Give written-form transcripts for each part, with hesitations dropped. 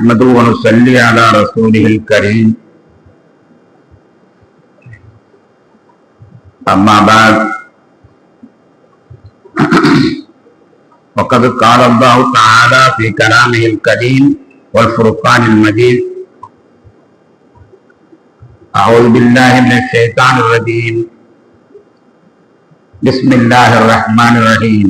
نحمده ونصلي على رسوله الكريم أما بعد وقد قال الله تعالى في كلامه الكريم والفرقان المجيد أعوذ بالله من الشيطان الرجيم بسم الله الرحمن الرحيم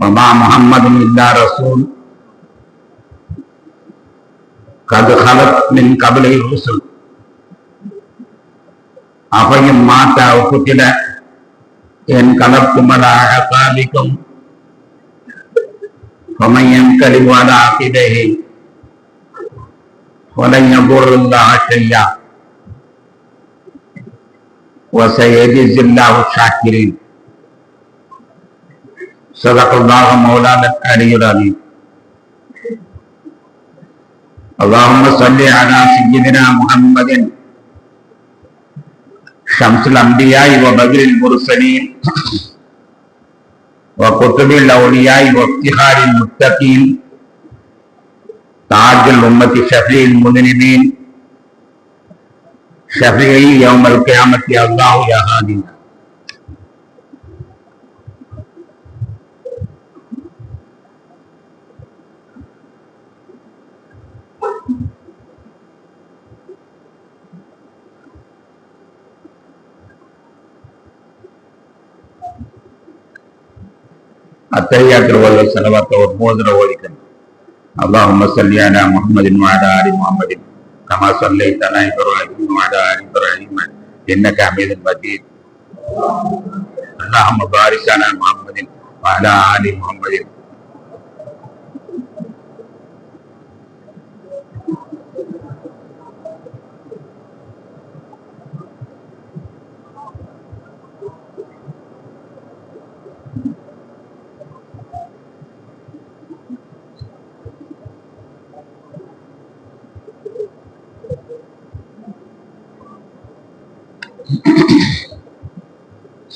وما محمد إلا رسول قد خلت من قبله الرسل أفإن مات أو قتل انقلبتم على أعقابكم فمن ينقلب على عقبيه ولن يضر الله شيئا وسيجزي الله الشاكرين صدق الله مولانا العلي العظيم اللهم صل على سيدنا محمد شمس الأنبياء وبدر المرسلين وقطب الأولياء وافتخار المتقين تاج الأمة شفيع المذنبين شفيعي يوم القيامة الله يا هادي التحيات والصلوات والموذر والكلام اللهم صل على محمد وعلى ال محمد كما صليت على ابراهيم وعلى ال ابراهيم انك حميد مجيد اللهم بارك على محمد وعلى ال محمد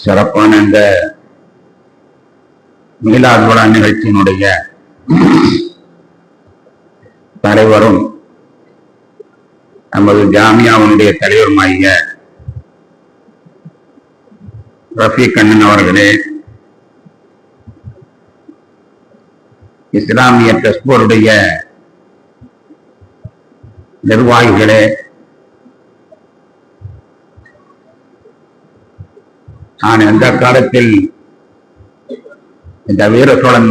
சிறப்பான இந்த மீலாத் விழா நிகழ்ச்சியினுடைய தலைவரும் நமது ஜாமியாவுடைய தலைவருமாகிய ரஃபீக் அண்ணன் அவர்களே, இஸ்லாமிய ட்ரஸ்ட் போர்டுடைய நிர்வாகிகளே, நான் எந்த காலத்தில் இந்த வீரசோழன்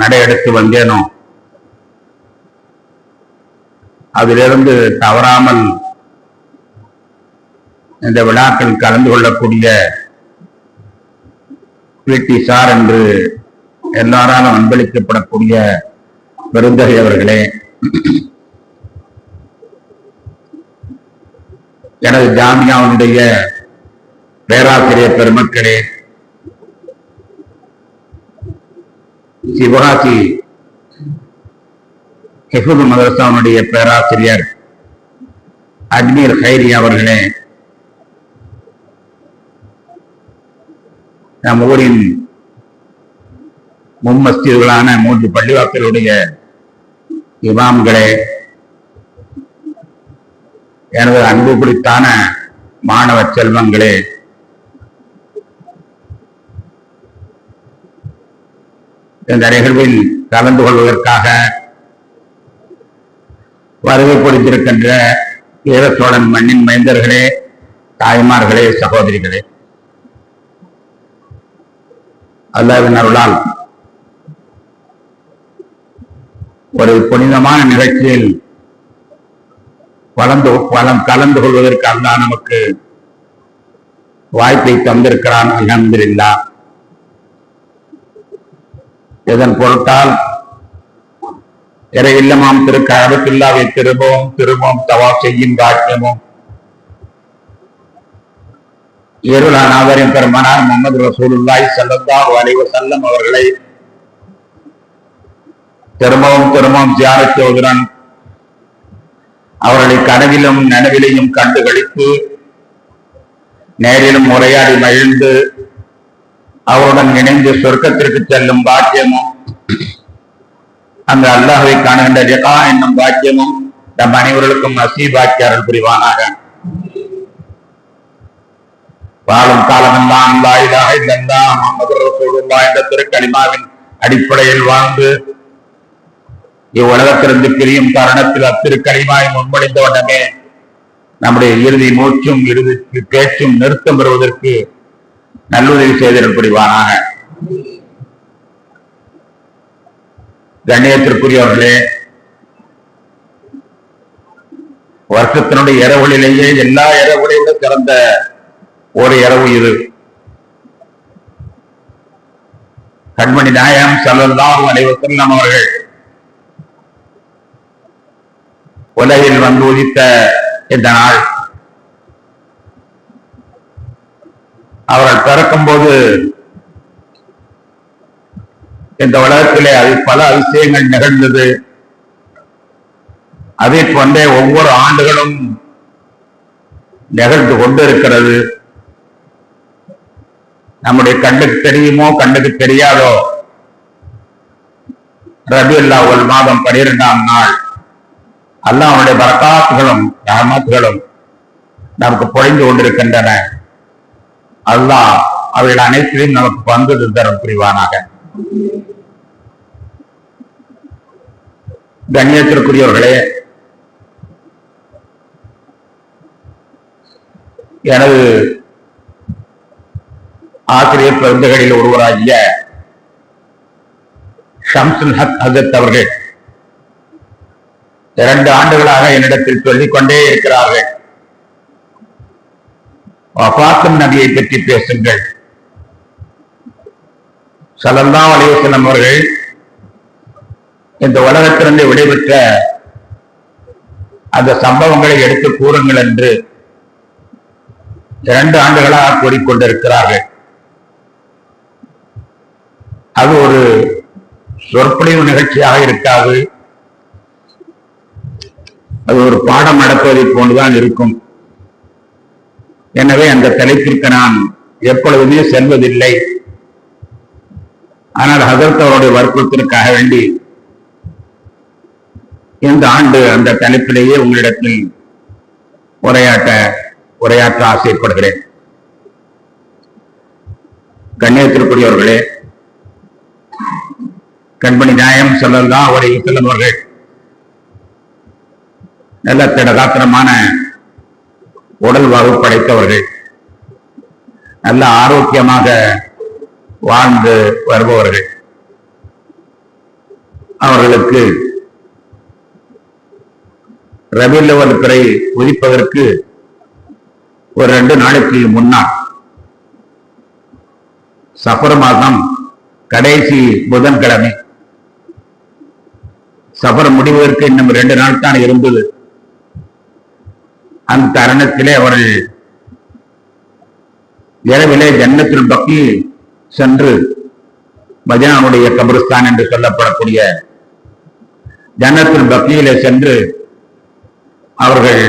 நடையெடுத்து வந்தேனோ அதிலிருந்து தவறாமல் இந்த விழாக்கள் கலந்து கொள்ளக்கூடிய பிடி சார் என்று எல்லாராலும் அன்பளிக்கப்படக்கூடிய பெருந்தகை அவர்களே, எனது ஜாமியாவுடைய பேராசிரியர் பெருமக்களே, சிவகாசி ஹிஃபுல் மதரசாவுடைய பேராசிரியர் அஜ்மீர் ஹைரி அவர்களே, நம் ஊரின் மும்மஸ்ஜிதுகளான 3 பள்ளிவாசலுடைய இமாம்களே, எனது அன்பு குறித்தான மாணவ செல்வங்களே, இந்த நிகழ்வில் கலந்து கொள்வதற்காக வருகை புரிந்திருக்கின்ற வீரசோழன் மண்ணின் மைந்தர்களே, தாய்மார்களே, சகோதரிகளே, அல்லாஹ்வின் அருளால் ஒரு புனிதமான நிகழ்ச்சியில் கலந்து கொள்வதற்கு அல்லாஹ் நமக்கு வாய்ப்பை தந்திருக்கிறான். அல்ஹம்துலில்லாஹ். இதன் பொருட்டால் இறை இல்லமாம் திருக்கஅபத்துல்லாஹ்வை திரும்பவும் தவாப் செய்யும் பாக்கியமும் ஏருளானாதரின் பெருமானார் முஹம்மது ரசூலுல்லாஹி ஸல்லல்லாஹு அலைஹி வஸல்லம் அவர்களை திரும்பவும் ஜியாரத் செய்வதுடன் அவர்களை கனவிலும் நனவிலையும் கண்டுகளித்து நேரிலும் உரையாடி மகிழ்ந்து அவருடன் இணைந்து சொர்க்கத்திற்கு செல்லும் பாக்கியமும் அந்த அல்லாஹ்வை காணுகின்ற லிகா என்னும் பாக்கியமும் நம் அனைவர்களுக்கும் நசீபாக்கி அருள் புரிவானாக. வாழும் காலமெல்லாம் லா இலாஹ இல்லல்லாஹ் முஹம்மது ரசூலுல்லாஹ் என்ற திருக்கலிமாவின் அடிப்படையில் வாழ்ந்து இவ்வுலகத்திலிருந்து பிரியும் தருணத்தில் அத்திருக்கலிமாவை முன்மொழிந்த உடனே நம்முடைய இறுதி மூச்சும் இறுதி பேச்சும் நிறுத்தம் பெறுவதற்கு நல்லுதவி செய்தல் புரிவானாக. கண்ணியத்திற்குரியவர்களே, வருஷத்தினுடைய இரவுகளிலேயே எல்லா இரவுகளை விட சிறந்த ஒரு இரவு இது. கண்மணி நாயகம் ஸல்லல்லாஹு அலைஹி வஸல்லம் அவர்கள் உலகில் வந்து உதித்த இந்த நாள், அவர்கள் பிறக்கும் போது இந்த உலகத்திலே பல அதிசயங்கள் நிகழ்ந்தது. அதை போன்றே ஒவ்வொரு ஆண்டுகளும் நிகழ்ந்து கொண்டிருக்கிறது. நம்முடைய கண்ணுக்கு தெரியுமோ கண்ணுக்கு தெரியாதோ ரபியுல் அவ்வல் மாதம் 12ஆம் நாள் அல்லாஹ்வுடைய பரக்காத்துகளும் ரஹமத்துகளும் நமக்கு பொழிந்து கொண்டிருக்கின்றன. அல்லாஹ் அவைகள் அனைத்திலும் நமக்கு பங்கு தரும் புரிவானாக. கண்ணியத்திற்குரியவர்களே, எனது ஆசிரியர் பெருந்தகளில் ஒருவராகிய ஷம்சுல் ஹக் ஹஜரத் அவர்கள் 2 ஆண்டுகளாக என்னிடத்தில் சொல்லிக் கொண்டே இருக்கிறார்கள், வஃபாத்துன் நபியை பற்றி பேசுங்கள். ஸல்லல்லாஹு அலைஹி வஸல்லம் அவர்கள் இந்த உலகத்திலிருந்து விடைபெற்ற அந்த சம்பவங்களை எடுத்து கூறுங்கள் என்று 2 ஆண்டுகளாக கூறிக்கொண்டிருக்கிறார்கள். அது ஒரு சொற்பொழிவு நிகழ்ச்சியாக இருக்காது, அது ஒரு பாடம் நடத்துவதை போன்றுதான் இருக்கும். எனவே அந்த தலைப்பிற்கு நான் எப்பொழுதுமே செல்வதில்லை. ஆனால் ஹஜரத் அவருடைய வற்புறுத்தலுக்காக வேண்டி இந்த ஆண்டு அந்த தலைப்பிலேயே உங்களிடத்தில் உரையாற்ற ஆசைப்படுகிறேன். கண்ணியத்திற்குரியவர்களே, கண்மணி நாயகம் ஸல்லல்லாஹு அலைஹி வஸல்லம் அவர்கள் நல்ல திடகாத்திரமான உடல் வகு படைத்தவர்கள், நல்ல ஆரோக்கியமாக வாழ்ந்து வருபவர்கள். அவர்களுக்கு ரபியுல் அவ்வல் பிறை உதிப்பதற்கு ஒரு 2 நாளைக்கு முன்னால் சஃபர் மாதம் கடைசி புதன்கிழமை, சஃபர் முடிவதற்கு இன்னும் 2 நாள் தான் இருந்தது. அந்த தருணத்திலே அவர்கள் இரவிலே ஜன்னத்துல் பக்கீ சென்று மதீனாவுடைய கபிரிஸ்தான் என்று சொல்லப்படக்கூடிய ஜன்னத்துல் பக்கீயிலே சென்று அவர்கள்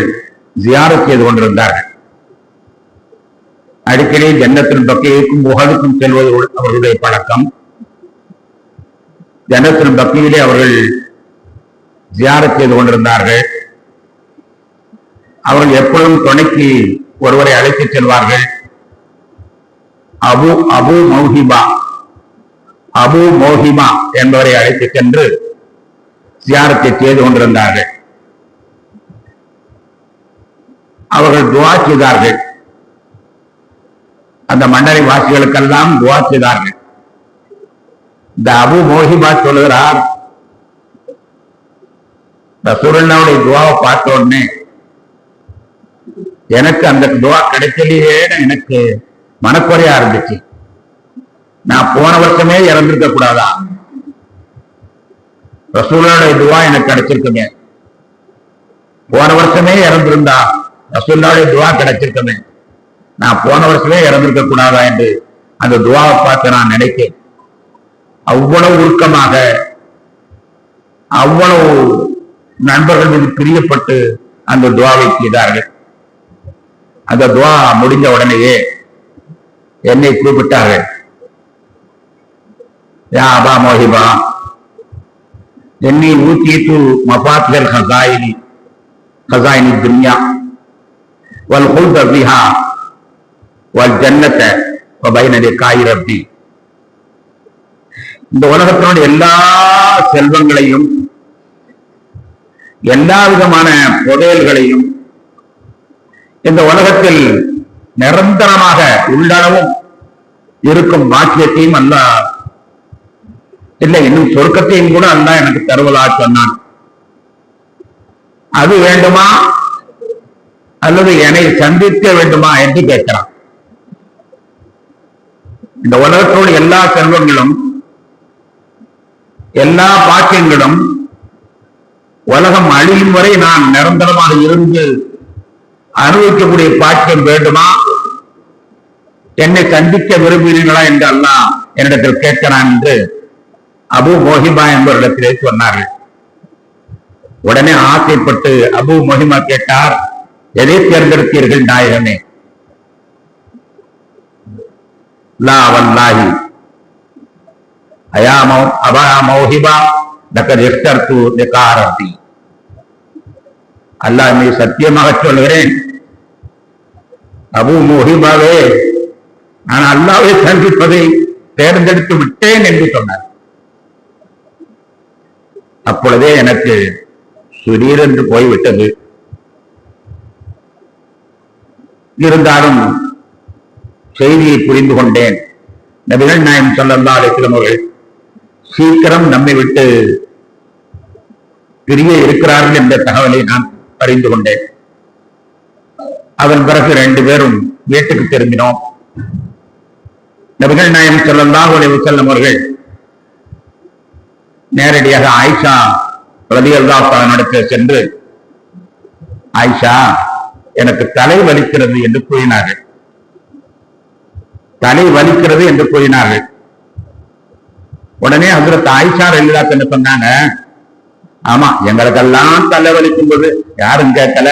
ஜியாரத் செய்து கொண்டிருந்தார்கள். அடிக்கடி ஜன்னத்துல் பக்கீக்கும் உஹதுக்கும் செல்வது அவர்களுடைய பழக்கம். ஜன்னத்துல் பக்கீயிலே அவர்கள் ஜியாரத் செய்து கொண்டிருந்தார்கள். அவர்கள் எப்பொழுதும் துணைக்கு ஒருவரை அழைத்துச் செல்வார்கள். அபு மௌஹிமா என்பவரை அழைத்துச் சென்று ஜியாரத்தை செய்து கொண்டிருந்தார்கள். அவர்கள் துஆ செய்தார்கள். அந்த மண்டலை வாசிகளுக்கெல்லாம் துஆ செய்தார்கள். இந்த அபு மௌஹிமா சொல்லுகிறார், ரசூலுல்லாஹ்வுடைய துஆவை பார்த்த உடனே எனக்கு அந்த துஆ கிடைக்கலையே, எனக்கு மனக்குறையா இருந்துச்சு. நான் போன வருஷமே இறந்திருக்க கூடாதா? ரசூலுல்லாஹ்வுடைய துஆ எனக்கு கிடைச்சிருக்குமே. போன வருஷமே இறந்திருந்தா ரசூலுல்லாஹ்வுடைய துஆ கிடைச்சிருக்குமே. நான் போன வருஷமே இறந்திருக்க கூடாதா என்று அந்த துஆவை பார்த்து நான் நினைத்தேன். அவ்வளவு உருக்கமாக, அவ்வளவு நண்பர்கள் மீது பிரியப்பட்டு அந்த துஆவை செய்தார்கள். அந்த துஆ முடிஞ்ச உடனேயே என்னை கூப்பிட்டார்கள். யா அபா மோஹிபா என்னி ஊத்தீத்து மஃபாத்திஹல் கஸாயினி துன்யா வல் குல்த பிஹா வல் ஜன்னத வ பைன லிகாஇ ரப்பி. இந்த உலகத்தினுடைய எல்லா செல்வங்களையும் எல்லா விதமான புதையல்களையும் இந்த உலகத்தில் நிரந்தரமாக உள்ளளவும் இருக்கும் பாக்கியத்தையும் அல்லாஹ் இல்லை, இன்னும் சொர்க்கத்தையும் கூட அல்லாஹ் எனக்கு தருவதா சொன்னான். அது வேண்டுமா அல்லது என்னை சந்திக்க வேண்டுமா என்று கேட்கிறான். இந்த உலகத்தோடு எல்லா செல்வங்களும் எல்லா பாக்கியங்களும் உலகம் அழியும் வரை நான் நிரந்தரமாக இருந்து அனுபவிக்கக்கூடிய பாக்கியம் வேண்டுமா, என்னை சந்திக்க விரும்புகிறீர்களா என்று அல்லாஹ் என்னிடத்தில் கேட்கிறான் என்று அபு மோஹிபா என்பவரிடத்திலே சொன்னார்கள். உடனே ஆசைப்பட்டு அபு மோஹிமா கேட்டார், எதை தேர்ந்தெடுத்தீர்கள் நாயகமே? லா வல்லாஹி அயா அபா மௌஹிபா லகத் இஃப்தர்து லிகா ரப்பி. அல்லாஹ் மீது சத்தியமாக சொல்கிறேன், அபு மோஹிபாவே, நான் அல்லாஹ்வை சந்திப்பதை தேர்ந்தெடுத்து விட்டேன் என்று சொன்னார். அப்பொழுதே எனக்கு சுரீரென்று போய்விட்டது. இருந்தாலும் செய்தியை புரிந்து கொண்டேன். நபிகள் நாயகம் ஸல்லல்லாஹு அலைஹி வஸல்லம் அவர்கள் சீக்கிரம் நம்மை விட்டு பிரிய இருக்கிறார்கள் என்ற தகவலை நான் அறிந்து கொண்டேன். அதன் பிறகு 2 பேரும் வீட்டுக்கு திரும்பினோம். நபிகள் நாயகம் ஸல்லல்லாஹு அலைஹி வஸல்லம் அவர்கள் நேரடியாக ஆயிஷா ரலியல்லாஹு அன்ஹா சென்று, ஆயிஷா, எனக்கு தலை வலிக்கிறது என்று கூறினார்கள். தலை வலிக்கிறது என்று கூறினார்கள். உடனே ஹஜ்ரத் ஆயிஷா ரலியல்லாஹு அன்ஹா சொன்னாங்க, ஆமா, எங்களுக்கெல்லாம் தலை வலிக்கும் போது யாரும் கேட்கல,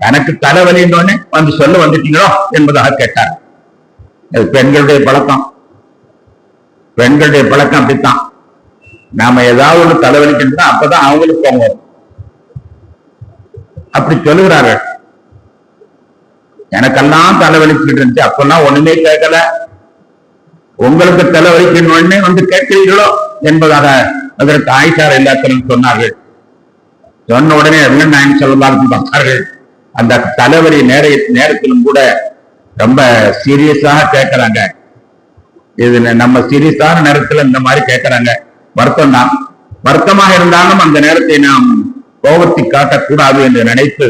எனக்கு தலைவலின்னு வந்து சொல்ல வந்துட்டீங்களோ என்பதாக கேட்டார். அது பெண்களுடைய பழக்கம். பெண்களுடைய பழக்கம் அப்படித்தான். நாம ஏதாவது ஒரு தலைவலிக்கின்றா அப்பதான் அவங்களுக்கு போவோம். அப்படி சொல்லுகிறார்கள். எனக்கெல்லாம் தலைவலிச்சுட்டு இருந்துச்சு, அப்பெல்லாம் ஒண்ணுமே கேட்கல, உங்களுக்கு தலைவலிக்கணும்னு வந்து கேட்கிறீர்களோ என்பதாக அதற்கு ஆயிஷா எல்லாத்திலும் சொன்னார்கள். சொன்ன உடனே நாயகம் ஸல்லல்லாஹு அலைஹி வஸல்லம் பார்த்தார்கள். அந்த தலைவலி நேரத்திலும் கூட ரொம்ப சீரியஸாக கேட்கிறாங்க. இது நம்ம சீரியஸான நேரத்தில் இந்த மாதிரி கேட்கிறாங்க. வருத்தம் தான். வருத்தமாக இருந்தாலும் அந்த நேரத்தை நாம் கோபத்தை காட்டக்கூடாது என்று நினைத்து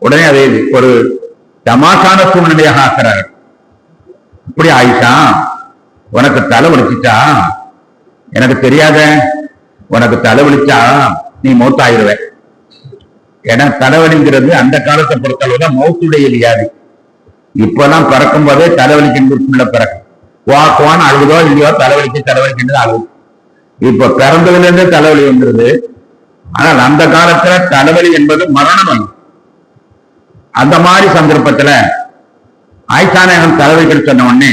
உடனே அதை ஒரு தமாஷான சூழ்நிலையாக ஆக்குறாரு. இப்படி ஆயிஷா, உனக்கு தலை வலிச்சிட்டா? எனக்கு தெரியாத, உனக்கு தலை வலிச்சா நீ மௌத்தாயிருவே. ஏன்னா தலைவலிங்கிறது அந்த காலத்தை பொறுத்தளவுதான் மௌத்துடைய வியாதி. இப்பெல்லாம் பிறக்கும் போதே தலைவலிக்கின்ற பிறக்கும். குவான்னு அழுகுதோ இல்லையோ, தலைவலிக்கின்றது அழுகுது. இப்ப பிறந்ததுல இருந்தே தலைவலி வந்துருது. ஆனால் அந்த காலத்துல தலைவலி என்பது மரணம். அந்த மாதிரி சந்தர்ப்பத்துல ஆயிஷா நாயகம் தலைவலிகள் சொன்ன உடனே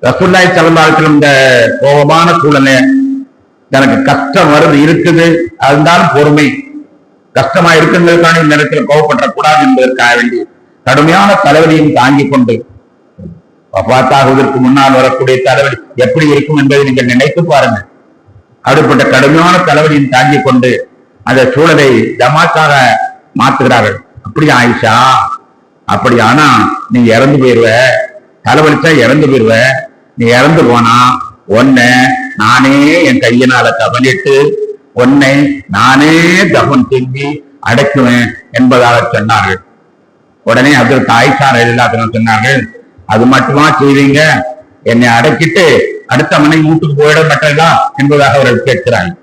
ரசூலுல்லாஹி ஸல்லல்லாஹு அலைஹி வஸல்லம் இந்த கோபமான சூழலை, எனக்கு கஷ்டம் வருது இருக்குது, அதுதான் பொறுமை, கஷ்டமா இருக்குங்கிறதுக்கான இந்த நேரத்தில் கோபப்படக்கூடாது என்பதற்காக வேண்டி கடுமையான தலைவலியும் தாங்கிக் கொண்டு வஃபாத்தாகுவதற்கு முன்னால் வரக்கூடிய தலைவலி எப்படி இருக்கும் என்பதை நீங்கள் நினைத்து பாருங்கள். அப்படிப்பட்ட கடுமையான தலைவலியும் தாங்கிக் கொண்டு அந்த சூழலை தமாஷாக மாற்றுகிறார்கள். அப்படி ஆயிஷா, அப்படி ஆனா நீ இறந்து போயிருவ, தலைவலிச்சா இறந்து போயிருவ, நீ இறந்து போனா உன்னை நானே என் கையினால கவனிட்டு உன்னை நானே தகவன் செஞ்சு அடைக்குவேன் என்பதாக சொன்னார்கள். உடனே அதற்கு ஆயிஷா ரலியல்லாஹு அன்ஹா சொன்னார்கள், அது மட்டுமா செய்வீங்க? என்னை அடக்கிட்டு அடுத்த மனைவி வீட்டுக்கு போயிட மாட்டீங்களா என்பதாக அவர்கள் கேட்கிறார்கள்.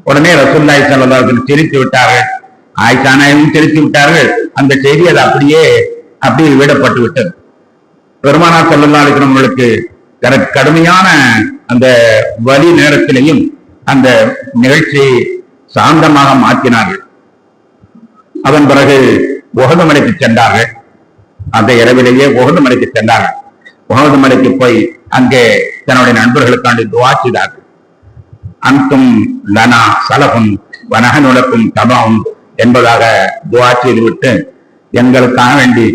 உடனே ரசூலுல்லாஹி ஸல்லல்லாஹு அலைஹி வஸல்லம் சிரித்து விட்டார்கள். ஆயிஷா நாயகம் சிரித்து விட்டார்கள். அந்த செய்தி அது அப்படியே விடப்பட்டு விட்டது. பெருமானார் ஸல்லல்லாஹு அலைஹி வஸல்லம் அவர்களுக்கு கடுமையான அந்த வலி நேரத்திலையும் அந்த நிகழ்ச்சியை சாந்தமாக மாற்றினார்கள். அதன் பிறகு உஹது மலைக்கு சென்றார்கள். அந்த இரவிலேயே உஹது மலைக்கு சென்றார்கள். உஹது மலைக்கு போய் அங்கே தன்னுடைய நண்பர்களுக்காண்டி துஆ செய்தார்கள். அன்தும் லனா சலகும் வனகனுலக்கும் தபாவும் என்பதாக துஆ செய்துவிட்டு, எங்களுக்காக வேண்டி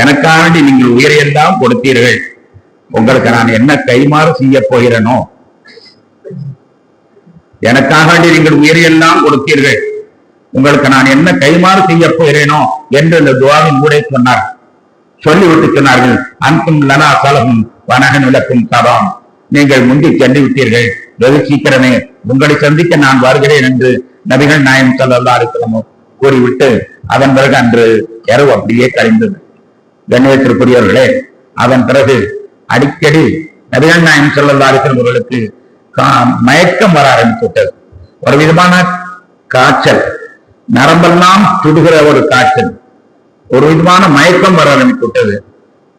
எனக்காக வேண்டி நீங்கள் உயிரையெல்லாம் கொடுத்தீர்கள், உங்களுக்கு நான் என்ன கைமாறு செய்ய போகிறேனோ, எனக்காக வேண்டி நீங்கள் உயிரையெல்லாம் கொடுத்தீர்கள், உங்களுக்கு நான் என்ன கைமாறு செய்ய போகிறேனோ என்று இந்த துஆவின் கூட சொன்னார். சொல்லிவிட்டு சொன்னார்கள், அன்தும் லனா சலகும் வனகன் விளக்கும் தபாம், நீங்கள் முந்தி சென்று விட்டீர்கள், வெகு சீக்கிரமே உங்களை சந்திக்க நான் வருகிறேன் என்று நபிகள் நாயகம் ஸல்லல்லாஹு அலைஹி வஸல்லம் கூறிவிட்டு அதன் பிறகு அன்று இரவு அப்படியே கழிந்தது. கண்ணியத்திற்குரியவர்களே, அதன் பிறகு அடிக்கடி நபிகள் நாயகம் ஸல்லல்லாஹு அலைஹி வஸல்லம் அவர்களுக்கு மயக்கம் வர ஆரம்பித்துவிட்டது. ஒரு விதமான காய்ச்சல், நரம்பெல்லாம் சுடுகிற ஒரு காய்ச்சல், ஒரு விதமான மயக்கம் வர ஆரம்பித்துவிட்டது.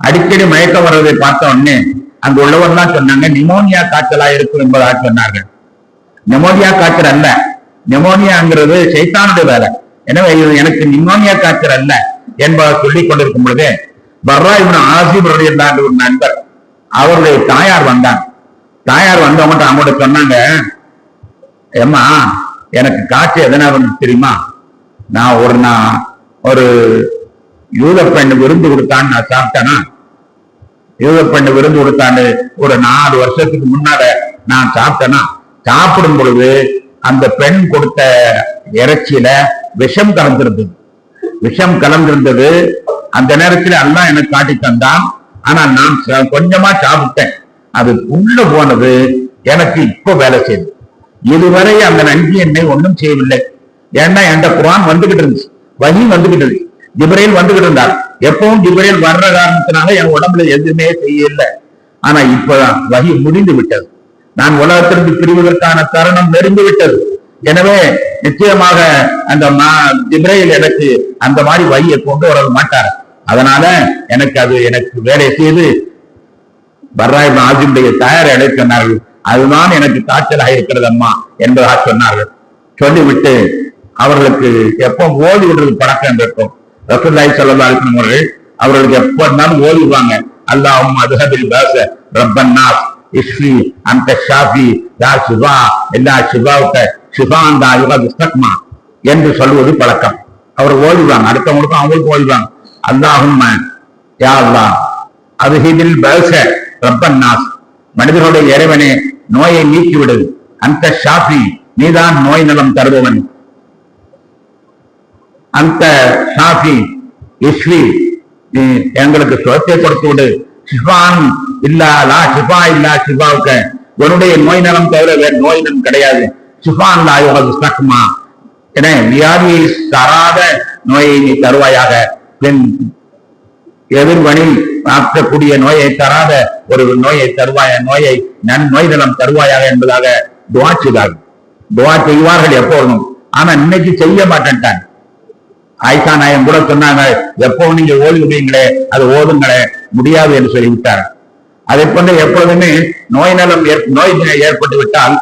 அடிக்கடி மயக்கம் வர்றதை பார்த்த உடனே அங்கு உள்ளவர்லாம் சொன்னாங்க, நிமோனியா காய்ச்சலா இருக்கும் என்பதாக சொன்னார்கள். நிமோனியா காய்ச்சல் அல்ல, நிமோனியாங்கிறது சைத்தானுடைய வேலை. எனவே இது எனக்கு நிமோனியா காய்ச்சல் அல்ல என்பதை சொல்லிக் கொண்டிருக்கும் பொழுதே பர்ரா இப்னு ஆசிப் ரலியல்லாஹு அன்ஹு ஒரு நண்பர், அவருடைய தாயார் வந்தாங்க. தாயார் வந்தவங்க அவங்கள்ட்ட சொன்னாங்க, ஏம்மா எனக்கு காய்ச்சல் எதனா வந்து தெரியுமா, நான் ஒரு யூத பெண் விருந்து கொடுத்தான்னு நான் சாப்பிட்டேனா, யூத பெண் விருந்து கொடுத்தான்னு ஒரு 4 வருஷத்துக்கு முன்னால நான் சாப்பிட்டேனா, சாப்பிடும் பொழுது அந்த பெண் கொடுத்த இறைச்சியில விஷம் கலந்திருந்தது. விஷம் கலந்திருந்தது. அந்த நேரத்தில் அல்லாஹ் எனக்கு காட்டி தந்தான். ஆனா நான் கொஞ்சமா சாப்பிட்டேன். அது உள்ள போனது எனக்கு இப்ப வேலை செய்யுது. இதுவரை அந்த நன்றி என்னை ஒன்றும் செய்யவில்லை. ஏன்னா என்ற குர்ஆன் வந்துகிட்டு இருந்துச்சு, வஹி வந்துகிட்டு இருந்துச்சு, ஜிப்ரீல் வந்துகிட்டு இருந்தார். எப்பவும் ஜிப்ரீல் வர்ற காரணத்தினால என் உடம்புல எதுவுமே செய்யல. ஆனா இப்பதான் வஹி முடிந்து விட்டது. நான் உலகத்திற்கு பிரிவதற்கான தருணம் நெருங்கி விட்டது. எனவே நிச்சயமாக அந்த ஜிப்ரீல் எனக்கு அந்த மாதிரி வழியை கொண்டு வர மாட்டார். அதனால எனக்கு வேலை செய்து பர்ரா இப்னு ஆசிமுடைய தாயாரை அழைத்து சொன்னார்கள், அதுதான் எனக்கு காய்ச்சலாக இருக்கிறது அம்மா என்பதாக சொன்னார்கள். சொல்லிவிட்டு அவர்களுக்கு எப்போ ஓடி விடுறது பழக்கம் இருக்கும். ரசூலுல்லாஹி ஸல்லல்லாஹு அலைஹி வஸல்லம் அவர்கள் அவர்களுக்கு எப்ப இருந்தாலும் ஓடிடுவாங்க. அல்லாஹும்ம அதுஹபில் பாஸ ரப்பன் நாஸ் இஸ்ஃபி அன்த ஷாஃபி லா ஷிஃபா இல்லா ஷிஃபாவுக ஷிஃபான் லா யுகது ஸக்மா என்று சொல்வது பழக்கம். அவர் ஓடிடுவாங்க, அடுத்தவங்களுக்கும் அவங்களுக்கும் ஓடிடுவாங்க. அல்லாஹும்ம யா அல்லாஹ் அதுஹபில் பாஸ ரப்பன் நாஸ், மனிதர்களுடைய இறைவனே நோயை நீக்கிவிடு, அந்த ஷாஃபி நீதான் நோய் நலம் தருபவன், அந்த ஷாஃபி இஸ்வி எங்களுக்கு சுகத்தை கொடுத்து விடு, ஷிஃபான் இல்லா லா ஷிஃபா இல்லா ஷிஃபாவுக்கு உன்னுடைய நோய் நலம் தவிர வேறு நோய் நலம் கிடையாது, ஷிஃபான் லா யுகது ஸக்மா என வியாதியை தராத நோயை நீ தருவாயாக, எதிர்வனி ஆக்கக்கூடிய நோயை தராத ஒரு நோயை தருவாய, நோய் நலம் தருவாயாக என்பதாக துஆ செய்தார்கள். துஆ செய்வார்கள் எப்போதும். ஆனா இன்னைக்கு செய்ய மாட்டேன்ட்டாங்க. ஆயிஷா நாயகம் கூட சொன்னாங்க, எப்போ நீங்க ஓதி விடுவீங்களே அது ஓதுங்களே, முடியாது என்று சொல்லிவிட்டார். அதை போன்று எப்பொழுதுமே நோய் நலம் ஏற்பட்டு விட்டால்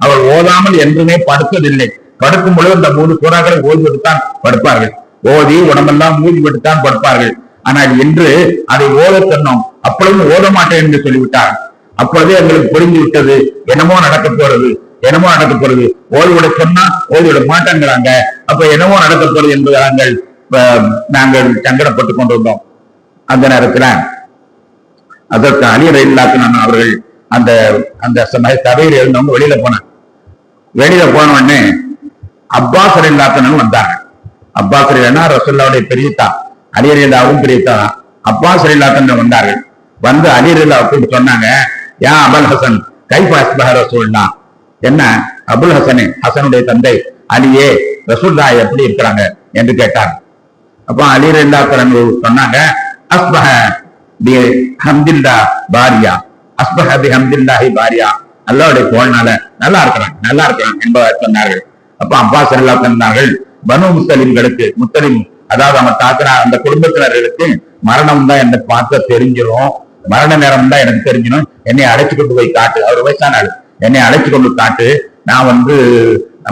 அவர் ஓதாமல் என்றுமே படுத்ததில்லை. படுக்கும் பொழுது இந்த 3 சூறாக்களை ஓதி விட்டுத்தான் படுப்பார்கள். ஓதி உடம்பெல்லாம் மூடி விட்டுத்தான் படுப்பார்கள். ஆனால் இன்று அதை ஓத சொன்னோம், அப்பொழுதும் ஓத மாட்டேன் என்று சொல்லிவிட்டார். அப்பொழுதே எங்களுக்கு புரிந்து விட்டது, என்னமோ நடக்க போறது, என்னமோ நடக்க போறது. ஓய்விட சொன்னா ஓய்விட மாட்டேங்கிறாங்க. அப்ப என்னமோ நடக்க போறது என்பதை நாங்கள் சங்கடப்பட்டுக் கொண்டு வந்தோம். அந்த நேரத்துல அதற்கு அலி ரலியல்லாஹு அவர்கள் அந்த அந்த சபையில் இருந்தவங்க வெளியில போனாங்க. வெளியில போன உடனே அப்பாஸ் ரலியல்லாஹு வந்தாங்க. அப்பாஸ் ரசூலுல்லாஹ்வுடைய பெரியத்தா, அலி ரலியல்லாஹுவும் பெரியத்தா. அப்பாஸ் ரலியல்லாஹு வந்தார்கள். வந்து அலி ரலியல்லாஹு சொன்னாங்க, யா அபுல் ஹசன் கைஃப அஸ்பஹ ரசூலுல்லாஹ், என்ன அபுல் ஹசனே, ஹசனுடைய தந்தை அலியே, ரசூலுல்லாஹ் எப்படி இருக்கிறாங்க என்று கேட்டாங்க. அப்ப அலி ரலியல்லாஹு சொன்னாங்க, அஸ்பஹ பி ஹம்தில்லாஹ் பாரியா, அஸ்பஹ பி ஹம்தில்லாஹி பாரியா, அல்லாஹ்வுடைய புகழ்னால நல்லா இருக்கிறாங்க என்பதாக சொன்னார்கள். அப்ப அப்பாஸ் ரலியல்லாஹு சொன்னார்கள், பனு முத்தலிம்களுக்கு, முத்தலிம் அதாவது அவங்க தாத்தரா அந்த குடும்பத்தினர்களுக்கு மரணம் தான் என்னை பார்க்க தெரிஞ்சிடும், மரண நேரம் தான் எனக்கு தெரிஞ்சிடும், என்னை அழைச்சு கொண்டு போய் காட்டு, அவர் வயசான ஆளு, என்னை அழைச்சு கொண்டு காட்டு, நான்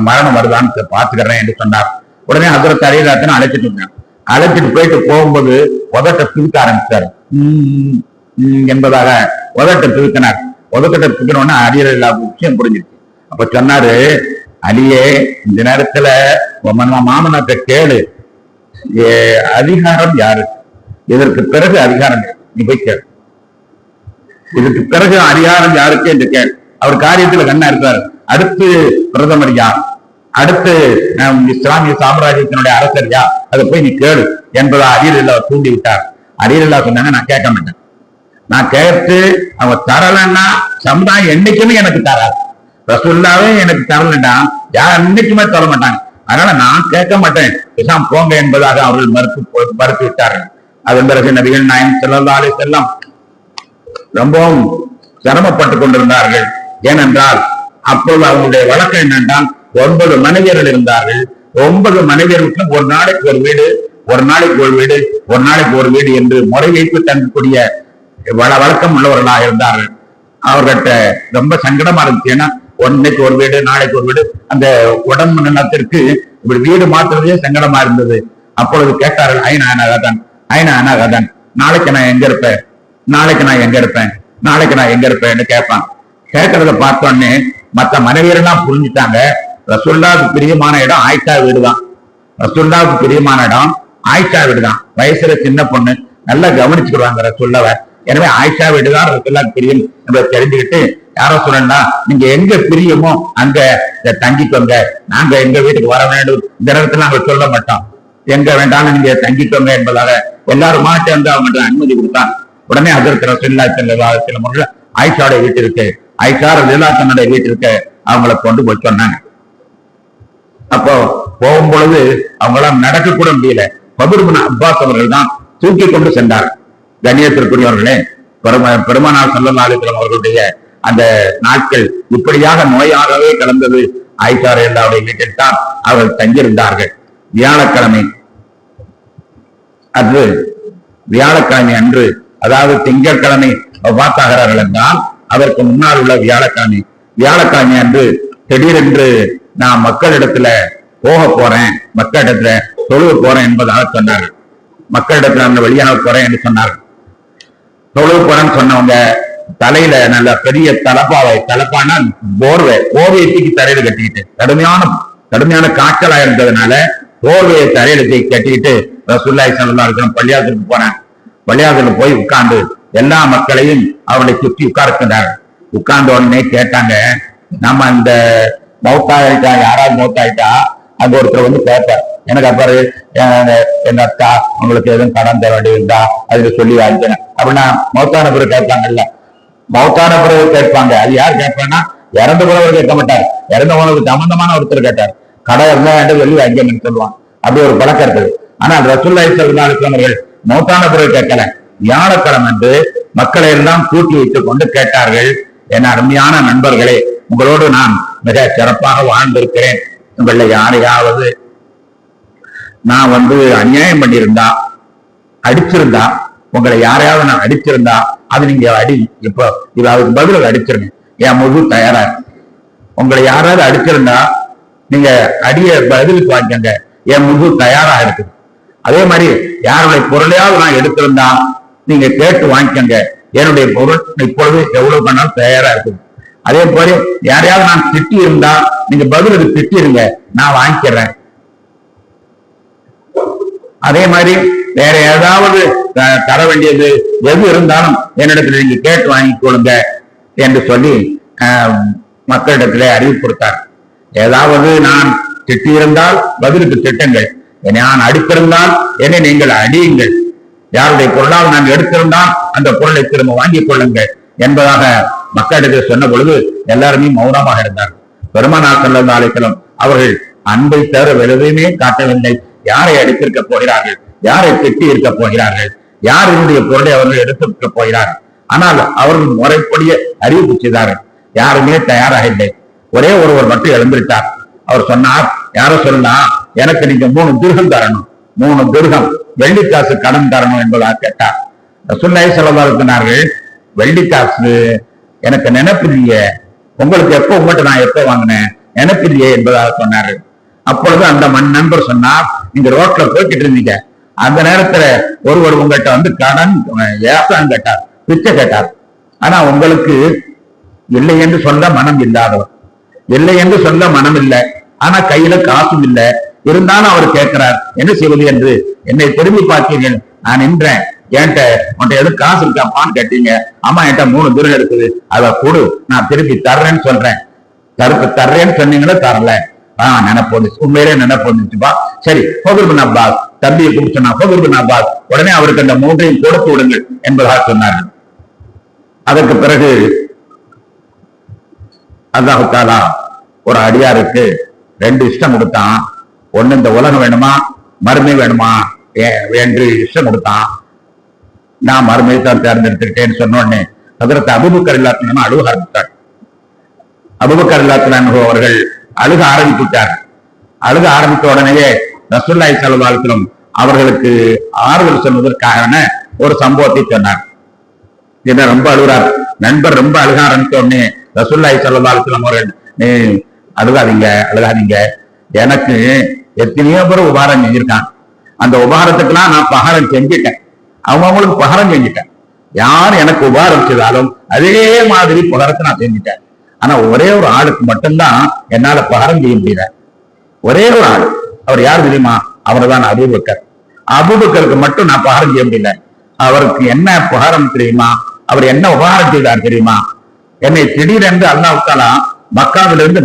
மரணம் வருதான்னு பாத்துக்கிறேன் என்று சொன்னார். உடனே ஹஜ்ரத் அலி ரலியல்லாஹு அழைச்சிட்டு இருந்தேன். அழைச்சிட்டு போயிட்டு போகும்போது உதட்ட துவிக்க ஆரம்பிச்சார் என்பதாக உதட்ட துவிக்கினார். உதக்கட்டை தூக்கணும்னா அரியர் இல்லாத விஷயம் புரிஞ்சிருச்சு. அப்ப சொன்னாரு, அலியே இந்த நேரத்துல மாமனாட்ட கேளு, அதிகாரம் யாரு, இதற்கு பிறகு அதிகாரம் நீ போய் கேளு, இதுக்கு பிறகு அதிகாரம் யாருக்கு என்று கேள். அவர் காரியத்துல கண்ணா இருக்காரு. அடுத்து பிரதமர் யார், அடுத்து இஸ்லாமிய சாம்ராஜ்யத்தினுடைய அரசர் யார், அதை போய் நீ கேளு என்பதா அரியர் தூண்டி விட்டார். அரியர் சொன்னாங்க, நான் கேட்க மாட்டேன், நான் கேட்டு அவங்க தரலன்னா சமுதாயம் என்னைக்குமே எனக்கு தராது, ரசூலுல்லாவே எனக்கு தரலன்னா யார் என்னைக்குமே தர மாட்டாங்க, அதனால நான் கேட்க மாட்டேன், பேசாம போங்க என்பதாக அவர்கள் மறுத்து விட்டார்கள். அதன் பிறகு நபிகள் நாயகம் ஸல்லல்லாஹு அலைஹி வஸல்லம் ரொம்பவும் சிரமப்பட்டுக் கொண்டிருந்தார்கள். ஏனென்றால் அப்பொழுது அவங்களுடைய வழக்கம் என்னென்றால் 9 மனைவியர்கள் இருந்தார்கள். 9 மனைவியர்களுக்கும் ஒரு நாளைக்கு ஒரு வீடு, ஒரு நாளைக்கு ஒரு வீடு, ஒரு நாளைக்கு ஒரு வீடு என்று முறை வைத்து தங்கக்கூடிய வழக்கம் உள்ளவர்களாக இருந்தார்கள். அவர்கிட்ட ரொம்ப சங்கடமா இருந்துச்சு. ஏன்னா இன்னைக்கு ஒரு வீடு, நாளைக்கு ஒரு வீடு, அந்த உடம்பு நிலத்திற்கு இப்படி வீடு மாற்றுறதே சங்கடமா இருந்தது. அப்பொழுது கேட்டார்கள், ஐநாகதான் நாளைக்கு நான் எங்க இருப்பேன், நாளைக்கு நான் எங்க இருப்பேன், நாளைக்கு நான் எங்க இருப்பேன்னு கேட்பான். கேட்கறத பார்த்தோன்னே மற்ற மனைவியரெல்லாம் புரிஞ்சுட்டாங்க, ரசூலுல்லாஹ்வுக்கு பிரியமான இடம் ஆயிஷா வீடுதான், ரசூலுல்லாஹ்வுக்கு பிரியமான இடம் ஆயிஷா வீடுதான். வயசுல சின்ன பொண்ணு, நல்லா கவனிச்சுக்கிடுவாங்க ரசூலுல்லாஹ்வை. எனவே ஆயிஷா வீடுதான் ரசூலுல்லாஹ்வுக்கு பிரியம் என்பதை தெரிஞ்சுக்கிட்டு, யாரோ சொல்லா நீங்க எங்க பிரியமோ அங்க தங்கிக்கோங்க, நாங்க எங்க வீட்டுக்கு வர வேண்டும், இந்த நேரத்துல நாங்க சொல்ல மாட்டோம், எங்க வேண்டாலும் நீங்க தங்கிக்கோங்க என்பதாக எல்லாருமா சேர்ந்து அவங்க அனுமதி கொடுத்தாங்க. உடனே அதற்கு ரசூலுல்லாஹி ஸல்லல்லாஹு அலைஹி வஸல்லம் ஆயிஷாவுடைய வீட்டிற்கு, ஆயிஷா ரலியல்லாஹு அன்ஹா வீட்டிற்கு அவங்களை கொண்டு போய் சொன்னாங்க. அப்போ போகும்பொழுது அவங்களாம் நடக்க கூட முடியல. ஃபதுல் இப்னு அப்பாஸ் அவர்கள் தான் தூக்கி கொண்டு சென்றார். கண்ணியத்திற்குரியவர்களே, பெருமானார் ஸல்லல்லாஹு அலைஹி வஸல்லம் அவர்களுடைய அந்த நாட்கள் இப்படியாக நோயாகவே கலந்தது. ஆயிஷா ரலியல்லாஹு வீட்டில் தான் அவர்கள் தங்கியிருந்தார்கள். வியாழக்கிழமை, அது வியாழக்கிழமை அன்று, அதாவது திங்கட்கிழமை வஃபாத்தாகிறார்கள் என்றால் அதற்கு முன்னால் உள்ள வியாழக்கிழமை அன்று திடீரென்று நான் மக்களிடத்துல போக போறேன், மக்களிடத்துல தொழுக போறேன் என்பதாக சொன்னார்கள். மக்களிடத்துல அந்த வழியாக போறேன் என்று சொன்னார்கள். தொழுக போறேன்னு சொன்னவங்க தலையில நல்ல பெரிய தலப்பானா போர்வையை தூக்கி தரையில கட்டிக்கிட்டு, கடுமையான காய்ச்சலா இருந்ததுனால போர்வையை தரையில தூக்கி கட்டிக்கிட்டு ரசூலுல்லாஹி ஸல்லல்லாஹு அலைஹி வஸல்லம் பள்ளியாசலுக்கு போனேன். பள்ளியாசலுக்கு போய் உட்கார்ந்து எல்லா மக்களையும் அவளை சுற்றி உட்கார்ந்தார்கள். உட்கார்ந்த உடனே கேட்டாங்க, நம்ம இந்த மௌத்தாயிட்டா, யாராவது மௌத்தாயிட்டா அங்க ஒருத்தர் வந்து கேட்பார், எனக்கு அப்பாரு எங்க அக்கா உங்களுக்கு எதுவும் கடன் தர வேண்டிய இருந்தா அதுக்கு சொல்லி வாங்கிக்கிறேன் அப்படின்னா மௌத்தான பிறகு கேட்பாங்கல்ல, மௌத்தான பிறகு கேட்பாங்க. அது யார் கேட்பாங்கன்னா இறந்து போனவர் கேட்க மாட்டார், இறந்த போனவருக்கு சம்பந்தமான ஒருத்தர் கேட்டார், கடை இருந்தா என்று சொல்லி வாங்கிக்கணும்னு சொல்லுவான். அப்படி ஒரு பழக்கம் இருக்குது. ஆனால் ரசூலுல்லாஹி ஸல்லல்லாஹு அலைஹி வஸல்லம் மௌத்தான பிறகு கேட்கல, வியாழக்கிழமை என்று மக்களை எல்லாம் கூட்டி வைத்துக் கொண்டு கேட்டார்கள், என் அருமையான நண்பர்களே, உங்களோடு நான் மிக சிறப்பாக வாழ்ந்திருக்கிறேன், உங்கள யாரையாவது நான் அநியாயம் பண்ணியிருந்தா, அடிச்சிருந்தா, உங்களை யாரையாவது நான் அடிச்சிருந்தா அது நீங்க அடி, இப்போ இது அதுக்கு பதில் அடிச்சிருங்க, என் முழு தயாரா இருக்கு. உங்களை யாராவது அடிச்சிருந்தா நீங்க அடிய பதிலுக்கு வாங்கிக்கங்க, என் முழு தயாரா இருக்குது. அதே மாதிரி யாருடைய பொருளையாவது நான் எடுத்திருந்தா நீங்க கேட்டு வாங்கிக்கங்க, என்னுடைய பொருள் இப்பொழுது எவ்வளவு பண்ணாலும் தயாரா இருக்குது. அதே போல யாரையாவது நான் திட்டி இருந்தா நீங்க பதிலுக்கு திட்டிருங்க, நான் வாங்கிக்கிறேன். அதே மாதிரி வேற ஏதாவது தர வேண்டியது எது இருந்தாலும் என்னிடத்துல நீங்க கேட்டு வாங்கிக் கொள்ளுங்க என்று சொல்லி மக்களிடத்திலே அறிவிப்பு கொடுத்தார். ஏதாவது நான் திட்டி இருந்தால் பதிலுக்கு திட்டுங்கள், நான் அடித்திருந்தால் என்னை நீங்கள் அடியுங்கள், யாருடைய பொருளால் நான் எடுத்திருந்தால் அந்த பொருளை திரும்ப வாங்கிக் கொள்ளுங்கள் என்பதாக மக்களிடத்தில் சொன்ன பொழுது எல்லாருமே மௌனமாக இருந்தார். பெருமானார் ஸல்லல்லாஹு அலைஹி வஸல்லம் அவர்கள் அன்பை தவிர எதுவுமே காட்டவில்லை. யாரை அடித்திருக்க போகிறார்கள், யாரை திட்டி இருக்க போகிறார்கள், யார் என்னுடைய பொருளை அவர்கள் எடுத்திருக்க போகிறார்கள். ஆனால் அவர்கள் முறைப்படிய அறிவிப்பு செய்தார்கள். யாருமே தயாராக இல்லை. ஒரே ஒருவர் மட்டும் எழுந்திருத்தார். அவர் சொன்னார், யார சொல்லலாம், எனக்கு நீங்க 3 திர்ஹம் தரணும், 3 திர்ஹம் வெள்ளிக்காசு கடன் தரணும் என்பதாக கேட்டார். ரசூலுல்லாஹி ஸல்லல்லாஹு அலைஹி வஸல்லம் சொன்னார்கள், வெள்ளிக்காசு எனக்கு நினைப்பில்லையே, உங்களுக்கு எப்ப உங்கள்கிட்ட நான் எப்ப வாங்கினேன் நினைப்பில்லையே என்பதாக சொன்னார்கள். அப்பொழுது அந்த நண்பர் சொன்னார், நீங்க ரோட்ல போய்கிட்டு இருந்தீங்க, அந்த நேரத்துல ஒருவர் உங்கள்கிட்ட கடன் ஏசான்னு கேட்டார், பிச்சை கேட்டார். ஆனா உங்களுக்கு இல்லை என்று சொல்ல மனம் இல்லாதவர், இல்லை என்று சொல்ல மனம் இல்லை, ஆனா கையில காசும் இல்லை, இருந்தாலும் அவர் கேட்கிறார் என்ன செய்வது என்று. என்னை திரும்பி பார்த்தீர்கள், நான் நின்றேன், என்கிட்ட உன்ட்ட எது காசு இருக்காப்பான்னு கேட்டீங்க, ஆமா என்கிட்ட 3 திருகம் இருக்குது, அதை கொடு நான் திருப்பி தர்றேன்னு சொல்றேன். தர்றேன்னு சொன்னீங்களே, தரல. நினைப்பு வந்துச்சு, உண்மையிலே நினைப்பு வந்துச்சுப்பா. சரி ஃபதுல் பின் அப்பாஸ் தம்பியை கூப்பிட்டு சொன்னா, ஃபதுல் பின் அப்பாஸ் உடனே அவருக்கு அந்த 3ஐயும் கொடுத்து விடுங்கள் என்பதாக சொன்னார்கள். அதற்கு பிறகு அல்லாஹ் தஆலா ஒரு அடியாருக்கு 2 இஷ்டம் கொடுத்தான். ஒண்ணு இந்த உலகம் வேணுமா மறுமை வேணுமா என்று இஷ்டம் கொடுத்தான். நான் மறுமையை தான் தேர்ந்தெடுத்துக்கிட்டேன்னு சொன்ன உடனே ஹஜ்ரத் அபூபக்கர் ரலியல்லாஹு அன்ஹு அழுக ஆரம்பித்தார். அபூபக்கர் ரலியல்லாஹு அன்ஹு அவர்கள் அழுக ஆரம்பித்தார். அழுக ஆரம்பித்த உடனேயே ரசூலுல்லாஹி ஸல்லல்லாஹு அலைஹி வஸல்லம் அவர்களுக்கு ஆறுதல் சொல்வதற்கான ஒரு சம்பவத்தை சொன்னார். என்ன ரொம்ப அழுகிறார் நண்பர், ரொம்ப அழுக ஆரம்பித்த உடனே ரசூலுல்லாஹி ஸல்லல்லாஹு அலைஹி வஸல்லம் அவர்கள், அழுகாதீங்க, எனக்கு எத்தனையோ பேர் உபகாரம் செஞ்சிருக்கான், அந்த உபகாரத்துக்கெல்லாம் நான் பகாரம் செஞ்சுட்டேன், அவங்களுக்கு பகாரம் செஞ்சுட்டேன். யார் எனக்கு உபகாரம் செய்தாலும் அதே மாதிரி பகாரத்தை நான் செஞ்சுட்டேன். ஆனா ஒரே ஒரு ஆளுக்கு மட்டும்தான் என்னால பகாரம் செய்ய முடியல. ஒரே ஒரு ஆள், அவர் யார் தெரியுமா? அவர் தான் அபூபக்கர். அபூபக்கருக்கு மட்டும் நான் பகாரம் செய்ய முடியல. அவருக்கு என்ன பகாரம் தெரியுமா? அவர் என்ன உபகாரம் செய்தார் தெரியுமா? என்னை திடீரென்று அல்லாஹ் தஆலா மக்காவிலிருந்து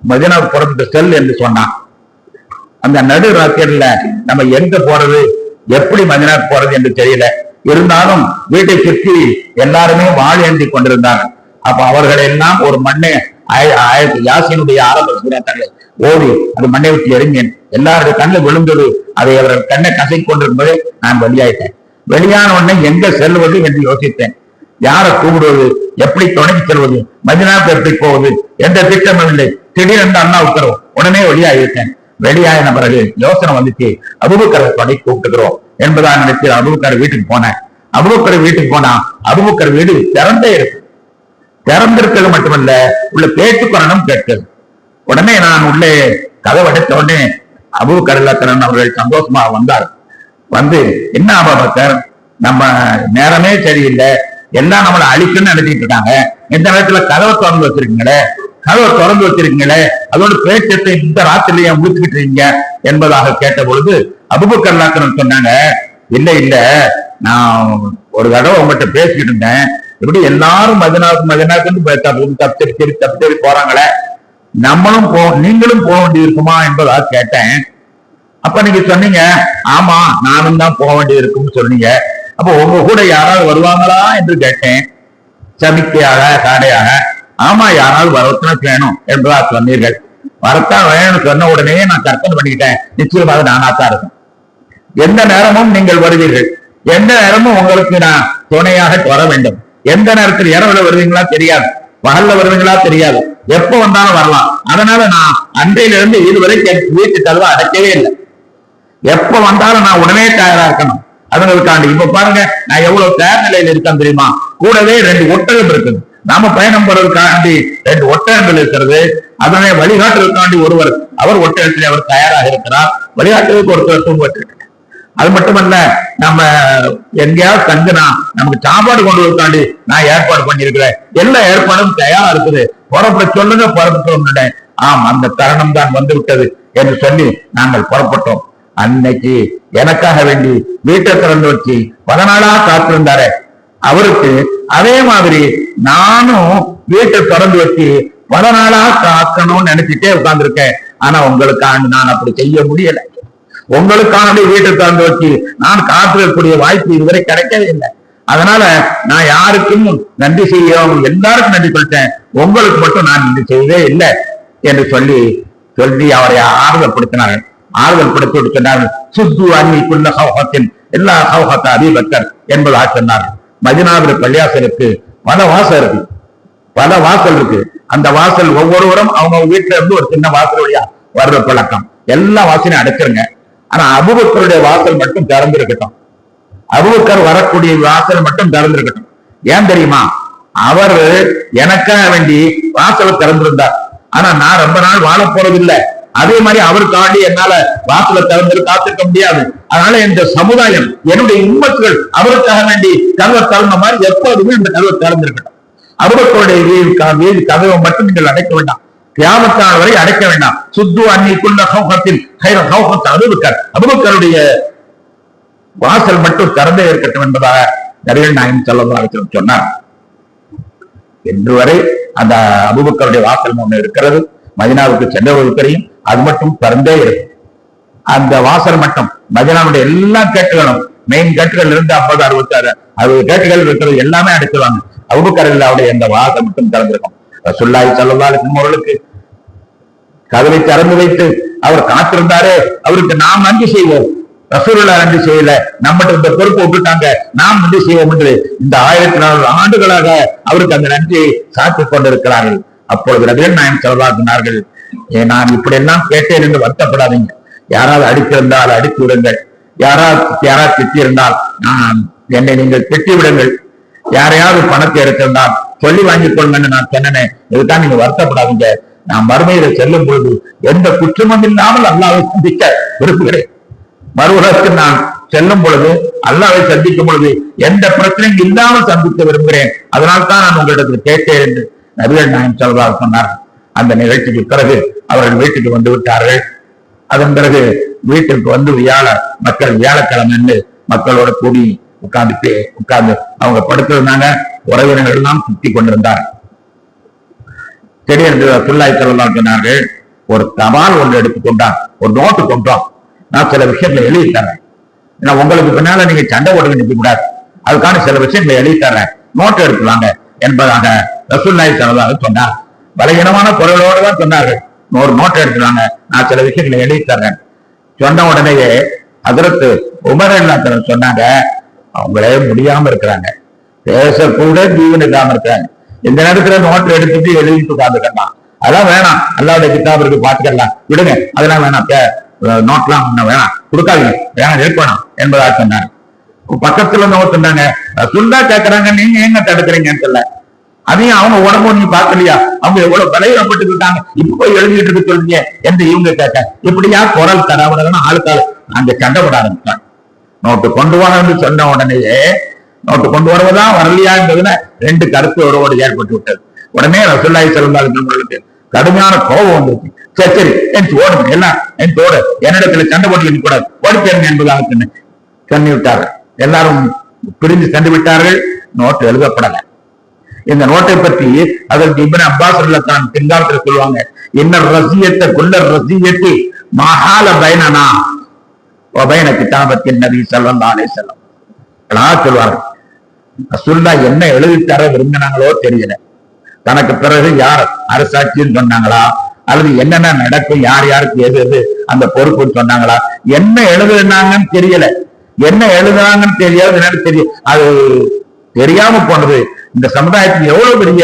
மதீனாவுக்கு புறப்பட்டு செல் என்று சொன்னான். அந்த நடு ராத்திரில நம்ம எங்க போறது, எப்படி மதீனாவுக்கு போறது என்று தெரியல. இருந்தாலும் வீட்டை சுற்றி எல்லாருமே வாள் ஏந்தி கொண்டிருந்தார்கள். அப்ப அவர்கள் எல்லாம் ஒரு மண்ணை யாசினுடைய ஆரம்ப சூறாக்களை ஓடி அது மண்ணை விட்டு எறிஞ்சேன். எல்லாருடைய கண்ணில் விழுந்தது. அதை அவர்கள் கண்ணை கசை கொண்டிருக்கும்போதே நான் வெளியாயிட்டேன். வெளியான உடனே எங்க செல்வது என்று யோசித்தேன். யாரை கூப்பிடுவது, எப்படி துணைக்கு செல்வது, மதீனாவுக்கு எப்படி போவது என்ற திட்டமும் இல்லை. திடீரென்று அல்லாஹ் உத்தரவு, உடனே வெளியாகிவிட்டேன். வெளியாகின பிறகு யோசனை வந்துச்சு, அபூபக்கரை துணை கூப்பிட்டுக்கிறோம் என்பதாக நினைச்சு அபூபக்கர் வீட்டுக்கு போனேன். அபூபக்கர் வீட்டுக்கு போனா அபூபக்கர் வீடு திறந்தே இருக்கு. திறந்திருக்கிறது மட்டுமல்ல, உள்ள பேச்சுக்கரணம் கேட்கிறது. உடனே நான் உள்ளே கதவு அடைத்த உடனே அபூபக்கர் ரலியல்லாஹு அவர்கள் சந்தோஷமா வந்தார். வந்து, என்ன அபூபக்கர், நம்ம நேரமே சரியில்லை, எல்லாம் நம்மளை அழிக்கணும்னு நினைச்சிட்டு இருக்காங்க, இந்த நேரத்துல கதவை திறந்து வச்சிருக்கீங்களே, அதோட பேச்சத்தை இந்த ராத்திரிலேயே முடிச்சுக்கிட்டு இருக்கீங்க என்பதாக கேட்ட பொழுது அபூபக்கர் ரலியல்லாஹு சொன்னாங்க, இல்ல நான் ஒரு தடவை உங்ககிட்ட பேசிக்கிட்டு இருந்தேன், இப்படி எல்லாரும் மதீனாவுக்கு தப்பிச்சேரி போறாங்களே, நீங்களும் போக வேண்டி இருக்குமா என்பதாக கேட்டேன். அப்ப நீங்க சொன்னீங்க, ஆமா நானும் தான் போக வேண்டியது இருக்கும்னு சொன்னீங்க. அப்ப உங்க கூட யாராவது வருவாங்களா என்று கேட்டேன். சமிக்கையாக காடையாக, ஆமா யாராவது வரத்தான் வேணும் என்பதா சொன்னீர்கள். வரத்தான் வேணும்னு சொன்ன உடனே நான் கற்பனை பண்ணிக்கிட்டேன், நிச்சயமாக நானாத்தான் இருக்கும். எந்த நேரமும் நீங்கள் வருவீர்கள், எந்த நேரமும் உங்களுக்கு நான் துணையாக வர வேண்டும். எந்த நேரத்தில் இரவுல வருவீங்களா தெரியாது, பகல்ல வருவீங்களா தெரியாது, எப்ப வந்தாலும் வரலாம். அதனால நான் அன்றையிலிருந்து இதுவரை வீட்டு கதவை அடைக்கவே இல்லை. எப்ப வந்தாலும் நான் உடனே தயாரா இருக்கணும். அதுங்களுக்காண்டி இப்ப பாருங்க, நான் எவ்வளவு தயார் நிலையில இருக்கேன் தெரியுமா? கூடவே 2 ஒட்டகம் இருக்குது. நாம பயணம் போறதுக்காண்டி 2 ஒட்டகங்கள் இருக்கிறது. அதனை வழிகாட்டுவதற்காண்டி அவர் ஒட்டகத்திலே அவர் தயாராக இருக்கிறார். வழிகாட்டுவதற்கு ஒருத்தர் தூங்கிட்டு. அது மட்டுமல்ல, நம்ம எங்கேயாவது தங்குனா நமக்கு சாப்பாடு கொண்டு வரதுக்காண்டி நான் ஏற்பாடு பண்ணிருக்கிறேன். எல்லா ஏற்பாடும் தயாரா இருக்குது. புறப்பட சொல்லுங்க, புறப்பட்டோம். ஆம், அந்த தருணம் தான் வந்து விட்டது என்று சொல்லி நாங்கள் புறப்பட்டோம். அன்னைக்கு எனக்காக வேண்டி வீட்டை திறந்து வச்சு 10 நாளா காத்திருந்தாரு. அவருக்கு அதே மாதிரி நானும் வீட்டை திறந்து வச்சு 10 நாளா காக்கணும்னு நினைச்சிட்டே உட்கார்ந்துருக்கேன். ஆனா உங்களுக்காண்டி நான் அப்படி செய்ய முடியல. உங்களுக்காண்டி வீட்டை திறந்து வச்சு நான் காத்திருக்கக்கூடிய வாய்ப்பு இதுவரை கிடைக்கவே இல்லை. அதனால நான் யாருக்கும் நன்றி செய்ய, எல்லாருக்கும் நன்றி சொல்லிட்டேன், உங்களுக்கு மட்டும் நான் நன்றி செய்யவே இல்லை என்று சொல்லி அவரை ஆறுதல்படுத்தினார்கள். ஆறுதல்படுத்தி சொன்னார்கள், சுத்து அன்னிக்குள்ள சௌகத்தின் எல்லா சௌகத்த அபூபக்கர் என்பதாக சொன்னார்கள். மதீனாவுடைய பள்ளியாசலுக்கு பல வாசல் இருக்கு. அந்த வாசல் ஒவ்வொருவரும் அவங்க வீட்டுல இருந்து ஒரு சின்ன வாசல் வழியா வர்ற பழக்கம். எல்லா வாசலையும் அடைச்சிருங்க. ஆனா அபூபக்கருடைய வாசல் மட்டும் திறந்திருக்கட்டும். அபூபக்கர் வரக்கூடிய வாசல் மட்டும் திறந்திருக்கட்டும். ஏன் தெரியுமா? அவர் எனக்காக வேண்டி வாசலை திறந்திருந்தார். ஆனா நான் ரொம்ப நாள் வாழ போறதில்லை. அதே மாதிரி அவருக்காண்டி என்னால வாசலை திறந்து காத்திருக்க முடியாது. அதனால இந்த சமுதாயம், என்னுடைய உம்மத்துகள் அவருக்காக வேண்டி கதவை திறந்த மாதிரி எப்போதுமே இந்த கதவை திறந்திருக்கட்டும். அபூபக்கருடைய வீடு கதவை மட்டும் நீங்கள் அடைக்க வேண்டாம், கியாமத் வரை அடைக்க வேண்டாம். சுத்து அன்னிக்குள்ள ஹௌகத்தில் அபூபக்கர், அபூபக்கருடைய வாசல் மட்டும் திறந்தே இருக்கட்டும் என்பதாக நபிகள் நாயகம் ஸல்லல்லாஹு அலைஹி வஸல்லம் சொன்னார். இன்று வரை அந்த அபூபக்கருடைய வாசல் ஒண்ணு இருக்கிறது. மதீனாவுக்கு சென்றவர்களுக்கு தெரியும், அது மட்டும் திறந்தே இருக்கும். அந்த வாசல் மட்டும் மதீனாவுடைய எல்லா கேட்டுகளும், மெயின் கேட்டுகள் இருந்து 50, 66, 60 கேட்டுகள் இருக்கிறது, எல்லாமே அடைச்சிருவாங்க. அபூபக்கர் அவருடைய அந்த வாசல் மட்டும் திறந்திருக்கும். ரசூலுல்லாஹி ஸல்லல்லாஹு அலைஹி வஸல்லம் அவர்களுக்கு கதவை திறந்து வைத்து அவர் காத்திருந்தாரே, அவருக்கு நாம் நன்றி செய்வோம். ரசூலுல்லாஹ் நன்றி செய்யல, நம்மகிட்ட இந்த பொறுப்பு விட்டுட்டாங்க, நாம் நன்றி செய்வோம் என்று இந்த 1400 ஆண்டுகளாக அவருக்கு அந்த நன்றியை சாத்திக் கொண்டிருக்கிறார்கள். அப்பொழுது நபிகள் நாயகம் ஸல்லல்லாஹு சொன்னார்கள், நான் இப்படி எல்லாம் கேட்டேன் என்று வருத்தப்படாதீங்க. யாராவது அடித்திருந்தால் அடித்து விடுங்கள், யாராவது திட்டியிருந்தால் என்னை நீங்கள் திட்டி விடுங்கள், யாரையாவது பணத்தை எடுத்திருந்தால் சொல்லி வாங்கிக் கொள்ளுங்கன்னு நான் சொன்னேன். இதுதான் நீங்க வருத்தப்படாதீங்க. நான் மறுமையில செல்லும் பொழுது எந்த குற்றமும் இல்லாமல் அல்லாஹ்வை சந்திக்க விரும்புகிறேன். மறுவுலகத்தில் நான் செல்லும் பொழுது, அல்லாஹ்வை சந்திக்கும் பொழுது எந்த பிரச்சனையும் இல்லாமல் சந்திக்க விரும்புகிறேன். அதனால்தான் நான் உங்களிடத்தில் கேட்டேன் என்று நபிகள் நாயகம் ஸல்லல்லாஹு அலைஹி வஸல்லம் சொன்னார். அந்த நிகழ்ச்சிக்கு பிறகு அவர்கள் வீட்டுக்கு வந்து விட்டார்கள். அதன் பிறகு வீட்டிற்கு வந்து மக்கள் வியாழக்கிழமை மக்களோட கூடி உட்கார்ந்து அவங்க படுத்திருந்தாங்க. உறவினர்கள் எல்லாம் சுத்தி கொண்டிருந்தார். திடீரென்று ரசூலுல்லாஹி ஸல்லல்லாஹு அலைஹி வஸல்லம் சொன்னார்கள், ஒரு தபால் ஒன்று எடுத்துக்கொண்டான், ஒரு நோட்டு கொண்டோம், நான் சில விஷயங்களை எழுதி தரேன். ஏன்னா உங்களுக்கு பின்னால நீங்க சண்டை போட வேண்டிய கூடாது, அதுக்கான சில விஷயங்களை எழுதி தர்றேன், நோட்டு எடுத்துவாங்க என்பதாக ரசூலுல்லாஹி ஸல்லல்லாஹு அலைஹி வஸல்லம் சொன்னார். பலகீனமான குரலோடு தான் சொன்னார்கள், ஒரு நோட்டை எடுத்துவாங்க, நான் சில விஷயங்களை எழுதி தர்றேன். சொன்ன உடனேயே ஹஜ்ரத் உமர் ரலியல்லாஹு சொன்னாங்க, அவங்களே முடியாம இருக்கிறாங்க, பேசக்கூட ஜீவன் இல்லாம இருக்காங்க, இந்த நேரத்துல நோட்டை எடுத்துட்டு எழுதிட்டு உட்கார்ந்துக்கலாம், அதெல்லாம் வேணாம், அல்லாஹ்வுடைய கிதாப் இருக்கு பாத்துக்கலாம், விடுங்க, அதெல்லாம் வேணாம், நோட்லாம் வேணாம், கொடுக்காதீங்க, வேணாம், எடுக்கணும் என்பதாக சொன்னாங்க. பக்கத்துல நோட் சொன்னாங்க, சுண்டா கேட்கறாங்க, நீங்க எங்க தடுக்கிறீங்கன்னு சொல்ல, அதையும் அவங்க உடம்பு நீ பாக்கலையா, அவங்க எவ்வளவு பலகீனப்பட்டு இருக்காங்க, இப்ப போய் எழுதிட்டு இருக்க சொல்றீங்க என்று இவங்க கேட்க, இப்படியா குரல் தரவுடனே ஆளுக்கால் அங்க சண்டைப்பட ஆரம்பிச்சாங்க. நோட்டு கொண்டு வரணும்னு சொன்ன உடனேயே நோட்டு கொண்டு வருவதா வரலையா என்பதுல 2 கருத்து ஒருவோடு ஏற்பட்டு விட்டது. உடனே ரசூலுல்லாஹி ஸல்லல்லாஹு அலைஹி வஸல்லம் கடுமையான கோபம் வந்துச்சு. சரி என் ஓடுங்க, எல்லாம் என் தோடு, என்னிடத்துல சண்டை போட்டு கூடாது, ஓடி போயிருங்க என்பதாக சொல்லி விட்டார்கள். எல்லாரும் பிரிஞ்சு சென்று விட்டார்கள். நோட்டு எழுதப்படல. இந்த நோட்டை பற்றி அதற்கு இப்னு அப்பாஸ் ரலியல்லாஹு அன்ஹு பின்காலத்தில் சொல்லுவாங்க, இன்னர் ரஸியத்த குல்லர் ரஸியத்தி மஹால பைனனா வ பைன கிதாபத்தின் நபி ஸல்லல்லாஹு அலைஹி வஸல்லம் சொல்வார்கள். ரசூலுல்லாஹ் என்ன எழுதி தர விரும்பினாங்களோ தெரியல, தனக்கு பிறகு யார் அரசாட்சின்னு சொன்னாங்களா, அல்லது என்னென்ன நடக்கும், யார் யாருக்கு எது அந்த பொறுப்புன்னு சொன்னாங்களா, என்ன எழுதுனாங்கன்னு தெரியல, என்ன எழுதுனாங்கன்னு தெரியாது, தெரியும், அது தெரியாம போனது இந்த சமுதாயத்துக்கு எவ்வளவு பெரிய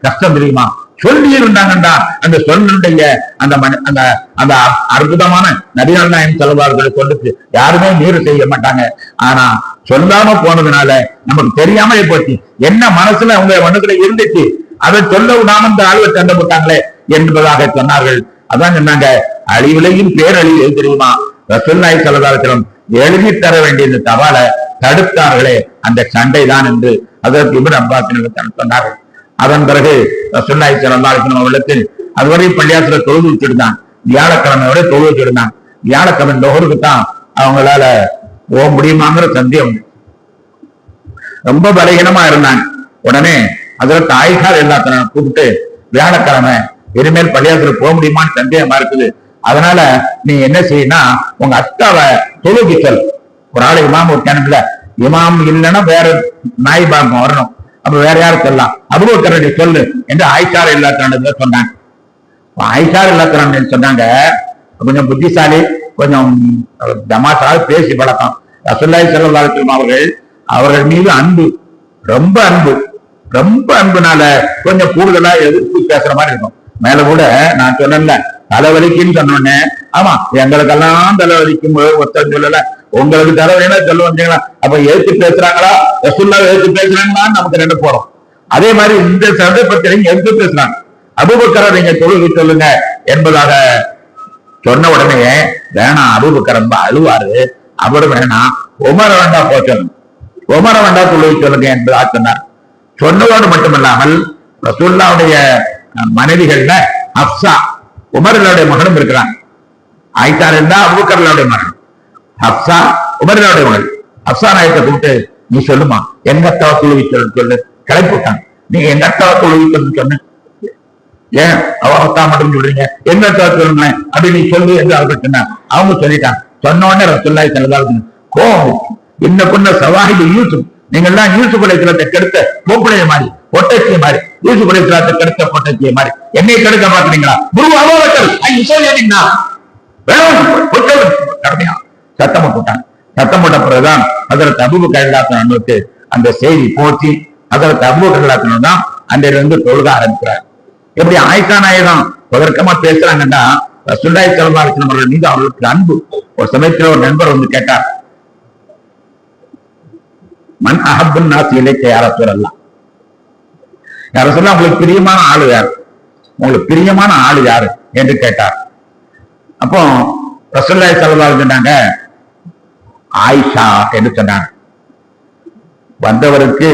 கஷ்டம் தெரியுமா. சொல்லி இருந்தாங்கண்டா அந்த சொல்லுடைய அந்த அற்புதமான நபிகள் நாயகம் ஸல்லல்லாஹு சொல்லுக்கு யாருமே நீர் செய்ய மாட்டாங்க. ஆனா சொல்லாம போனதுனால நமக்கு தெரியாமலே போச்சு, என்ன மனசுல அவங்க மனசுல இருந்துச்சு, அதை சொல்ல விடாம இந்த ஆளுவை சண்டை போட்டாங்களே என்பதாக சொன்னார்கள். அதான் சொன்னாங்க, அழிவிலையும் பேரழிவு எது தெரியுமா, ரசூலுல்லாஹி ஸல்லல்லாஹு அலைஹி வஸல்லம் எழுதி தர வேண்டிய இந்த தபாலை தடுத்தார்களே அந்த சண்டை தான் என்று அதற்கு இப்னு அப்பாஸ் சொன்னார்கள். அதன் பிறகு ரசூலுல்லாஹி ஸல்லல்லாஹு அலைஹி வஸல்லம் அவர்களுக்கு அதுவரை பள்ளியாசுல தொழுது வச்சிருந்தான், வியாழக்கிழமையோட தொழுது வச்சிருந்தான். வியாழக்கிழமை லோகருக்கு தான் அவங்களால போக முடியுமாங்கிற சந்தேகம், ரொம்ப பலகீனமா இருந்தாங்க. உடனே அதற்கு ஆயிஷா எல்லாத்தையும் கூப்பிட்டு, வியாழக்கிழமை இனிமேல் பள்ளியாசுல போக முடியுமான்னு சந்தேகமா இருக்குது, அதனால நீ என்ன செய்யனா உங்க அத்தாவை தொழுகி சொல். ஒரு ஆளு இமாம் ஒரு கிணத்துல, இமாம் இல்லைன்னா வேற நாய் பாகம் வரணும், அப்ப வேற யாரும் சொல்லலாம், அபூபக்கரை சொல்லு என்று ஆயிஷா ரலியல்லாஹு சொன்னாங்க. ஆயிஷா ரலியல்லாஹு சொன்னாங்க, கொஞ்சம் புத்திசாலி, கொஞ்சம் தமாஷாக பேசி பழக்கம். ரசூலுல்லாஹி ஸல்லல்லாஹு அலைஹி வஸல்லம் அவர்கள் மீது அன்பு, ரொம்ப அன்பு, ரொம்ப அன்புனால கொஞ்சம் கூடுதலா எதிர்ப்பு பேசுற மாதிரி இருக்கும். மேல கூட நான் சொன்னேன்ல, தலைவலிக்குன்னு சொன்னோன்னே, ஆமா எங்களுக்கெல்லாம் தலைவலிக்கும் ஒருத்தர் சொல்லல, உங்களுக்கு தலைவலினா சொல்ல வந்தீங்களா, அப்ப எதிர்த்து பேசுறாங்களா, ரசூலுல்லாஹ் எதிர்த்து பேசுறாங்களான்னு நமக்கு ரெண்டு போறோம். அதே மாதிரி இந்த சந்தர்ப்பத்திலையும் எதிர்த்து பேசுறாங்க. அபூபக்கரை நீங்க தொழுகை சொல்லுங்க என்பதாக சொன்ன உடனே, வேணாம் அபூபக்கர் ரொம்ப அழுவாரு, அவரு வேணாம், உமர வேண்டாம் போச்சணும், உமர வேண்டாம் தொழுகை சொல்லுங்க என்பதாக சொன்னார். சொன்னதோடு மட்டுமல்லாமல் ரசூலுல்லாஹ்வுடைய மனைவிகள்ல ஹப்ஸா உமருடைய மகனும் இருக்கிறாங்க. ஆயிஷா இருந்தா அபூபக்கருடைய மகன், ஹப்ஸா உமருடைய மகன். ஹப்ஸா நாயத்தை கூப்பிட்டு நீ சொல்லுமா எங்க அத்தாவை தொழுவி சொல்லு கிளப்பி விட்டாங்க. நீங்க எங்க அத்தாவை தொழுவி சொன்ன ஏன் அவத்தா மட்டும் சொல்றீங்க, எங்க அத்தாவை சொல்லுங்க அப்படின்னு நீ சொல்லு என்று அவர்கள் சொன்னாங்க. அவங்க சொல்லிட்டாங்க. சொன்ன உடனே ரசூலுல்லாஹி ஸல்லல்லாஹு அலைஹி வஸல்லம் கோபம், இன்ன சவாஹிபு யூசுப், நீங்க எல்லாம் யூசுப் அலைஹிஸ்ஸலாத்தை கெடுத்த கோப்புடைய மாதிரி பொட்டச்சிய மாதிரி, யூசுப் அலைஹிஸ்ஸலாத்தை கெடுத்த பொட்டச்சிய மாதிரி என்னை கெடுக்க பாக்குறீங்களா? குரு அபூபக்கர் கடுமையா சத்தம் போட்டாங்க. சத்தம் போட்ட பிறகுதான் ஹஜ்ரத் அபூபக்கர் ரலியல்லாஹு அன்ஹுவுக்கு அந்த செய்தி போச்சு. ஹஜ்ரத் அபூபக்கர் ரலியல்லாஹு அன்ஹு தான் அன்றிலிருந்து தொழுக ஆரம்பிக்கிறார். எப்படி ஆயிஷா நாயகம் பதர்க்கமா பேசுறாங்கன்னா ரசூலுல்லாஹி ஸல்லல்லாஹு அலைஹி வஸல்லம் அவர்கள் மீது அவர்களுக்கு அன்பு. ஒரு சமயத்துல ஒரு நண்பர் வந்து கேட்டார், மன் அஹப்புன் நாஸ் இலைக்க யா ரசூலல்லாஹ், யா ரசூலல்லாஹ் உங்களுக்கு பிரியமான ஆளு யாரு, உங்களுக்கு பிரியமான ஆளு யாரு என்று கேட்டார். அப்போ ரசூலுல்லாஹி ஸல்லல்லாஹு அலைஹி வஸல்லம் சொன்னாங்க ஆயிஷா என்று சொன்னாங்க. வந்தவருக்கு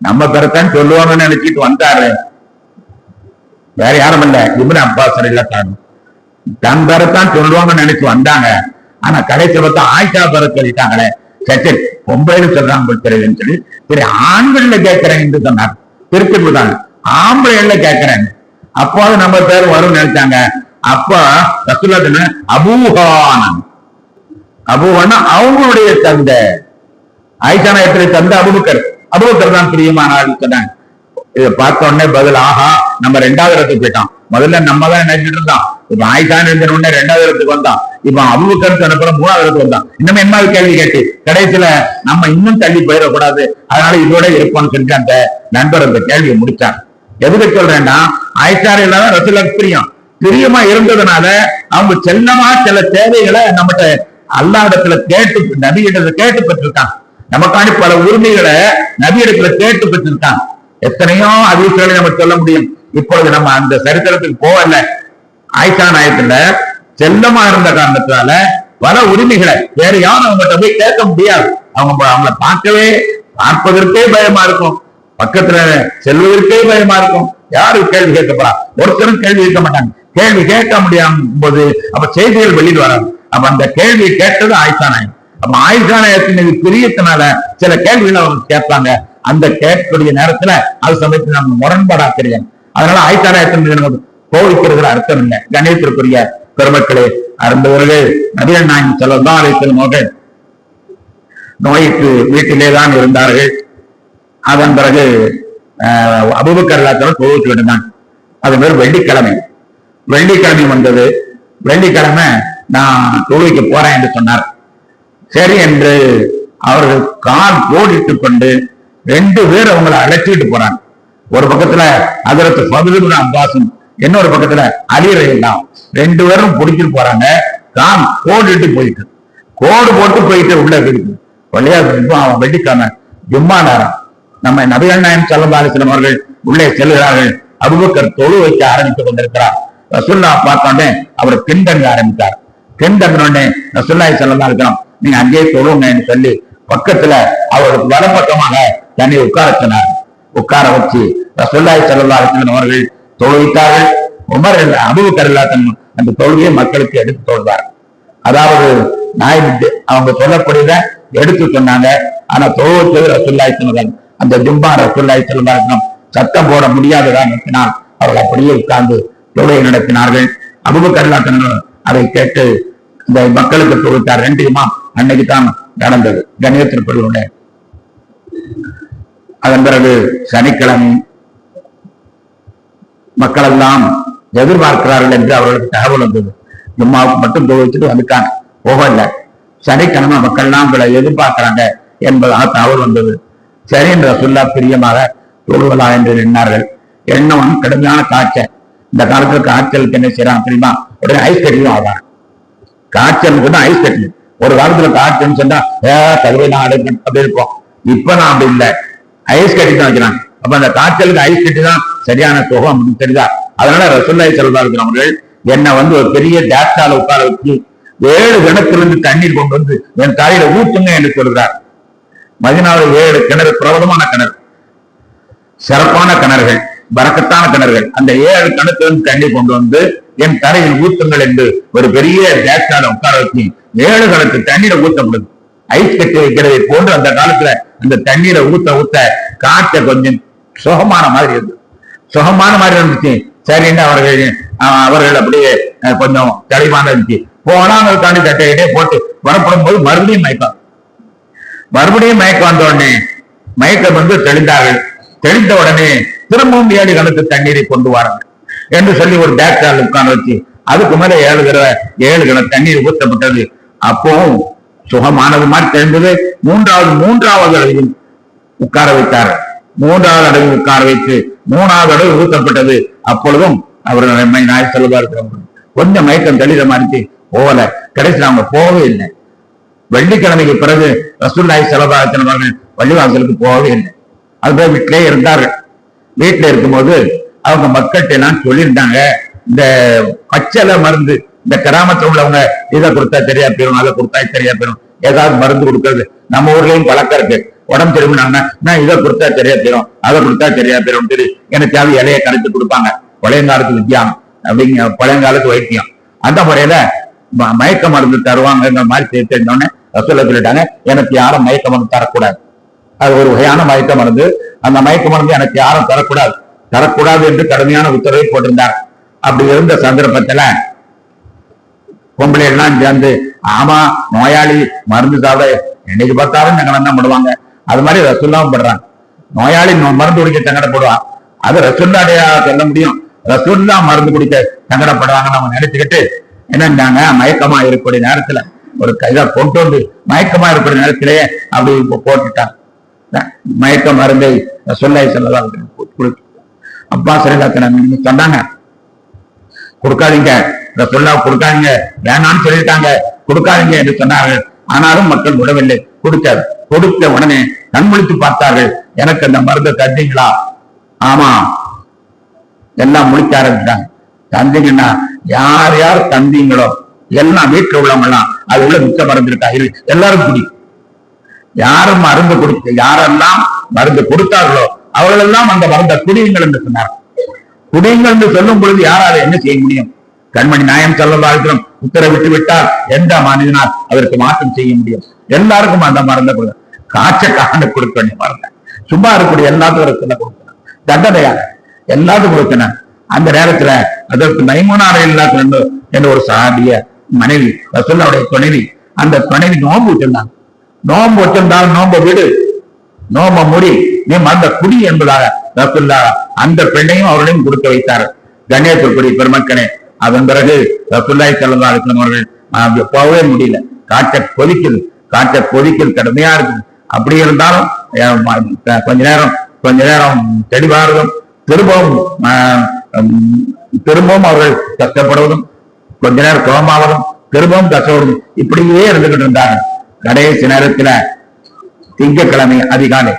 நம்ம பேரத்தான் சொல்லுவாங்கன்னு நினைச்சிட்டு வந்தாரு, வேற யாரும் இல்ல இப்னு அப்பாஸ் ரலியல்லாஹு அன்ஹு தன் பேரத்தான் சொல்லுவாங்கன்னு நினைச்சு வந்தாங்க. ஆனா கடைசியில் பார்த்தா ஆயிஷா பேர சொல்லிட்டாங்களே, சரி பொம்பளைன்னு சொல்றாங்க தெரியுதுன்னு சொல்லி சரி ஆண்கள்ல கேட்கிறேன் என்று சொன்னாங்க. திருப்பி கொடுத்தாங்க ஆம்பளைல கேட்கிறேன். அப்போது நம்ம பேர் வரும் நினைச்சாங்க. அப்ப ரசூலுல்லாஹ் அபூஹான், அபூஹான்னா அவங்களுடைய தந்தை, ஆயிஷா நாயகத்துடைய தந்தை அபூபக்கர், அபூபக்கர் தான் பிரியமான ஆள் சொன்னாங்க. இதை பார்த்த உடனே பதில் ஆஹா நம்ம 2வது இடத்துக்கு போயிட்டோம். முதல்ல நம்ம தான் நினைச்சிட்டு இருந்தோம். இப்ப ஆயிஷான்னு இருந்த உடனே 2வது இடத்துக்கு வந்தான். இப்ப அபூபக்கர் சொன்ன 3வது இடத்துக்கு வந்தான். இன்னும் என்ன கேள்வி கேட்டு கடைசியில நம்ம இன்னும் தள்ளி போயிடக்கூடாது, அதனால இதோட இருப்போம்னு சொல்லிட்டு அந்த நண்பர் அந்த கேள்வியை முடிச்சாங்க. எதுக்கு சொல்றேன்னா ஆயிஷா இல்லாத ரசூலுல்லாஹ்க்கு பிரியமா இருந்ததுனால அவங்க செல்லமா சில தேவைகளை நம்மகிட்ட அல்லாஹ் இடத்துல கேட்டு நபியிடத்துல கேட்டு பெற்றிருக்காங்க. நமக்காண்டி பல உரிமைகளை நபியிடத்துல கேட்டு பெற்றிருக்காங்க. எத்தனையோ அதிர்ச்சிகளை நம்ம சொல்ல முடியும். இப்பொழுது நம்ம அந்த சரித்திரத்துக்கு போகல. ஆயிஷா நாயகத்துல செல்லமா இருந்த காரணத்தினால பல உரிமைகளை வேற யாரும் அவங்ககிட்ட போய் கேட்க முடியாது. அவங்கள பார்ப்பதற்கே பயமா இருக்கும், பக்கத்துல செல்வதற்கே பயமா இருக்கும். யாரு கேள்வி கேட்கப்படா, ஒருத்தரும் கேள்வி கேட்க மாட்டாங்க. கேள்வி கேட்க முடியாம போது அப்ப செய்திகள் வெளியில் வராது. அப்ப அந்த கேள்வி கேட்டது ஆயிஷா நாயகம். அப்ப ஆயிஷா நாயகத்தின் பிரியத்தினால சில கேள்விகளை அவங்க கேட்பாங்க. அந்த கேட்கக்கூடிய நேரத்துல அது சமயத்தில் நம்ம முரண்பாடா தெரியும். அதனால ஆயிஷா நாயகத்தின் கோவிக்கிறதுல அர்த்தம் இல்லை. கணேசத்திற்குரிய பெருமக்களே, அருந்தவர்கள் நபிகள் நாயகம் ஸல்லல்லாஹு அலைஹி வஸல்லம் அவர்கள் நோய்க்கு வீட்டிலேதான் இருந்தார்கள். அதன் பிறகு அபூபக்கர் ரலியல்லாஹு அன்ஹு கோவிச்சு விட்டாங்க. அது பேர் வெள்ளிக்கிழமை வந்தது. வெள்ளிக்கிழமை நான் தொழுகைக்கு போறேன் என்று சொன்னார். சரி என்று அவர்கள் கால் போடிட்டுக் கொண்டு 2 பேர் அவங்களை அழைச்சிட்டு போறாங்க. ஒரு பக்கத்துல ஹஜ்ரத் ஃபதுல் இப்னு அப்பாஸும் இன்னொரு பக்கத்துல அலி ரலியல்லாஹு அன்ஹு 2 பேரும் பிடிச்சிட்டு போறாங்க. கால் போட்டுட்டு போயிட்டு கோடு போட்டு போயிட்டு உள்ள இருக்கு. வெள்ளிக்கிழமை ஜும்மா நேரம். நம்ம நபிகள் நாயகம் ஸல்லல்லாஹு அலைஹி வஸல்லம் அவர்கள் உள்ளே செல்கிறார்கள். அபூபக்கர் தொழு வைக்க ஆரம்பித்துக் கொண்டிருக்கிறார். ரசூலுல்லாஹ் பார்த்தோன்னே அவர் பின்தங்க ஆரம்பித்தார். பின்தங்கினோடனே ரசூலுல்லாஹி ஸல்லல்லாஹு அலைஹி வஸல்லம் நீங்க அங்கேயே தொழுங்கன்னு சொல்லி பக்கத்துல அவருக்கு வலப்பக்கமாக தன்னை உட்கார சொன்னார். உட்கார வச்சு ரசூலுல்லாஹி ஸல்லல்லாஹு அலைஹி வஸல்லம் அவர்கள் தொழுவித்தார்கள். உமர் அபூபக்கர் ரலியல்லாஹு அன்ஹு அந்த தொழுகையை மக்களுக்கு எடுத்து தொழுவார். அதாவது அவங்க சொல்லக்கூடியத எடுத்து சொன்னாங்க. ஆனா தொழுவது ரசூலுல்லாஹி ஸல்லல்லாஹு அலைஹி வஸல்லம் அந்த ஜும்மா ரசூலுல்லாஹி ஸல்லல்லாஹு அலைஹி வஸல்லம் சத்தம் போட முடியாததான் நடத்தினால் அவர்கள் அப்படியே உட்கார்ந்து தொழுகை நடத்தினார்கள். அபூபக்கர் ரலியல்லாஹு அன்ஹு அதை கேட்டு இந்த மக்களுக்கு தொழுத்தார். 2 இமாம் அன்னைக்கு தான் நடந்தது கணியத்திற்குள்ள. அதன் பிறகு சனிக்கிழமை மக்கள் எல்லாம் எதிர்பார்க்கிறார்கள் என்று அவர்களுக்கு தகவல் வந்தது. ஜும்மாவுக்கு மட்டும் தொழுவிச்சுட்டு வந்துட்டாங்க, போகல. சனிக்கிழமை மக்கள் எல்லாம் உங்களை எதிர்பார்க்கிறாங்க என்பதாக தகவல் வந்தது. சரி என்ற சொல்ல பிரியமாக தொழுவலா என்று எண்ணார்கள். எண்ணம் கடுமையான காய்ச்சல். இந்த காலத்துல காய்ச்சலுக்கு என்ன செய்யறாங்க தெரியுமா? உடனே ஐஸ் கட்டியும் ஆவாங்க. காய்ச்சல் கூட ஐஸ் கட்டி. ஒரு காலத்துல காய்ச்சல் சொன்னா கருவை நாடு அப்படி இருக்கும். இப்ப நான் அப்படி இல்லை, ஐஸ் கட்டி தான் வைக்கிறாங்க. அப்ப அந்த காய்ச்சலுக்கு ஐஸ் கட்டி தான் சரியான சுகம் தெரியுதா? அதனால ரசூலுல்லாஹி ஸல்லல்லாஹு அலைஹி வஸல்லம் அவர்கள் என்னை ஒரு பெரிய டேப்டால உட்கார வச்சு 7 கிணத்திலிருந்து தண்ணீர் கொண்டு வந்து என் தலையில ஊத்துங்க என்று சொல்கிறார். மதீனாவில் 7 கிணறு, பிரபலமான கிணறு, சிறப்பான கிணறுகள். பரக்கத்தான கிணறுகள். அந்த 7 கிணத்திலிருந்து தண்ணி கொண்டு வந்து என் தரையில் ஊத்துங்கள் என்று ஒரு பெரிய தேக்கால உட்கார வச்சு 7 கிணத்து தண்ணீரை ஊத்தப்படுது. ஐஸ் கட்டி வைக்கிறதை போன்று அந்த காலத்துல அந்த தண்ணீரை ஊத்த ஊத்த காற்ற கொஞ்சம் சுகமான மாதிரி இருந்தது. சுகமான மாதிரி இருந்துச்சு. சரின்னு அவர்கள் அப்படியே கொஞ்சம் தெளிவான இருந்துச்சு. போனாங்க தாண்டி தட்டையிட்டே போட்டு புறப்படும் போது மறுபடியும் மயக்கம் வந்த உடனே மயக்கம் வந்து தெளிந்தார்கள். தெளிந்த உடனே திரும்பவும் 7 கிணத்து தண்ணீரை கொண்டு வராங்க என்று சொல்லி ஒரு டேக்டால் உட்கார்ந்து வச்சு அதுக்கு மேல 7 கிணத்து தண்ணீர் ஊற்றப்பட்டது. அப்பவும் சுகமானது மாதிரி தெரிந்தது. மூன்றாவது அளவில் உட்கார வைத்தார். 3வது அளவில் உட்கார வைத்து 3வது அளவு ஊற்றப்பட்டது. அப்பொழுதும் அவர்கள் நாய் செல்வார்கள். கொஞ்சம் மயக்கம் தெளித மாதிரி போகல. கடைசியில் அவங்க போகவே இல்லை. வெள்ளிக்கிழமைக்கு பிறகு ரசூலுல்லாஹி ஸல்லல்லாஹு அலைஹி வஸல்லம் அவர்கள் பள்ளிவாசலுக்கு போகவே இல்லை. அது போய் வீட்டிலே இருந்தார்கள். வீட்டில இருக்கும்போது அவங்க மக்கள்கிட்ட எல்லாம் சொல்லியிருந்தாங்க, இந்த பச்சளை மருந்து, இந்த கிராமத்தில் உள்ளவங்க இதை கொடுத்தா சரியா போயிடும், அதை கொடுத்தா சரியா போயிடும், ஏதாவது மருந்து கொடுக்கறது நம்ம ஊர்லயும் பழக்கம் இருக்கு. உடம்பு தெரியும்னா இதை கொடுத்தா சரியா போயிடும், அதை கொடுத்தா சரியா போயிடும் சொல்லி எனக்காவது இலையை கரைச்சு கொடுப்பாங்க. பழையங்காலத்து வித்தியானம் அப்படிங்க, பழையங்காலத்து வைத்தியம். அந்த முறையில மயக்க மருந்து தருவாங்க மாதிரி தெரிஞ்சோடனே ரசூலுல்லாஹி சொல்லிட்டாங்க, எனக்கு யாரும் மயக்க மருந்து தரக்கூடாது. அது ஒரு வகையான மயக்க மருந்து. அந்த மயக்க மருந்து எனக்கு யாரும் தரக்கூடாது என்று கடுமையான உத்தரவை போட்டிருந்தார். அப்படி இருந்த சந்தர்ப்பத்துல பொம்பளை எல்லாம் சேர்ந்து, ஆமா நோயாளி மருந்து சாப்பிட என்னைக்கு பார்த்தாலும் சங்கடம் தான் படுவாங்க. அது மாதிரி ரசூலுல்லாஹ் படுறாங்க. நோயாளி மருந்து குடிக்க சங்கடப்படுவான். அது ரசூலுல்லாஹ்டையா சொல்ல முடியும்? ரசூலுல்லாஹ் மருந்து குடிக்க சங்கடப்படுவாங்கன்னு அவங்க நினைச்சுக்கிட்டு என்னன்னாங்க, மயக்கமா இருக்கக்கூடிய நேரத்துல ஒரு கைதா கொண்டு வந்து மயக்கமா இருக்கக்கூடிய நேரத்திலேயே அப்படி போட்டுட்டாங்க. மயக்க மருந்தை ரசூலுல்லாஹி ஸல்லல்லாஹு அலைஹி வஸல்லம் அப்பாஸ் ரலியல்லாஹு சொன்னாங்க, கொடுக்காதீங்க, ரசூலுல்லாஹ் கொடுக்காதீங்க, வேணான்னு சொல்லிட்டாங்க, கொடுக்காதீங்க என்று சொன்னார்கள். ஆனாலும் மக்கள் விடவில்லை. கொடுத்த உடனே கண்முழித்து பார்த்தார்கள். எனக்கு அந்த மருந்தை தந்தீங்களா? ஆமா, எல்லாம் முடிக்க ஆரம்பிச்சாங்க. தந்தீங்கன்னா யார் யார் தந்தீங்களோ எல்லாம் வீட்டுல உள்ளவங்க எல்லாம் அது உள்ள மிச்ச மருந்து இருக்கா எல்லாரும் குடி. யாரும் மருந்து கொடுத்து யாரெல்லாம் மருந்து கொடுத்தார்களோ அவர்களெல்லாம் அந்த மருந்தை குடியுங்கள் என்று சொன்னார். குடியுங்கள் என்று சொல்லும் பொழுது யாரால என்ன செய்ய முடியும்? கண்மணி நாயகம் ஸல்லல்லாஹு அலைஹி வஸல்லம் உத்தரவிட்டு விட்டால் எந்த மனிதனால் அதற்கு மாற்றம் செய்ய முடியும்? எல்லாருக்கும் அந்த மருந்தை கொடுக்க, காய்ச்சக்காக கொடுக்க வேண்டிய மருந்தை சும்மா இருக்கக்கூடிய எல்லாத்துக்கும் கொடுக்கணும், தண்டனையாக எல்லாத்துக்கும் கொடுக்கணும். அந்த நேரத்துல அதற்கு மைமூனா ரலியல்லாஹு என்ற ஒரு சஹாபிய மனைவி, ரசூலுல்லாஹ்வுடைய துணைவி, அந்த துணைவி நோன்பு வச்சிருந்தாங்க. நோன்பு வச்சிருந்தாலும் நோன்பை விடு, நோம்ப முடி, நீ மறந்த குடி என்பதாக ரசூலுல்லாஹ் அந்த பெண்ணையும் அவர்களையும் கொடுக்க வைத்தார். கண்ணியத்திற்குரிய பெருமக்களே, அதன் பிறகு ரசூலுல்லாஹி ஸல்லல்லாஹு அலைஹி வஸல்லம் அவர்கள் போகவே முடியல. காற்ற கொதிக்கல் கடுமையா இருக்குது. அப்படி இருந்தாலும் கொஞ்ச நேரம் தெளிவாகிறதும் திரும்பவும் அவர்கள் கஷ்டப்படுவதும், கொஞ்ச நேரம் கோபமாவதும், திரும்பவும் கஷ்டப்படுவதும், இப்படியே இருந்துகிட்டு இருந்தாங்க. கடைசி நேரத்துல திங்கட்கிழமை அதிகாலை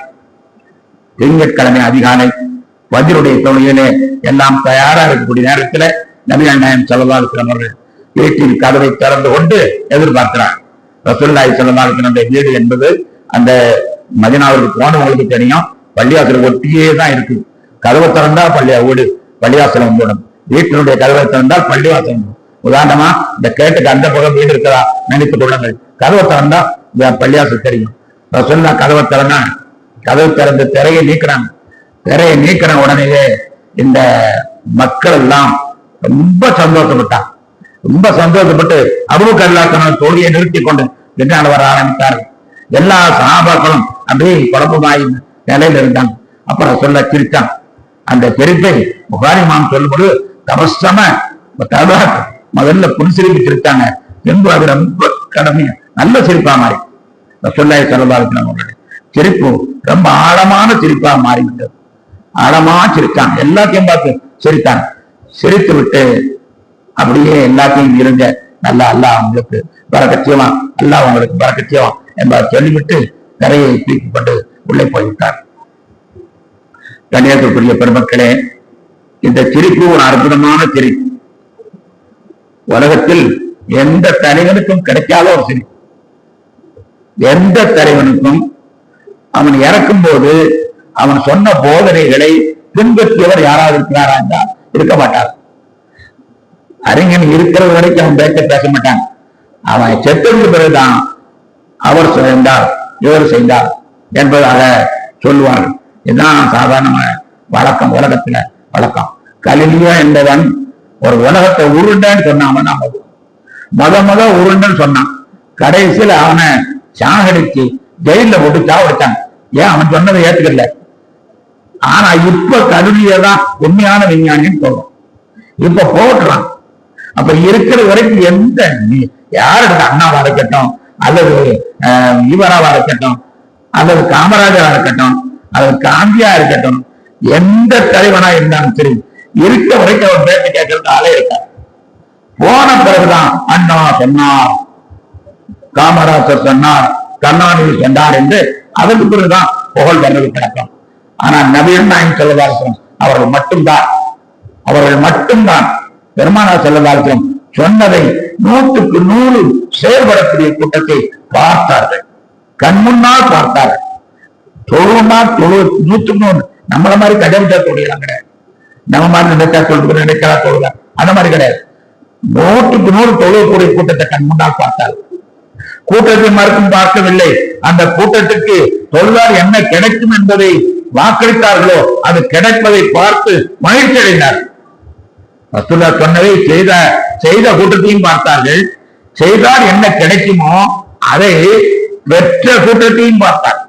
வஜ்ருடைய தொழுகையிலே எல்லாம் தயாரா இருக்கக்கூடிய நேரத்துல நபிகள் நாயகம் ஸல்லல்லாஹு அலைஹி வஸல்லம் அவர்கள் வீட்டில் கதவை திறந்து கொண்டு எதிர்பார்க்கிறார். ரசூலுல்லாஹி ஸல்லல்லாஹு அலைஹி வஸல்லம் வீடு என்பது அந்த மதீனாவுக்கு போனவங்களுக்கு தெரியும், பள்ளிவாசல் ஒட்டியே தான் இருக்குது. கதவை திறந்தா பள்ளிவாசலம் வந்துடும். வீட்டினுடைய கதவை திறந்தால் பள்ளிவாசலம். உதாரணமா இந்த கேட்டுக்கு அந்த பக்கம் வீடு இருக்கிறா நினைத்துக் கொள்ளுங்கள். கதவை திறந்தா பள்ளிவாசல் தெரியும். ரசூலுல்லாஹ் கதவை திறந்து திரையை நீக்கிற உடனேயே இந்த மக்கள் எல்லாம் ரொம்ப சந்தோஷப்பட்டு அபூபக்கர் ரலியல்லாஹு தொழுகையை நிறுத்தி கொண்டு பின்னால் வர ஆரம்பித்தார்கள். எல்லா சஹாபாக்களும் அப்படியே குழப்பமாய் நிலையில இருந்தாங்க. அப்புறம் சொல்ல சிரிச்சான். அந்த சிரிப்பை புகாரி இமாம் சொல்லும்போது தபஸ்ஸம முதல்ல புன்சிரிப்பு சிரித்தாங்க. என்பது அது ரொம்ப கடமையா நல்ல சிரிப்பா மாறி ரசூலுல்லாஹி ஸல்லல்லாஹு அலைஹி வஸல்லம் அவர்களுடைய சிரிப்பு ரொம்ப ஆழமான சிரிப்பா மாறிவிட்டது. ஆழமா சிரித்தாங்க, எல்லாத்தையும் பார்த்து சிரித்தாங்க. சிரித்து விட்டு அப்படியே எல்லாத்தையும் இருங்க, நல்லா அல்லாஹ் உங்களுக்கு பரக்கத் அல்லாஹ் உங்களுக்கு பரக்கத் என்பதை சொல்லிவிட்டு கரையை தூக்கிப்பட்டு உள்ளே போய்விட்டார். கண்ணியத்திற்குரிய பெருமக்களே, இந்த சிரிப்பு ஒரு அற்புதமான சிரிப்பு. உலகத்தில் எந்த தலைவனுக்கும் கிடைக்காத ஒரு சிரிப்பு. எந்த தலைவனுக்கும் அவன் இறக்கும் போது அவன் சொன்ன போதனைகளை பின்பற்றியவர் யாராவது இருக்கிறாரா என்றால் இருக்க மாட்டார். அறிஞன் இருக்கிற வரைக்கும் அவன் பேச மாட்டான். அவன் செத்ததுக்கு பிறகுதான் அவர் செய்தார் இவர் செய்தார் என்பதாக சொல்லுவார்கள். இதுதான் சாதாரண வழக்கம், உலகத்துல வழக்கம். கலிலியோ என்பவன் ஒரு உலகத்தை உருண்டன்னு சொன்னான். முத உருண்டன்னு சொன்னான். கடைசியில் அவனை சாகடிச்சு ஜெயில போட்டு சாவடிச்சான். ஏன்? அவன் சொன்னதை ஏற்றுக்கல. ஆனா இப்ப கலிலியோதான் உண்மையான விஞ்ஞானின்னு சொல்றோம். இப்ப போட்டுறான். அப்ப இருக்கிற வரைக்கும் எந்த யாரு அண்ணாவா இருக்கட்டும், அல்லது இவராவா இருக்கட்டும், அல்லது காமராஜரா இருக்கட்டும், அல்லது காந்தியா இருக்கட்டும், எந்த தலைவனா இருந்தாலும் சரி, இருக்க வரைக்கும் அவர் பேட்டி கேட்கறது ஆளே இருக்கார். போன பிறகுதான் அண்ணா சொன்னார், காமராஜர் சொன்னார், கருணாநிதி சொன்னார் என்று அதற்கு பிறகுதான் புகழ் தந்தது கிடக்கும். ஆனா நபிகள் நாயகம் ஸல்லல்லாஹு அவர்கள் மட்டும்தான் பெருமானார் ஸல்லல்லாஹு அலைஹி வஸல்லம் சொன்னதை 100க்கு 100 செயல்படக்கூடிய கூட்டத்தை பார்த்தார்கள். கண்முன்னால் பார்த்தார்கள். தொழுவா 100க்கு 100 நம்மள மாதிரி கடைபிடிச்சா தொழுகிறாங்க கிடையாது. நம்ம மாதிரி நினைச்சா சொல்றது நினைக்கிறா தொழுக அந்த மாதிரி கிடையாது. 100க்கு 100 தொழுவக்கூடிய கூட்டத்தை கண்முன்னால் பார்த்தார்கள். கூட்டத்தை மறுக்கும் பார்க்கவில்லை. அந்த கூட்டத்துக்கு தொழுதால் என்ன கிடைக்கும் என்பதை வாக்களித்தார்களோ அது கிடைப்பதை பார்த்து மகிழ்ச்சி அடைந்தார்கள். ரசூலுல்லாஹ் சொன்னதை செய்த கூட்டத்தையும் பார்த்தார்கள். செய்தால் என்ன கிடைக்குமோ அதை வெற்ற கூட்டத்தையும் பார்த்தார்.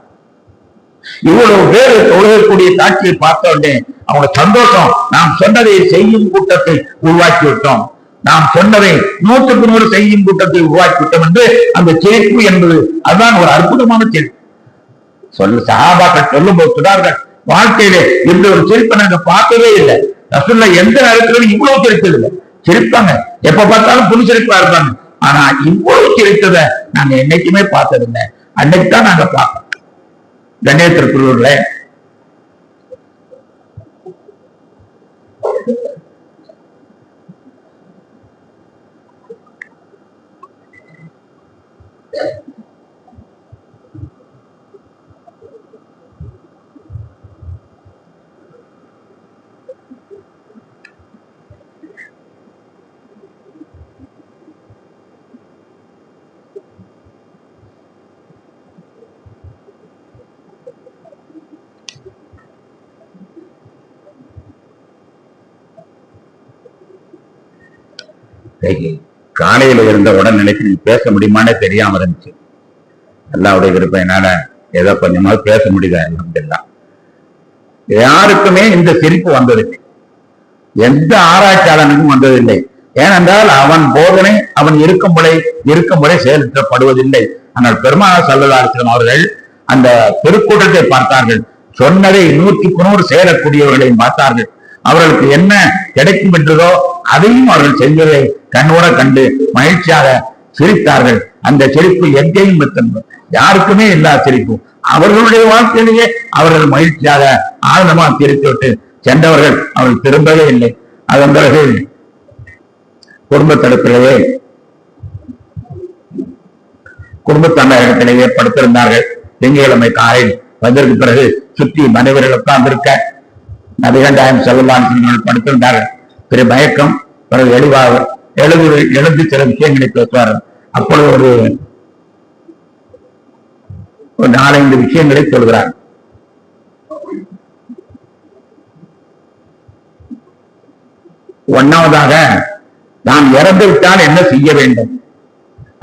இவ்வளவு பேர் தொழுகக்கூடிய காட்சியை பார்த்த உடனே அவங்க சந்தோஷம். நாம் சொன்னதை செய்யும் கூட்டத்தை உருவாக்கி விட்டோம், நாம் சொன்னதை 100க்கு 100 செய்யும் கூட்டத்தை உருவாக்கி விட்டோம் என்று அந்த சிரிப்பு என்பது அதுதான் ஒரு அற்புதமான சிரிப்பு. சஹாபாக்கள் சொல்லும் போது சொன்னார்கள், வாழ்க்கையிலே இந்த ஒரு சிரிப்பை நாங்க பார்த்ததே இல்லை. ரசூலுல்லாஹ் எந்த நேரத்திலும் இவ்வளவு சிரித்ததில்லை. சிரிப்பாங்க, எப்ப பார்த்தாலும் புது சிரிப்பா இருப்பாங்க. ஆனா இவ்வளவு சிரித்ததை நாங்க என்னைக்குமே பார்த்ததில்லை. அன்னைக்கு தான் நாங்க பார்த்தோம். கணேசத்திற்குள்ள காலையில இருந்த உடல்நிலைக்கு நீ பேச முடியுமானே தெரியாம இருந்துச்சு. அல்லாஹ்வுடைய விருப்பம் என்னால ஏதோ கொஞ்சமாவது பேச முடியுதா? அல்ஹம்துலில்லாஹ். யாருக்குமே இந்த சிரிப்பு வந்ததில்லை, எந்த ஆராய்ச்சியாளனுக்கும் வந்ததில்லை. ஏனென்றால் அவன் போதனை அவன் இருக்கும் முறை செயல்படுவதில்லை. ஆனால் பெருமானார் ஸல்லல்லாஹு அலைஹி வஸல்லம் அவர்கள் அந்த பெருக்கூட்டத்தை பார்த்தார்கள். சொன்னதை 100க்கு 100 செயலக்கூடியவர்களையும் பார்த்தார்கள். அவர்களுக்கு என்ன கிடைக்கும் என்றதோ அதையும் அவர்கள் செஞ்சதை கண்ணோட கண்டு மகிழ்ச்சியாக சிரித்தார்கள். அந்த சிரிப்பு எங்கேயும் இருந்தது, யாருக்குமே இல்லாத சிரிப்பு. அவர்களுடைய வாழ்க்கையிலேயே அவர்கள் மகிழ்ச்சியாக ஆனந்தமாக சிரித்து விட்டு சென்றவர்கள் அவர்கள் திரும்பவே இல்லை. அதன் பிறகு குடும்ப தடுப்பிலேயே குடும்பத்தண்டத்திலேயே படுத்திருந்தார்கள். திங்கட்கிழமை காலையில் வந்ததற்கு பிறகு சுற்றி மனைவர்கள் உட்கார்ந்திருக்க நபிகள் நாயகம் ஸல்லல்லாஹு அலைஹி வஸல்லம் படுத்திருந்தார்கள். பெரிய மயக்கம். பிறகு எழுந்து சில விஷயங்களை பேசுவார்கள். அப்பொழுது ஒரு 4-5 விஷயங்களை சொல்கிறார். ஒன்னாவதாக, நான் இறந்து விட்டால் என்ன செய்ய வேண்டும்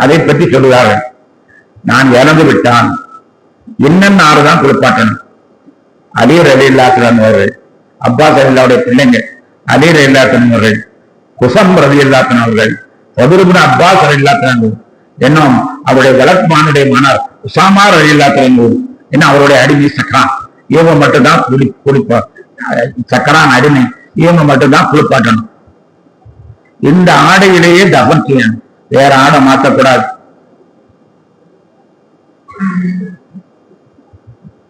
அதை பற்றி சொல்லுகிறார்கள். நான் இறந்து விட்டால் இன்னும் 6 தான் குளிப்பாட்டணும். அலி ரலியல்லாஹு அன்ஹு அவர்கள், அப்பாஸ் ரலியல்லாஹுடைய பிள்ளைங்க அலி ரலியல்லாஹு அன்ஹு அவர்கள், குசம் ரலியல்லாஹு அன்ஹு அவர்கள், ஃபதுல் இப்னு அப்பாஸ் ரலியல்லாஹு அன்ஹு, இன்னும் அவருடைய வளர்ப்பானுடைய மன்னர் உசாமா ரலியல்லாஹு அன்ஹு, இன்னும் அவருடைய அடிமை சக்ரான், இவங்க மட்டும்தான் சக்கரான் அடிமை, இவங்க மட்டும்தான் குளிப்பாட்டணும். இந்த ஆடையிலேயே தபன் செய்யணும், வேற ஆடை மாற்றக்கூடாது.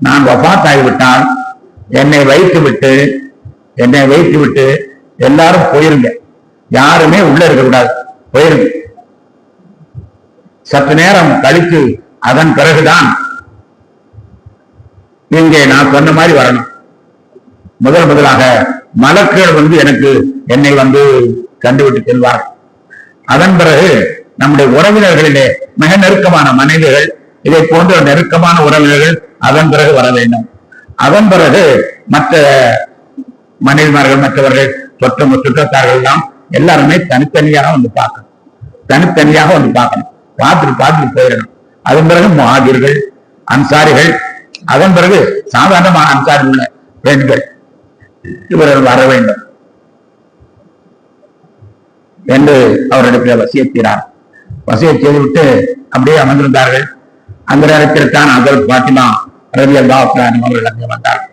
நான் வஃபாத் ஆகிவிட்டால் என்னை வைத்து விட்டு எல்லாரும் போயிருங்க, யாருமே உள்ள இருக்கக்கூடாது, போயிருங்க. சற்று நேரம் கழித்து அதன் பிறகுதான் இங்கே நான் சொன்ன மாதிரி வரணும். முதலாக மலக்குகள் எனக்கு என்னை கண்டுவிட்டு செல்வார். அதன் பிறகு நம்முடைய உறவினர்களிலே மிக நெருக்கமான மனைவிகள், இதை போன்ற நெருக்கமான உறவினர்கள் அதன் பிறகு வர வேண்டும். அதன் பிறகு மற்ற மனைவிமார்கள், மற்றவர்கள், சுற்றத்தார்கள் எல்லாம் எல்லாருமே தனித்தனியாக பார்க்கணும். தனித்தனியாக பார்க்கணும். பார்த்துட்டு போயிடணும். அதன் பிறகு முஹாஜிர்கள், அன்சாரிகள், அதன் பிறகு சாதாரணமான அன்சாரி உள்ள பெண்கள் இவர்கள் வர வேண்டும் என்று அவரிடத்தில் வசியத்தினார். வசியத் செய்துவிட்டு அப்படியே அமர்ந்திருந்தார்கள். அந்த நேரத்திற்கான ஹஜ்ரத் ஃபாத்திமா ரலியல்லாஹு அவர்கள் அங்கே வந்தார்கள்.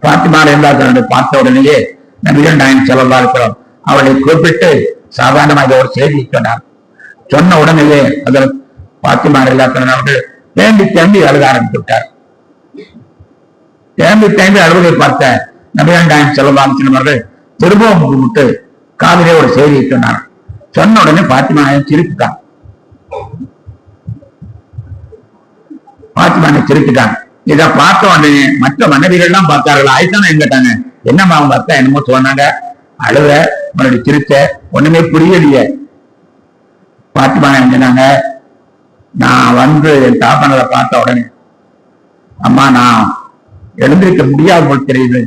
ஃபாத்திமா ரலியல்லாஹு பார்த்த உடனேயே நபிகள் நாயகம் ஸல்லல்லாஹு அலைஹி வஸல்லம் அவர்களை குறிப்பிட்டு சாதாரணமாக ஒரு செய்தி சொன்னார். சொன்ன உடனேயே ஹஜ்ரத் ஃபாத்திமா ரலியல்லாஹு அவர்கள் தேம்பி அழுக ஆரம்பித்து விட்டார். தேம்பி அழுவதை பார்த்த நபிகள் நாயகம் ஸல்லல்லாஹு அலைஹி வஸல்லம் அவர்கள் திரும்பவும் விட்டு காதிலே ஒரு செய்தியை சொன்னார். சொன்ன உடனே ஃபாத்திமா சிரித்துட்டான். சிரிச்சுட்டாங்க. இதை பார்த்த உடனே மற்ற மனைவிகள் எல்லாம் பார்த்தார்கள். ஆயிட்டான கேட்டாங்க, என்னம்மா அவங்க அத்தா என்னமோ சொன்னாங்க, அழுத மறுபடியும் சிரிச்ச, ஒண்ணுமே புரியலையே. பாத்திமா சொன்னாங்க, நான் என் தாப்பனரை பார்த்த உடனே, அம்மா நான் எழுந்திருக்க முடியாது போல் தெரியுது,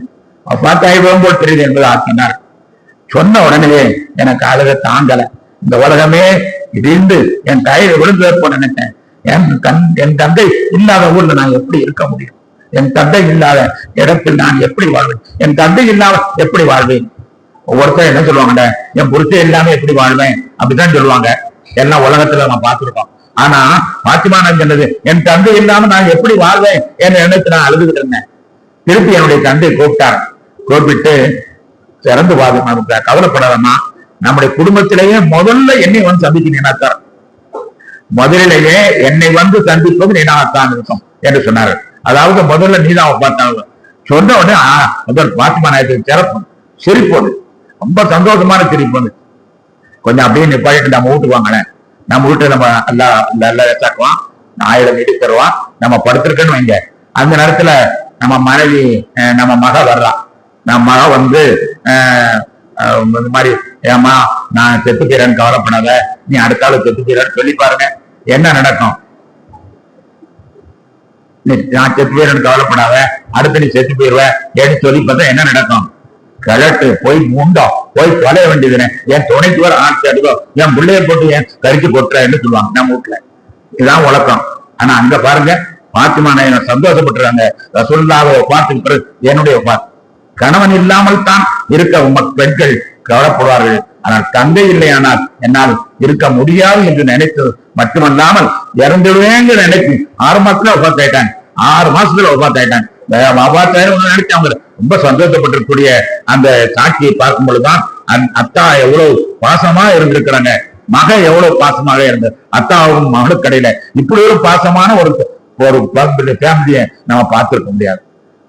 பார்த்தாயிரம் போல் தெரியுது என்பதை ஆக்கினார். சொன்ன உடனே எனக்கு அழுக தாங்கல. இந்த உலகமே இடிந்து என் கையில விழுந்து நினைச்சேன். என் தந்தை இல்லாத ஊர்ல நான் எப்படி இருக்க முடியும்? என் தந்தை இல்லாத இடத்தில் நான் எப்படி வாழ்வேன்? என் தந்தை இல்லாத எப்படி வாழ்வேன்? ஒவ்வொருத்தரும் என்ன சொல்லுவாங்க, என் புருஷன் இல்லாம எப்படி வாழ்வேன் அப்படிதான் சொல்லுவாங்க. எல்லாம் உலகத்துல நான் பார்த்திருக்கோம். ஆனா பாத்திமா சொன்னது, என் தந்தை இல்லாம நான் எப்படி வாழ்வேன் என்று நினைத்து நான் அழுதுகிட்டு இருந்தேன். திருப்பி என்னுடைய தந்தை கூப்பிட்டார். கூப்பிட்டு சிறந்து பாதுகாப்பு, கவலைப்படாதம்மா, நம்முடைய குடும்பத்திலேயே முதல்ல என்னை சந்திக்க நினைத்தார். முதலிலேயே என்னை சந்திப்பது நீனாகத்தான் இருக்கும் என்று சொன்னார்கள். அதாவது முதல்ல நீதான் பார்த்தாங்க. சொன்ன உடனே பாத்திமா நாயகத்துக்கு சிறப்பு சிரிப்போது, ரொம்ப சந்தோஷமான சிரிப்போது. கொஞ்சம் அப்படியே நிப்பாட்டு, நம்ம வீட்டுக்கு வாங்களேன், நம்ம வீட்டை நம்ம நல்லா வச்சாக்குவான், ஆயிரம் இடி தருவான், நம்ம படுத்திருக்கன்னு வைங்க. அந்த நேரத்துல நம்ம மனைவி, நம்ம மக வர்றான். நம்ம மக இந்த மாதிரி, ஏமா நான் செத்து போயிறேன்னு கவலைப்படாத, நீ அடுத்த ஆளு செத்து போயிறன்னு சொல்லி பாருங்க, என்ன நடக்கும்? நான் செத்து போயிறேன்னு கவலைப்படாத, அடுத்து நீ செத்து போயிருவ ஏன்னு சொல்லி பார்த்தா என்ன நடக்கும்? கிழட்டு போய் முண்டோம், போய் தொலைய வேண்டியதுன்னு என் துணைக்கு வர ஆட்சி அடிக்கும், என் பிள்ளைய போட்டு என் கரிச்சு கொட்டுறேன்னு சொல்லுவாங்க நம்ம வீட்டுல. இதுதான் உலகம். ஆனா அங்க பாருங்க, பாத்திமா நாயகம் சந்தோஷப்பட்டுறாங்க. ரசூலுல்லாஹ் பார்த்து பிறகு என்னுடைய பார்த்து கணவன் இல்லாமல் தான் இருக்க பெண்கள் கவலைப்படுவார்கள். ஆனால் தந்தை இல்லையானால் என்னால் இருக்க முடியாது என்று நினைத்தது மட்டுமல்லாமல் இறந்துடுவேங்க நினைச்சு 6 மாசத்துல ஒப்பாத்தாயிட்டாங்க. 6 மாசத்துல ஒப்பாத்தாயிட்டாங்க. நினைச்சாங்க. ரொம்ப சந்தோஷப்பட்டிருக்கூடிய அந்த சாட்சியை பார்க்கும் பொழுதுதான் அத்தா எவ்வளவு பாசமா இருந்திருக்கிறாங்க, மக எவ்வளவு பாசமாக இருந்தது. அத்தாவும் மகளுக்கு கடையில இப்படி ஒரு பாசமான ஒரு ஃபேமிலியை நம்ம பார்த்திருக்க முடியாது.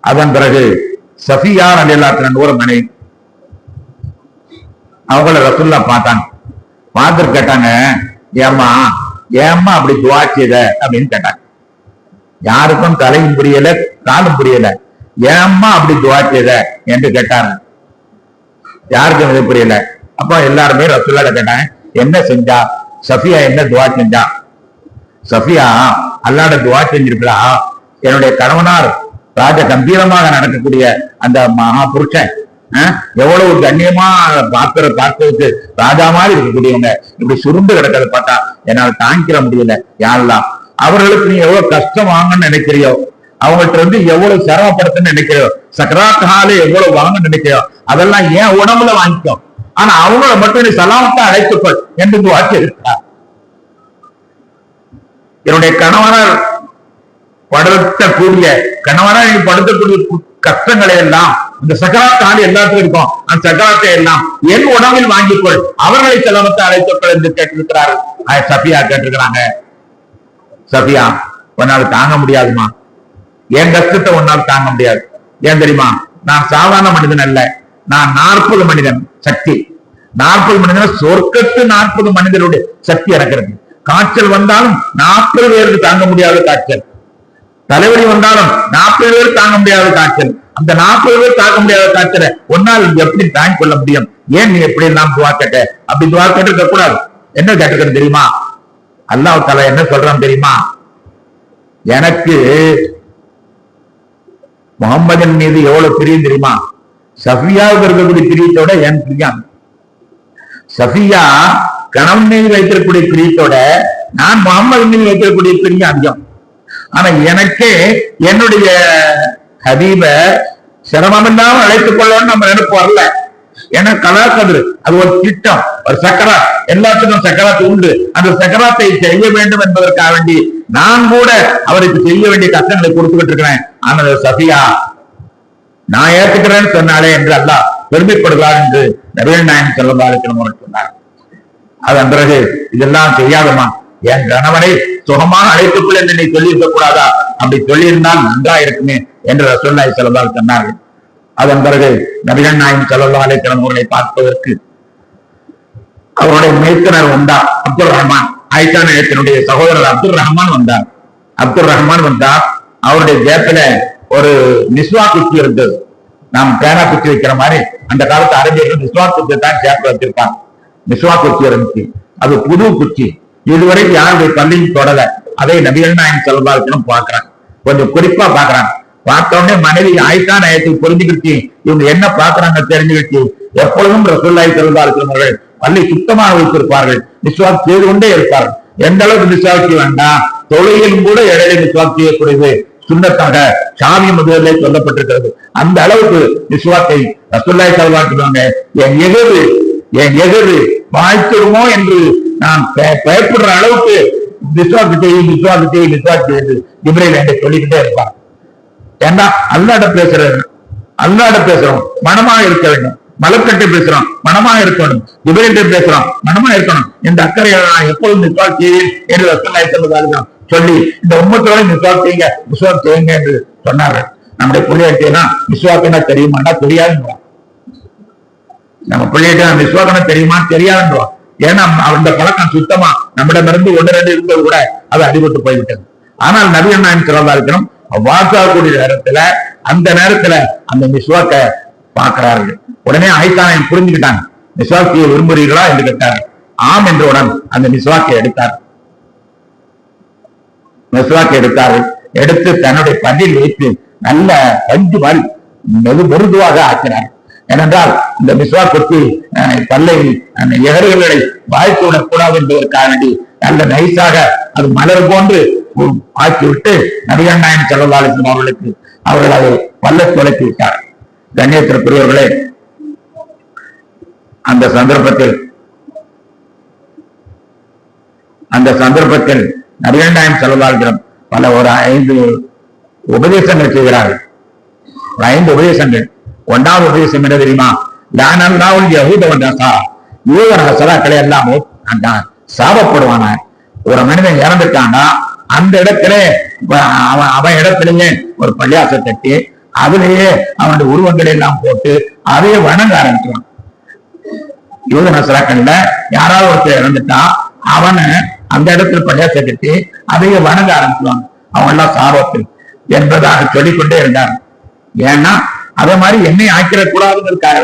அதன் பிறகு சஃபியா ரலியல்லாஹு ஒரு மனைவி, அவங்கள ரசூலுல்லாஹ் பார்த்தாங்க. பார்த்துட்டு கேட்டாங்க, ஏம்மா அப்படி துஆ செய்த அப்படின்னு கேட்டாங்க. யாருக்கும் தலையும் புரியல, காலும் புரியல. ஏம்மா அப்படி துஆ செய்த என்று கேட்டாங்க. யாருக்கும் இது புரியல. அப்ப எல்லாருமே ரசூலுல்லாஹ் கேட்டாங்க, என்ன செஞ்சா சஃபியா, என்ன துஆ செஞ்சா? சஃபியா அல்லாஹ்ட துஆ செஞ்சிருக்கா, என்னுடைய கணவனார் ராஜ கம்பீரமாக நடக்கக்கூடிய அந்த மகா புருஷன், எவ்வளவு கண்ணியமா பார்க்கறதுக்கு ராஜா மாதிரி இருக்கக்கூடியவங்க இப்படி சுருண்டு கிடக்கிறத பார்த்தா என்னால் தாங்கிக்கிற முடியல. யாரெல்லாம் அவர்களுக்கு நீ எவ்வளவு கஷ்டம் வாங்கன்னு நினைக்கிறியோ, அவங்கள்ட்ட எவ்வளவு சிரமப்படுத்துன்னு நினைக்கிறியோ, சக்கராத்தாலே எவ்வளவு வாங்கன்னு நினைக்கிறியோ, அதெல்லாம் ஏன் உடம்புல வாங்கிக்கோ, ஆனா அவங்கள மட்டும் நீ சலாமத்தா அழைத்துக்கொள் என்று வாக்கி இருக்கிறார். என்னுடைய கணவனர் படுத்தக்கூடிய படுத்தக்கூடிய கஷ்டங்களை எல்லாம் இந்த சக்கராத்தால் எல்லாத்துக்கும் இருக்கும். அந்த சக்கராத்தை எல்லாம் என் உணவில் வாங்கிக்கொள், அவர்களை செலவத்தை அழைத்துக்கள் என்று கேட்டிருக்கிறார்கள். சஃபியா கேட்டிருக்கிறாங்க, சஃபியா உன்னால் தாங்க முடியாதுமா, என் கஷ்டத்தை உன்னால் தாங்க முடியாது. ஏன் தெரியுமா? நான் சாதாரண மனிதன் அல்ல, நான் 40 மனிதன் சக்தி. 40 மனிதன் சொர்க்கத்து 40 மனிதனுடைய சக்தி இறக்கிறது. காய்ச்சல் வந்தாலும் 40 பேருக்கு தாங்க முடியாத காய்ச்சல், தலைவலி வந்தாலும் 40 பேருக்கு தாங்க முடியாத காய்ச்சல். அந்த 40 பேர் தாக்க முடியாத காய்ச்சல ஒன்னால் எப்படி தாங்கிக் கொள்ள முடியும்? ஏன் நீ எப்படி எல்லாம் துவா கேட்ட? அப்படி துவா கேட்டு இருக்க கூடாது. என்ன கேட்டுக்கிறது தெரியுமா? அல்லாஹ் தஆலா என்ன சொல்றான் தெரியுமா? எனக்கு முகம்மதின் மீது எவ்வளவு பிரியம் தெரியுமா? சஃபியாவுக்கு இருக்கக்கூடிய பிரியத்தோட என் பிரியம். சஃபியா கணவன் மீது வைத்திருக்கக்கூடிய பிரியத்தோட நான் முகம்மது மீது வைத்திருக்கக்கூடிய பிரியம் அதிகம். ஆனா எனக்கே என்னுடைய ஹபீப சிரமமில்லாமல் அழைத்துக் கொள்ளணும்னு நம்ம நினைப்பு வரல. ஏன்னா கலாக்கதிர் அது ஒரு திட்டம், ஒரு சக்கராத், எல்லாத்துக்கும் சக்கராத்து உண்டு. அந்த சக்கராத்தை செய்ய வேண்டும் என்பதற்காக வேண்டி நான் கூட அவருக்கு செய்ய வேண்டிய கஷ்டங்களை கொடுத்துக்கிட்டு இருக்கிறேன். ஆனால் சஃபியா நான் ஏற்றுக்கிறேன்னு சொன்னாலே என்று அல்லாஹ் பெருமைப்படுகிறார் என்று நபிகள் நாயகம் ஸல்லல்லாஹு அலைஹி வஸல்லம் சொன்னார். அதன் பிறகு இதெல்லாம் செய்யாதமா, என் கணவனை சுகமாக அழைத்துக்குள் என்று நீ சொல்லி இருக்க கூடாதா? அப்படி சொல்லியிருந்தால் நன்றா இருக்குமே என்று ரசூலுல்லாஹி ஸல்லல்லாஹு அலைஹி வஸல்லம் சொன்னார்கள். அதன் பிறகு நபிகள் நாயகம் ஸல்லல்லாஹு அலைஹி வஸல்லம் அவர்களை பார்ப்பதற்கு அவருடைய மைத்துனர் வந்தார், அப்துல் ரஹ்மான். ஆயிஷா நாயகத்தினுடைய சகோதரர் அப்துல் ரஹ்மான் வந்தார். அப்துல் ரஹ்மான் வந்தார். அவருடைய ஜேப்பில ஒரு மிஸ்வா குச்சி இருந்தது. நாம் பேனா குச்சி வைக்கிற மாதிரி அந்த காலத்து அரபியர்கள் மிஸ்வா குச்சி தான் ஜேப்ல வச்சிருப்பாங்க. மிஸ்வா குச்சி இருந்துச்சு. அது புது குச்சி, இதுவரைக்கும் யாருடைய பள்ளியும் தொடல. அதை நபிகள் நாயகம் ஸல்லல்லாஹு அலைஹி வஸல்லம் பாக்குறாங்க, கொஞ்சம் குறிப்பா பாக்குறாங்க. பார்த்த உடனே மனைவி ஆயிஷா நாயகத்தை புரிஞ்சுக்கிட்டு இவங்க என்ன பாக்குறாங்க தெரிஞ்சுக்கிட்டு எப்பொழுதும் ரசூலுல்லாஹி ஸல்லல்லாஹு அலைஹி வஸல்லம் அவர்கள் பள்ளி சுத்தமாக வைத்திருப்பார்கள், மிஸ்வாக் செய்து கொண்டே இருப்பார்கள். எந்த அளவுக்கு மிஸ்வாக் வேண்டாம், தொழுகையிலும் கூட இடையில மிஸ்வாக் செய்யக்கூடியது சுன்னத்தாக சாமி முதலிலே சொல்லப்பட்டிருக்கிறது. அந்த அளவுக்கு மிஸ்வாக்கை ரசூலுல்லாஹி ஸல்லல்லாஹு அலைஹி வஸல்லம் என் எதிர் வாய்த்திடுமோ என்று நான் பயப்படுற அளவுக்கு மிஸ்வாக் செய்து ஜிப்ரீல் என்று சொல்லிக்கிட்டே இருப்பார். ஏன்னா அல்லாஹ்ட்ட பேசுறோம் மனமாக இருக்க வேண்டும், மலக்கட்டை பேசுறோம் மனமாக இருக்கணும், ஜிப்ரீல்ட்ட பேசுறோம் மனமாக இருக்கணும். இந்த அக்கறையை நான் எப்பொழுதும் மிஸ்வாக் செய்வேன் என்று ரசூலுல்லாஹி ஸல்லல்லாஹு அலைஹி வஸல்லம் சொல்லி இந்த உம்மத்தோட மிஸ்வாக் செய்யுங்க என்று சொன்னார்கள். நம்முடைய பிள்ளைகிட்டா மிஸ்வாக்குன்னா தெரியுமாண்டா தெரியாதுன்றோம். நம்ம பிள்ளைகிட்ட மிஸ்வாக்குன்னா தெரியுமா தெரியாதுன்றோம். ஏன்னா அந்த பழக்கம் சுத்தமா நம்மிடமிருந்து 1-2 இருந்தது கூட அது அடிபட்டு போய்விட்டது. ஆனால் நபிகள் நாயகம் ஸல்லல்லாஹு அலைஹி வஸல்லம் வாசாக்கூடிய நேரத்துல அந்த நேரத்துல அந்த மிஸ்வாக்க பார்க்கிறார்கள். உடனே ஆயிஷா நாயகம் புரிஞ்சுக்கிட்டாங்க. மிஸ்வாக் செய்ய விரும்புகிறீர்களா என்று கேட்டார். ஆம் என்றவுடன் அந்த மிஸ்வாக்கை எடுத்தார்கள். எடுத்து தன்னுடைய பல்லில் வைத்து நல்ல பஞ்சு மாதிரி மெருதுவாக ஆக்கினார். ஏனென்றால் இந்த மிஸ்வாக் கொத்தி பல்லை எகறுகளை வாய்த்து விடக்கூடாது என்பதற்காக வேண்டி நல்ல நைஸாக அது மலர் போன்று ஆக்கிவிட்டு நபிகள் நாயகம் ஸல்லல்லாஹு அலைஹி வஸல்லம் அவர்கள் அதை பல்ல துளைத்து விட்டார். கண்ணியத்திற்குரியவர்களே, அந்த சந்தர்ப்பத்தில் நபிகள் நாயகம் ஸல்லல்லாஹு அலைஹி வஸல்லம் பல ஒரு 5 உபதேசங்கள் செய்கிறார்கள். 5 உபதேசங்கள். 1வது உபதேசம் என்ன தெரியுமா? லானல்லாஹுல் யஹூத வன் நஸாரா, யூத நஸராக்களை எல்லாம் சாபப்படுவான. ஒரு மனிதன் இறந்துட்டான்னா அந்த இடத்துல அவன் இடத்திலேயே ஒரு பள்ளியாசை கட்டி அதுலேயே அவனுடைய உருவங்களை எல்லாம் போட்டு அதையே வணங்க ஆரம்பிச்சான். யூத நஸராக்கள்ல யாராவது ஒருத்தர் இறந்துட்டான் அவனை அந்த இடத்துல பள்ளியாசை கட்டி அதையே வணங்க ஆரம்பிச்சுவாங்க. அவன் எல்லாம் சாபத்து என்பதாக சொல்லிக்கொண்டே இருந்தாங்க. ஏன்னா அதே மாதிரி என்னை ஆக்கிடக்கூடாதுங்கிறதுக்காக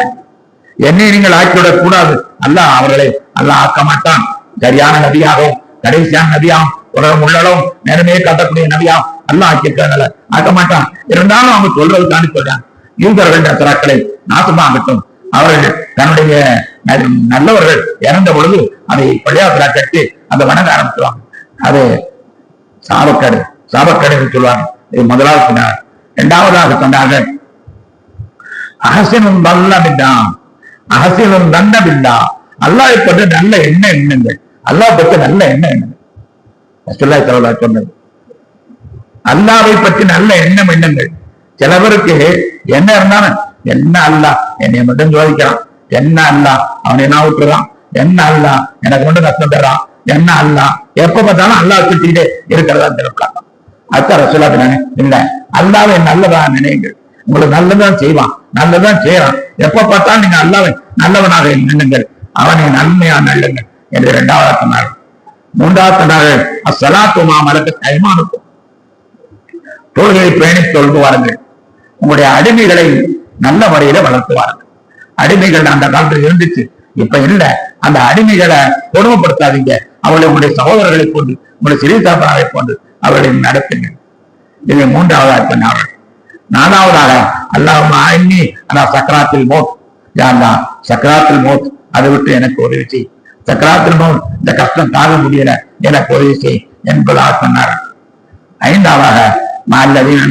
என்னை நீங்கள் ஆக்கிவிடக் கூடாது. அல்லாஹ் அவர்களை அல்லாஹ் ஆக்க மாட்டான். சரியான நபியாகவும் கடைசியான நபியாகவும் உலகம் உள்ளளவும் நேரமே காட்டக்கூடிய நபியாகவும் அல்லாஹ் ஆக்கியிருக்காங்க, ஆக்க மாட்டான். இருந்தாலும் அவங்க சொல்றதுக்கான சொல்றாங்க. யூதர்கள் நஸராக்களை நாசமாகட்டும், அவர்கள் தன்னுடைய நல்லவர்கள் இறந்த பொழுது அதை பள்ளியாசலா கட்டி அதை வணங்க ஆரம்பிச்சுவாங்க. அது சாபக்கேடு சொல்லுவாங்க. இது முதலாவது சொன்னார். 2வதாக சொன்னார்கள் அஹ்ஸினுல் தன்ன பில்லாஹ், அல்லாஹ்வை பற்றி நல்ல எண்ணங்கள், அல்லாஹ் பற்றி நல்ல எண்ணங்கள். ரசூலுல்லாஹி ஸல்லல்லாஹு அலைஹி வஸல்லம் சொன்னது அல்லாஹ்வை பற்றி நல்ல எண்ணங்கள். சில பேருக்கு என்ன இருந்தாலும் என்ன அல்லாஹ் என்னை மட்டும் சோதிக்கிறான், என்ன அல்லாஹ் அவனை என்ன விட்டுறான், என்ன அல்லாஹ் எனக்கு மட்டும் கஷ்டம் தரான், என்ன அல்லாஹ் எப்ப பார்த்தாலும் அல்லாஹ் திட்டிகிட்டே இருக்கிறதா திருப்பலாம். அத்த ரசூலுல்லாஹி இல்ல, அல்லாஹ்வை நல்லதா நினைங்கள், உங்களுக்கு நல்லதான் செய்வான், நல்லதான் செய்யறான். எப்ப பார்த்தாலும் நீங்க அல்லாஹ்வை நல்லவனாக எண்ணுங்கள், அவனை நன்மையா நல்லுங்கள் என்று 2வது சொன்னார். 3வது சொன்னார்கள் அஸ்ஸலாத்து மா மலக்கத் ஐமானுக்கும், தொழுகையை பேணி தொழுது வாருங்கள். உங்களுடைய அடிமைகளை நல்ல முறையில வளர்த்துவார்கள். அடிமைகள் அந்த காலத்தில் இருந்துச்சு, இப்ப இல்ல. அந்த அடிமைகளை கொடுமைப்படுத்தாதீங்க. அவளை உங்களுடைய சகோதரர்களை கொண்டு, உங்களுடைய சிறிய தகப்பனாரை கொண்டு அவர்களை நடத்துங்க. இதை மூன்றாவதாக சொன்னார்கள். நாலாவதாக அல்லாஹ் சக்கராத்தில் மோத், சக்கராத்தில் மோத், அதை விட்டு எனக்கு உதவி செய். சக்கராத்தில் மோத், இந்த கஷ்டம் தாங்க முடியல, எனக்கு உதவி செய் என்பதாக சொன்னார்கள். ஐந்தாவதாக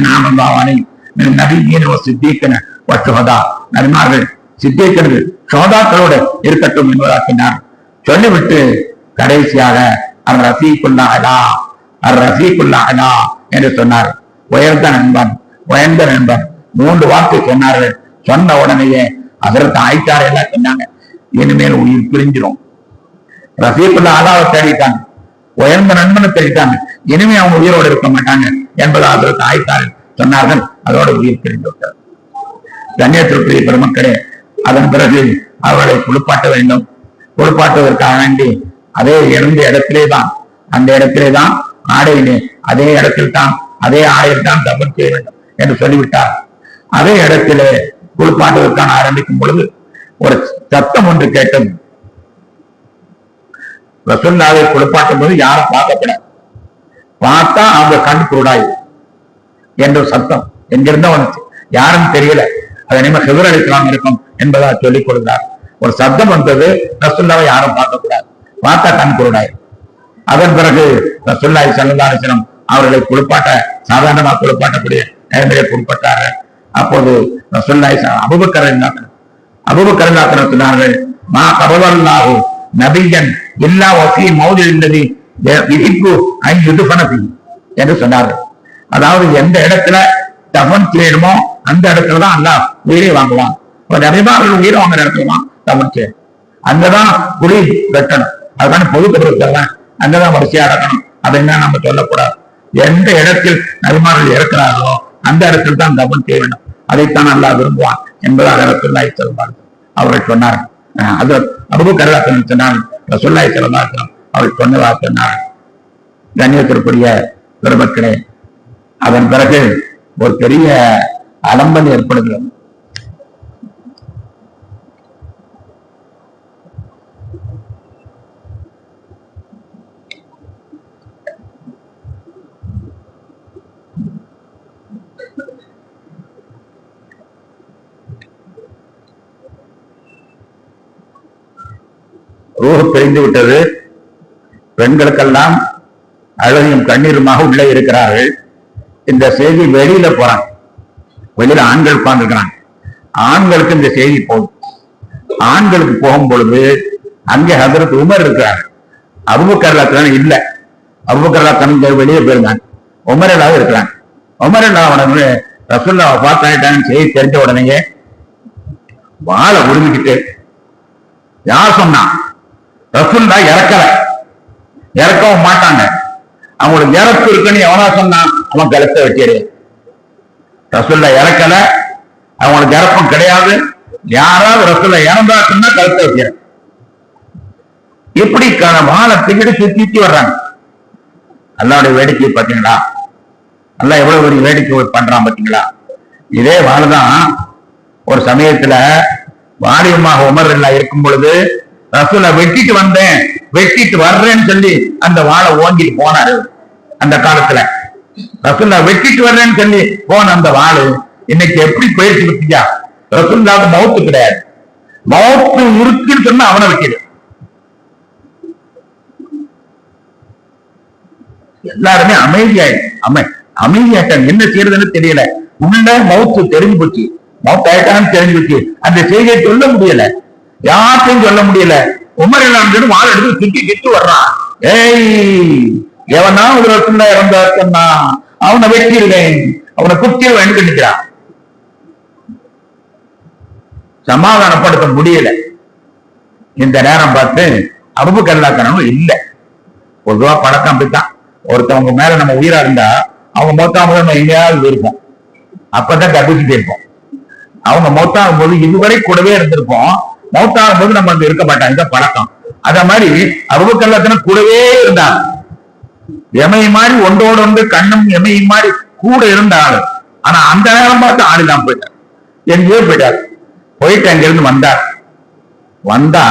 நாமந்தாவானை நபியின் சித்திக்கன வச்சுகதா, நபிமார்கள் சித்திக்கிறது சோதாக்களோடு இருக்கட்டும் என்பதாக சொன்னார். சொல்லிவிட்டு கடைசியாக அர் ரஃபீக்குல்லா அலா, அர் ரஃபீக்குல்லா அலா என்று சொன்னார். உயர்ந்த நண்பன், உயர்ந்த நண்பன், 3 வார்த்தை சொன்னார்கள். சொன்ன உடனேயே அதற்கு ஆயிட்டார் எல்லாம் சொன்னாங்க, இனிமேல் உயிர் பிரிஞ்சிடும். ரஃபீக்குல்லா அலாவை தேடிட்டாங்க, உயர்ந்த நண்பனை தேடிட்டாங்க, இனிமே அவங்க உயிரோடு இருக்க மாட்டாங்க என்பதை அதற்கு ஆயிட்டார்கள் சொன்னார்கள். அதோட உயிர் பிரிந்து விட்டார். கண்ணியத்திற்குரிய பெருமக்களே, அதன் பிறகு அவர்களை குளிப்பாட்ட வேண்டும். குளிப்பாட்டுவதற்காக வேண்டி அதே இருந்த இடத்திலே தான், அந்த இடத்திலே தான் ஆடையிலே, அதே இடத்தில் தான், அதே ஆடையில் தான் தபன் செய்ய வேண்டும் என்று சொல்லிவிட்டார். அதே இடத்திலே குளிப்பாட்டுவதற்கான ஆரம்பிக்கும் பொழுது ஒரு சத்தம் ஒன்று கேட்டது. ரசூலுல்லாஹை குளிப்பாட்டும் போது யாரும் பார்க்கப்படாது, பார்த்தா அவங்க கண் குருடாய் என்ற சத்தம் எங்கிருந்தா வந்துச்சு, யாரும் தெரியல. அதை நம்ம ஹிதர் அலைஹிஸ்ஸலாம் இருக்கும் என்பதாக சொல்லிக் கொடுத்தார். ஒரு சத்தம் வந்தது, ரசூலுல்லாஹை யாரும் பார்க்கக்கூடாது, பார்த்தா கண் குருடாய். அதன் பிறகு ரசூலுல்லாஹி ஸல்லல்லாஹு அலைஹி வஸல்லம் அவர்களை குளிப்பாட்ட, சாதாரணமாக குளிப்பாட்டக்கூடிய நேரத்திலே குளிப்பாட்டார்கள். அப்போது ரசூலுல்லாஹி அபூபக்கர் ரலியல்லாஹு சொன்னார்கள், மா கபலல்லாஹு நபியன் இல்லா வஃபீ மௌதிஇல்லதி யுஹிப்பு அன் யுத்ஃபன ஃபீஹி என்று சொன்னார்கள். அதாவது எந்த இடத்துல தஃபன் செய்யணுமோ அந்த இடத்துல தான் அல்லாஹ் உயிரை வாங்குவான். நபிமார்கள் உயிரை வாங்குற இடத்துல தான் தஃபன் செய்யணும், அங்கதான் குழி வெட்டணும், அதுக்கான பொது கபருக்கெல்லாம் அங்கதான் வரிசையா அடக்கணும். அதைத்தான் நம்ம சொல்லக்கூடாது. எந்த இடத்தில் நபிமார்கள் இருக்கிறார்களோ அந்த இடத்தில் தான் தஃபன் செய்ய வேண்டும், அதைத்தான் அல்லாஹ் விரும்புவான் என்பதாக ரசூலுல்லாஹி ஸல்லல்லாஹு அலைஹி வஸல்லம் அவர்கள் சொன்னார்கள். அது அபூபக்கர் ரலியல்லாஹு சொன்னார்கள், ரசூலுல்லாஹி ஸல்லல்லாஹு அலைஹி வஸல்லம் அவர்கள் சொன்னதாக சொன்னார்கள். கண்ணியத்திற்குரிய பெருமக்களே, அதன் பிறகு ஒரு பெரிய அலம்பல் ஏற்படுகிறது. ரூஹ் பிரிந்து விட்டது. பெண்களுக்கெல்லாம் அழகியும் கண்ணீருமாக உள்ளே இருக்கிறார்கள். இந்த செய்தி வெளியில போறாங்க, வெளியில ஆண்கள் உட்கார்ந்துருக்கிறாங்க. ஆண்களுக்கு இந்த செய்தி போகும். ஆண்களுக்கு போகும் பொழுது அங்கே ஹதரத் உமர் இருக்கிறார், அபூபக்கர் ரலியல்லாஹு இல்ல, அபூபக்கர் ரலியல்லாஹு வெளியே போயிருந்தாங்க, உமர் ரலியல்லாஹு இருக்கிறாங்க. உமர் ரலியல்லாஹு ரசூலுல்லாஹ் வஃபாத் ஆயிட்டாங்கன்னு செய்தி தெரிஞ்ச உடனேயே வாளை உருவிக்கிட்டு, யார் சொன்னா? ரசூலுல்லாஹ் இறக்கவும் மாட்டாங்க. அவங்களுக்கு இறப்பு இருக்குன்னு எவனா சொன்னா அவன் கழுத்தை வெட்டிடு. ரசூலுல்லாஹ் இறக்கல, அவங்களுக்கு இறப்பும் கிடையாது. யாராவது ரசூலுல்லாஹ் இறந்தா சொன்னா கழுத்தை வெட்டிடு. இப்படி வாழை தூக்கிட்டு சுத்தி வர்றாங்க. அல்லாஹ்வுடைய வேடிக்கை பார்த்தீங்களா? அல்லாஹ் எவ்வளவு ஒரு வேடிக்கை பண்றான் பார்த்தீங்களா? இதே வாழைதான் ஒரு சமயத்துல வாலியமாக உமர் ரலியல்லாஹு இருக்கும் பொழுது ரசூலுல்லாஹ் வெட்டிட்டு வந்தேன், வெட்டிட்டு வர்றேன்னு சொல்லி அந்த வாழை ஓங்கிட்டு போனாரு. அந்த காலத்துல ரசூலுல்லாஹ் வெட்டிட்டு வர்றேன்னு சொல்லி போன அந்த வாழு இன்னைக்கு எப்படி போயிடுச்சு பத்தியா? ரசூலுல்லாஹ்க்கு மௌத்து கிடையாது, மௌத்து இருக்குன்னு சொன்னா அவனை வெட்டிடு. எல்லாருமே அமைதியாயிட்டாங்க. என்ன செய்யறதுன்னு தெரியல. உள்ள மௌத்து தெரிஞ்சு போச்சு, மௌத்து ஆயிட்டான்னு தெரிஞ்சு போச்சு. அந்த செய்தியை சொல்ல முடியல, யார்ட்டையும் சொல்ல முடியல. உமர் ரலியல்லாஹு வாழை எடுத்து சுத்தி வர்றான். ஏய், எவனா ஒரு ரசூலுல்லாஹ் இறந்தாருன்னா அவனை வெட்டிடுவேன், அவனை குத்திடுவேன் நினைக்கிறான். சமாதானப்படுத்த முடியல. இந்த நேரம் பார்த்து அபூபக்கர் ரலியல்லாஹு இல்ல. பொதுவா பழக்கம் அப்படித்தான், ஒருத்தவங்க மேல நம்ம உயிரா இருந்தா அவங்க மொத்தம் நம்ம எங்கேயாவது இருப்போம், அப்பதான் தப்பிச்சுட்டு இருப்போம். அவங்க மௌத்தாகும் போது இதுவரை கூடவே இருந்திருப்போம், மௌத்தாகும் போது நம்ம அங்க இருக்க மாட்டாங்க. இந்த பழக்கம். அத மாதிரி அபூபக்கர் ரலியல்லாஹு கூடவே இருந்தாங்க. எமை மாதிரி ஒன்றோடு ஒன்று கண்ணும் எமையும் மாதிரி கூட இருந்தாலும் ஆனா அந்த நேரம் பார்த்து ஆள் இல்லாம போயிட்டார், எங்கேயோ போயிட்டார். போயிட்டு அங்கிருந்து வந்தா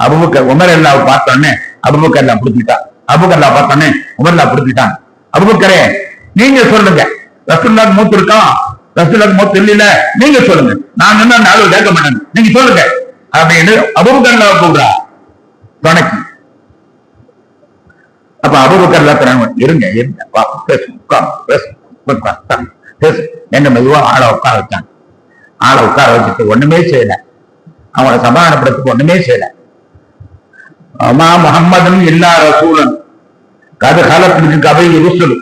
அபூபக்கர் உமர் அல்லாவை பார்த்தோன்னே அபூபக்கர் எல்லாம் பிடிச்சிட்டான். அபூபக்கர் அல்லாஹ் பார்த்தோன்னே உமர் அல்லாஹ் பிடிச்சிட்டான். அபூபக்கரே நீங்க சொல்லுங்க, ரசூலுல்லாஹ் மூத்து இருக்கான், ரசூலுல்லாஹ் மூத்து இல்ல, நீங்க சொல்லுங்க, நான் என்ன நாளும் கேட்க மாட்டேன், நீங்க சொல்லுங்க அப்படின்னு அபூபக்கர் அல்லாஹ் கூப்பிடுறா துணைக்கு. அப்ப அபூபக்கர் அல்லாஹ் இருங்க பேசு என்ன மெதுவா ஆளை உட்கார வச்சாங்க. ஆளை உட்கார வச்சுட்டு ஒண்ணுமே செய்யல, அவங்கள சமாதானப்படுத்துக்கு ஒண்ணுமே செய்யல. அம்மா முஹம்மதும் இல்லா ரசூலன் கது காலத்துக்கு கபை ருசுல்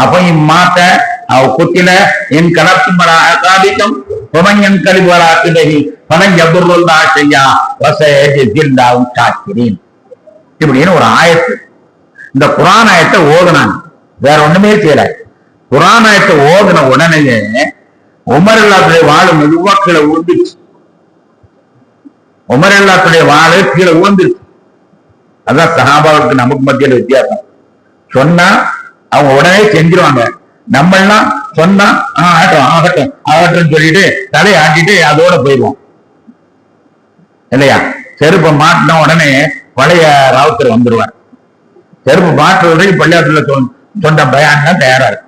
அப்பையும் மாத்த அவ குத்தில என் கலத்து மராதிக்கம் புமன் கழிவராத்திரகி பணம் எபுர்வல்லா செய்யா வசையாவும் சாக்கிறேன் இப்படின்னு ஒரு ஆயத்து. இந்த குரான் ஆயத்தை ஓதுனாங்க, வேற ஒண்ணுமே செய்யல. குரான் ஆயத்தை ஓதுன உடனேயே உமர் அல்லாஹ்வுடைய வாழை மெதுவா கீழே விழுந்துச்சு. உமர் அல்லாஹ்வுடைய வாழை கீழே விழுந்துச்சு. அதான் சஹாபாவுக்கு நமக்கு மத்தியில் வித்தியாசம். சொன்னா அவங்க உடனே செஞ்சிருவாங்க, நம்ம எல்லாம் சொன்னா ஆகட்டும் ஆகட்டும் ஆகட்டும் சொல்லிட்டு தலையை ஆட்டிட்டு அதோட போயிடுவோம் இல்லையா? செருப்பை மாட்டின உடனே பழைய ராவுத்தர் வந்துருவார். செருப்பு மாற்றுவதை பள்ளியாட்டுல சொன்ன பயான் தான் தயாரா இருக்கு.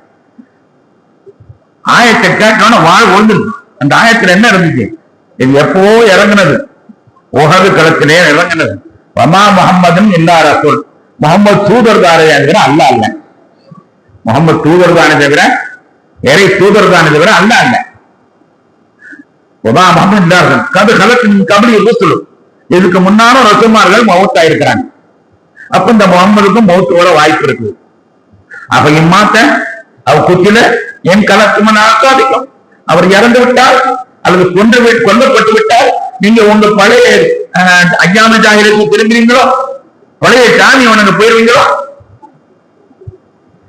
ஆயத்தை கேட்டோன்னா வாழ் ஒழுந்துருக்கு. அந்த ஆயத்துல என்ன இருந்துச்சு? இது எப்போ இறங்குனது, உஹது களத்திலே இறங்குனது. வமா முஹம்மதும் இல்லா ரசூல், முகமது தூதர் தானே தவிர அல்ல அல்ல. முகமது தூதர் தானே தவிர இறை தூதர் தானே தவிர அல்ல அல்ல. வமா முஹம்மது இல்லா ரசூல் கது கலத்தின் கபடி ரசூல், இதுக்கு முன்னாலும் ரசூல்மார்கள் மௌத்தா இருக்கிறாங்க. அப்ப இந்த முகம்மதுக்கும் மௌத்தோட வாய்ப்பு இருக்கு. அப்ப இம்மாத்த அவ குத்தில என் கலத்துமன் ஆக்காதிக்கும், அவர் இறந்து விட்டால் அல்லது கொல்லப்பட்டு விட்டால் நீங்க உங்க பழைய அஞ்ஞான ஜாகிரத்துக்கு திரும்புறீங்களோ, பழைய சாமி உனக்கு போயிருவீங்களோ?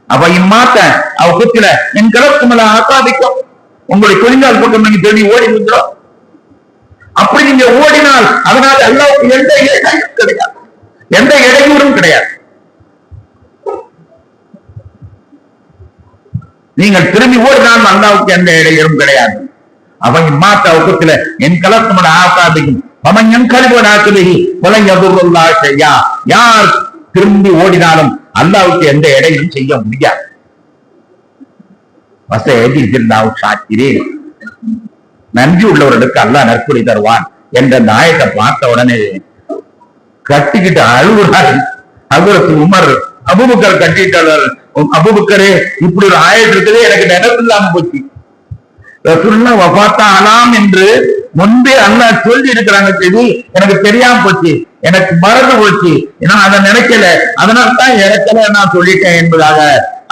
அப்ப இம்மாத்த அவ குத்தில என் கலத்துமல ஆக்காதிக்கும், உங்களுடைய குறிஞ்சால் பக்கம் நீங்க தேடி ஓடிவீங்களோ? அப்படி நீங்க ஓடினால் அதனால அல்லாஹ்வுக்கு எந்த இடையூறும் கிடையாது, எந்த இடையூறும் கிடையாது. நீங்கள் திரும்பி ஓடினால் அல்லாஹ்வுக்கு எந்த இடையூறும் கிடையாது. அவன் மாத்த ஒக்கத்துல என் கலத்தமட ஆக்காதையும் அவன் என் கழிவனாக்குதையும் கொலையதுல்லா செய்யா, யார் திரும்பி ஓடினாலும் அல்லாஹ்வுக்கு எந்த இடையும் செய்ய முடியாது. சாத்திரேன், நன்றி உள்ளவர்களுக்கு அல்லாஹ் நற்கொடை தருவான் என்ற அந்த ஆயத்தை பார்த்த உடனே கட்டிக்கிட்டு அழுகுறாரு. ஹஜ்ரத் உமர் அபூபக்கர் கட்டிட்டார். அபூபக்கரே இப்படி ஒரு ஆயத்து இருக்குது, எனக்கு நினைப்பு இல்லாம போச்சு. ரசூலுல்லாஹ் வஃபாத்தா அலாம் என்று முன்பே அல்லாஹ் சொல்லி இருக்கிறாங்க, செய்தி எனக்கு தெரியாம போச்சு, எனக்கு மறந்து போச்சு, ஏன்னா அதை நினைக்கல, அதனால்தான் இறக்கல நான் சொல்லிட்டேன் என்பதாக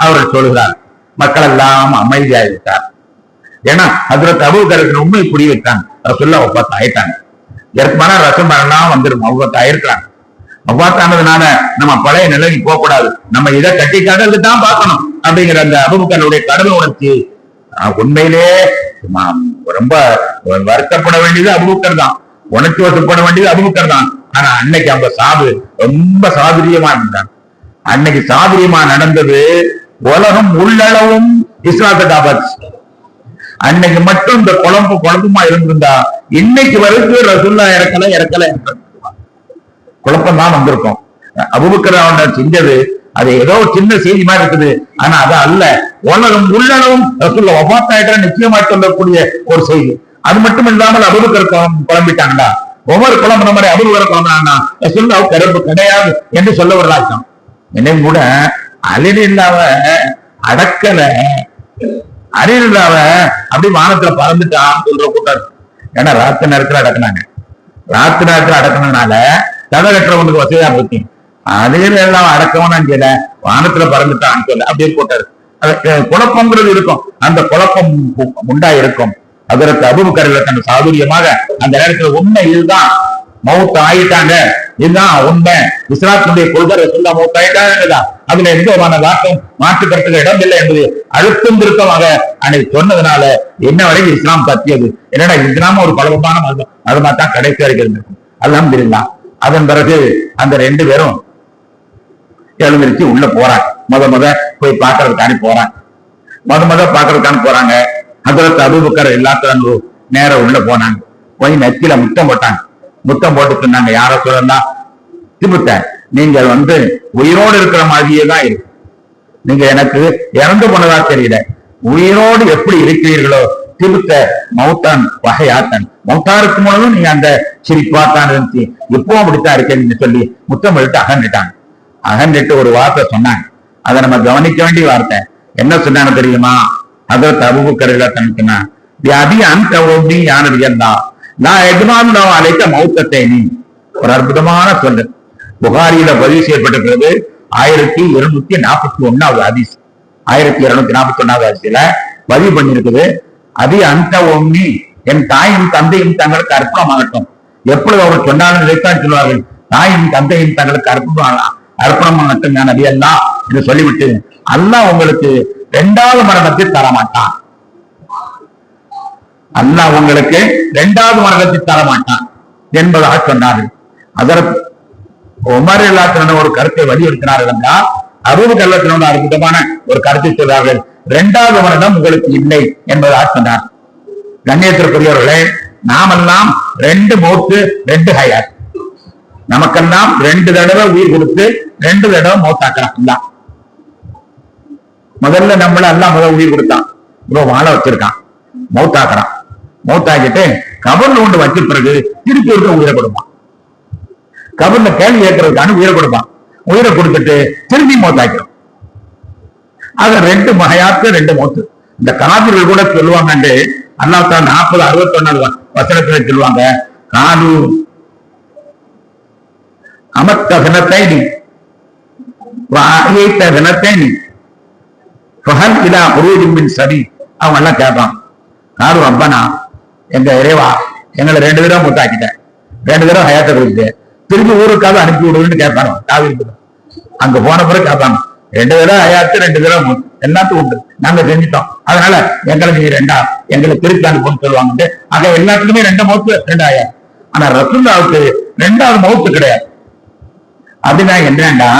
அவர் சொல்கிறார். மக்கள் எல்லாம் அமைதியாகிவிட்டார். ஏன்னா ஹஜ்ரத் அபூபக்கருக்கு உண்மை புரிய வைத்தாங்க. ரசூலுல்லாஹ் வஃபாத் ஆயிட்டாங்க, ஏற்கனவே ரசூலுல்லாஹ் வந்துடும் வஃபாத் ஆயிருக்கிறாங்க. வஃபாத்தானதுனால நம்ம பழைய நிலைக்கு போக கூடாது, நம்ம இதை கட்டிக்காக தான் பார்க்கணும் அப்படிங்கிற அந்த அபூபக்கருடைய கடமை உணர்ச்சி உண்மையிலே ரொம்ப வருத்தப்பட வேண்டியது அபூபக்கர் தான், உணர்ச்சி வசப்பட வேண்டியது அபூபக்கர் தான். ஆனா அன்னைக்கு அவங்க ரொம்ப சாதுரியமா இருந்தாங்க. அன்னைக்கு சாதுரியமா நடந்தது உலகம் உள்ளளவும் இஸ்லாத்தை காப்பாச்சு. அன்னைக்கு மட்டும் இந்த குழப்பமா இருந்திருந்தா இன்னைக்கு வரைக்கும் ரசூலுல்லாஹ் இறக்கல குழப்பம் தான் வந்திருக்கும். அபூபக்கர் அவன் செஞ்சது அது ஏதோ சின்ன செய்தி மாதிரி இருக்குது, ஆனா அது அல்ல, உலகம் உள்ளளவும் ரசூலுல்லாஹ் வஃபாத் ஆயிட்டா நிச்சயமா சொல்லக்கூடிய ஒரு செய்தி. அது மட்டும் இல்லாமல் அபூபக்கர் குழம்பிட்டாங்களா, ஒவ்வொரு குழம்புன மாதிரி அபூபக்கர் குழம்புனா ரசூலுல்லாஹ் கருப்பு கிடையாது என்று சொல்ல வரலாச்சோம். என்னையும் கூட அலில்லாவ அடக்கல, அலில்லாவ அப்படி வானத்துல பறந்துட்டான் சொல்ற கூட்டம். ஏன்னா ராத்திரி நேரத்துல அடக்குனாங்க, ராத்திரி நேரத்துல அடக்குனதுனால தலை கட்டுறவனுக்கு வசதியா போச்சு. அதையில எல்லாம் அடக்கவனா செய்யல, வானத்துல பறந்துட்டான்னு சொல்ல அப்படியே போட்டாரு. குழப்பங்கிறது இருக்கும், அந்த குழப்பம் உண்டா இருக்கும். அதற்கு அபூபக்கர் தன் சாதுரியமாக அந்த நேரத்துல உண்மை இதுதான், மௌத் ஆயிட்டாங்க, இதுதான் உண்மை, இஸ்லாத்தினுடைய கொள்கை ரசூலுல்லாஹ் மௌத் ஆயிட்டாங்க, அதுல எந்த விதமான மாற்று கருத்துக்கு இடம் இல்லை என்பது அழுத்தம் திருத்தமாக அன்னைக்கு சொன்னதுனால என்ன வரைக்கும் இஸ்லாம் தப்பியது. என்னடா இஸ்லாம் ஒரு பலவமான மதமா தான் கடைசி வரைக்கும் இருந்திருக்கும். அல்ஹம்துலில்லாஹ். அதன் பிறகு அந்த ரெண்டு பேரும் எழுந்திருச்சு உள்ள போறாங்க. முத போய் பார்க்கறதுக்காண்டி போறாங்க. முத பாக்குறதுக்கான போறாங்க. ஹஜ்ரத் அபூபக்கர் எல்லாத்துக்கும் நேரம் உள்ள போனாங்க. போய் நெத்தியில முத்தம் போட்டாங்க. முத்தம் போட்டு சொன்னாங்க, யார சொல்லலாம் திபுத்த, நீங்கள் உயிரோடு இருக்கிற மாதிரியே தான் இருக்கு. நீங்க எனக்கு இறந்து போனதா தெரியல, உயிரோடு எப்படி இருக்கிறீர்களோ திபுத்த மௌத்தான் வகையாத்தன், மௌத்தா இருக்கும் பொழுதும் நீங்க அந்த சிரிப்பாத்தான் இருந்துச்சு, எப்பவும் அப்படித்தான் இருக்கீங்கன்னு சொல்லி முத்தம் போட்டு அகன்றுட்டாங்க. அகன்றுட்டு ஒரு வார்த்தை சொன்னாங்க, அதை நம்ம கவனிக்க வேண்டிய வார்த்தை. என்ன சொன்னாங்க தெரியுமா? ஹஜ்ரத் அபூபக்கர் தனக்குன்னா அதி அந்த யானது இருந்தா நான் எஜமான் அழைத்த மௌத்தத்தை நீ. ஒரு அற்புதமான சொல்லு புகாரியில பதிவு செய்யப்பட்டிருக்கிறது. 1241வது ஹதீஸ், 1241வது ஹதீஸ்ல பதிவு பண்ணிருக்குது. அதி அந்த ஒண்ணி என் தாயும் தந்தையும் தங்களுக்கு அர்ப்பணமாகட்டும். எப்பொழுது அவர் சொன்னாலும் இதைத்தான் சொல்வார்கள், தாயும் தந்தையும் தங்களுக்கு அர்ப்பணமாகட்டும் நான் நபி அல்லாஹ் என்று சொல்லிவிட்டு, அல்லாஹ் உங்களுக்கு 2வது மரணத்தை தரமாட்டான். அல்லாஹ் உங்களுக்கு 2வது மரணத்தை தரமாட்டான் என்பதாக சொன்னார்கள். அதற்கு உமர் எல்லாத்தின ஒரு கருத்தை வலியுறுத்தினார்கள் என்றால், அபூபக்கர் எல்லாத்தின அற்புதமான ஒரு கருத்தை சொல்றார்கள், 2வது மரணம் உங்களுக்கு இல்லை என்பதாக சொன்னார். கண்ணியத்திற்குரியவர்களே, நாமெல்லாம் 2 மௌத்து 2 ஹயாத். நமக்கெல்லாம் 2 தடவை உயிர் கொடுத்து 2 தடவை மௌத்தாக்குறான். முதல்ல நம்மள எல்லாம் உயிர் கொடுத்தான், இவ்வளவு வாழ வச்சிருக்கான், மௌத்தாக்குறான். மௌத்தாக்கிட்டு கபர்ல கொண்டு வச்ச பிறகு திருப்பி இருக்க உயிரை கொடுப்பான். கபர்ல கேள்வி கேட்கறதுக்கான உயிரை கொடுப்பான். உயிரை கொடுத்துட்டு திரும்பி மௌத்தாக்கிறோம். ஆக 2 ஹயாத்து 2 மௌத்து. இந்த காதிர்கள் கூட சொல்லுவாங்க, அல்லாஹ் தான் 40 61 வசனத்துல சொல்லுவாங்க, காலு அமத்தகனத்தை நீ வாயத்தகனத்தை நீ பகல் இதா உருவின் சரி. அவங்க எல்லாம் கேட்பான், காரு அப்பனா எங்க இறைவா எங்களை 2 தடவை மூத்தாக்கிட்டேன், 2 தடவை ஹயாத்தை கொடுத்து திருப்பி ஊருக்காக அனுப்பி விடுன்னு கேட்பாங்க. காவிரி அங்க போன பிறகு கேட்பாங்க, 2 தடவை ஹயாத்து 2 தடவை மூத்து எல்லாத்துக்கும் உண்டு, நாங்க செஞ்சுட்டோம், அதனால எங்களுக்கு 2 எங்களுக்கு திருப்பி அனுப்புன்னு சொல்லுவாங்க. ஆக எல்லாத்துக்குமே 2 மௌத்து 2 ஹயாத். ஆனா ரசூலுல்லாஹ்வுக்கு 2வது மௌத்து கிடையாது. அப்படின்னா என்னன்னா,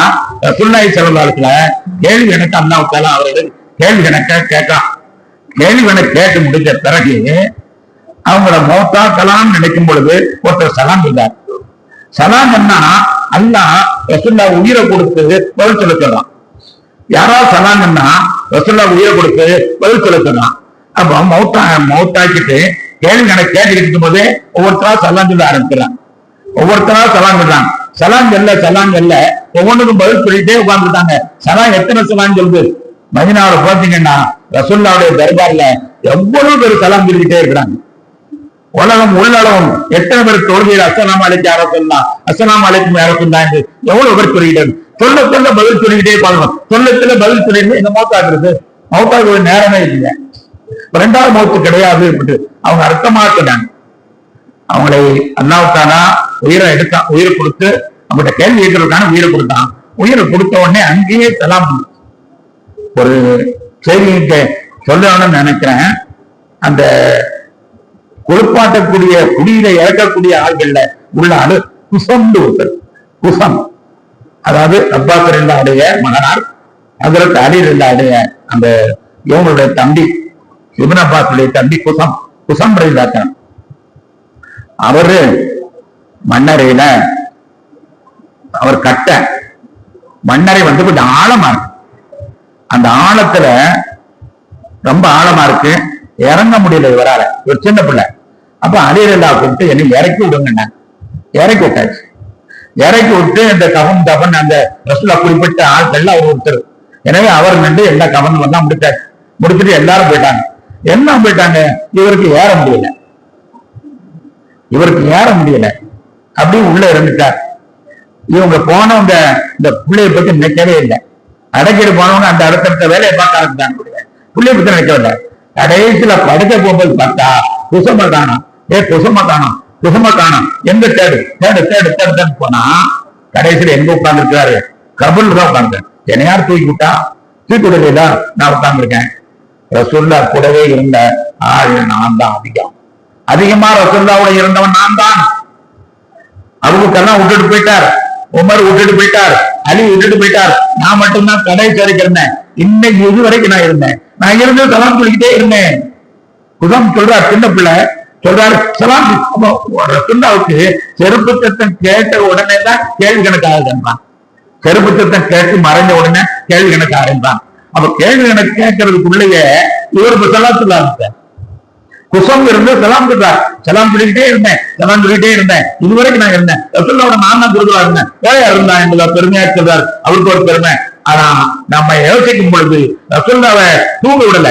ரசூலுல்லாஹி ஸல்லல்லாஹு அலைஹி வஸல்லம் கேள்வி கணக்கு அல்லாஹ் தஆலா அவர்கள் கேள்வி கணக்க கேட்கான். கேள்வி கணக்கு கேட்டு முடிஞ்ச பிறகு அவங்கள மௌத்தாக்கலாம் நினைக்கும் பொழுது ஒருத்தர் சலாம் இருந்தார். சலாம் என்ன, அல்லாஹ் ரசூலுல்லாஹ் உயிரை கொடுத்து பதில் சொல்ல சொல்றான். யாராவது சலாம் என்ன ரசூலுல்லாஹ் உயிரை கொடுத்து பதில் சொல்ல சொல்றான். அப்ப மௌத்தாக்கிட்டு கேள்வி கணக்கு கேட்டுக்கிட்டு இருக்கும் போதே ஒவ்வொருத்தரா சலாம் சொல்ல ஆரம்பிக்கிறான். ஒவ்வொருத்தரா சலாம் சொல்றாங்க. சலாம் சொல்ல ஒவ்வொன்றுக்கும் பதில் சொல்லிட்டே உட்கார்ந்துட்டாங்க. சலாம் எத்தனை சலாம் சொல்லுது? மதீனாவுல பாத்தீங்கன்னா ரசூலுல்லாஹ்வுடைய தர்பார்ல எவ்வளவு பேர் சலாம் சொல்லிக்கிட்டே இருக்கிறாங்க. உலகம் உள்ளளவும் எத்தனை பேர் தொழுகையில் அஸ்ஸலாமு அலைக்கும் யார சொல்லலாம், அஸ்ஸலாமு அலைக்கும் யார சொல்லலாம் என்று எவ்வளவு பேர் சொல்லிக்கிட்டு சொல்ல பதில் சொல்லிக்கிட்டே பார்க்கணும். சொல்லத்துல பதில் சொல்லிட்டு இந்த மௌத்தாக்குறது, மௌத்தாக்குறது நேரமே இல்லை. 2வது மௌத்து கிடையாது என்று அவங்க அர்த்தமா சொன்னாங்க. அவங்களை அல்லாஹ் தஆலா உயிரை எடுத்தான், உயிரை கொடுத்து அவங்கள்ட்ட கேள்வி கேட்கறதுக்கான உயிரை கொடுத்தான். உயிரை கொடுத்த உடனே அங்கேயே சலாம். ஒரு செய்திக்கு சொல்லணும்னு நினைக்கிறேன், அந்த குளிப்பாட்டக்கூடிய குடியில இறக்கக்கூடிய ஆள்கள்ல உள்ள ஆளு குசம்னு ஒருத்தர். குசம் அதாவது அப்பாஸ் ரெண்டாடைய மகனார், ஹஜ்ரத் அலி ரெண்டாடைய அந்த இவங்களுடைய தம்பி இப்னு அப்பாஸுடைய தம்பி குசம். குசம் ரெண்டாத்தான் அவரு மன்னரையில அவர் கட்ட மன்னரை கொஞ்சம் ஆழமா இருக்கு. அந்த ஆழத்துல ரொம்ப ஆழமா இருக்கு, இறங்க முடியல இவரால. ஒரு சின்ன பிள்ளை. அப்ப அலிரல்லா கூப்பிட்டு என்னை இறக்கி விடுங்க. இறக்கி விட்டாச்சு. இறக்கி விட்டு இந்த கவன் அந்த ரசூலுல்லாஹ் குறிப்பிட்ட ஆட்கள் அவர் ஒருத்தர். எனவே அவர் நின்று எல்லா கவனம் எல்லாம் முடிச்சாச்சு. முடிச்சுட்டு எல்லாரும் போயிட்டாங்க. எல்லாம் போயிட்டாங்க. இவருக்கு ஏற முடியல. அப்படி உள்ள இருந்துட்டார். இவங்க போனவங்க இந்த பிள்ளைய பத்தி நினைக்கவே இல்லை. அடைக்கிட்டு போனவங்க அந்த அடுத்தடுத்த வேலையை பார்க்க ஆரம்பிச்சாங்க. பிள்ளைய பத்தி நினைக்கவில்லை. கடைசியில படுக்க போகும்போது பார்த்தா குசும காணும். எங்க தேடு போனா கடைசியில எங்க உட்கார்ந்து இருக்காரு? கபூல் தான் உட்கார்ந்து. என்னை யார் தூக்கி விட்டா? தூக்கி விடலையா? நான் உட்கார்ந்துருக்கேன். ரசூலுல்லாஹ் கூடவே இருந்த ஆள் நான் தான் அதிகமா ரசூலுல்லாஹ்வோட இருந்தவன் நான் தான். அபூபக்கர்லாம் விட்டுட்டு போயிட்டார், உமர் விட்டுட்டு போயிட்டார், அலி விட்டுட்டு போயிட்டார். நான் மட்டும்தான் கடைசி வரைக்கும் இருந்தேன். இன்னைக்கு இதுவரைக்கும் நான் இருந்தேன். நான் இருந்து சலாம் சொல்லிக்கிட்டே இருந்தேன். குசம் சொல்றார், சின்ன பிள்ளை சொல்றாரு சலாம். ரசூலுல்லாஹ்வுக்கு செருப்பு சத்தம் கேட்ட உடனே தான் கேள்வி கணக்கு ஆகுதுன்றான். செருப்பு சத்தம் கேட்டு மறைஞ்ச உடனே கேள்வி கணக்கு ஆரம்பிப்பான். அப்ப கேள்வி கணக்கு கேட்கறதுக்குள்ளேயே இவருக்கு சலாத்துல ஆரம்பித்தார். குசம் இருந்து சலாம் சொல்றார், சலாம் சொல்லிக்கிட்டே இருந்தேன் இதுவரைக்கும் நான் இருந்தேன். ரசூலுல்லாஹ்வோட நான் தான் குருவா இருந்தேன், வேலையா இருந்தா என்பதா பெருமையா சொல்றார். அவருக்கு ஒரு பெருமை. ஆனா நம்ம யோசிக்கும் பொழுது ரசூலுல்லாஹ்வை தூங்க விடல.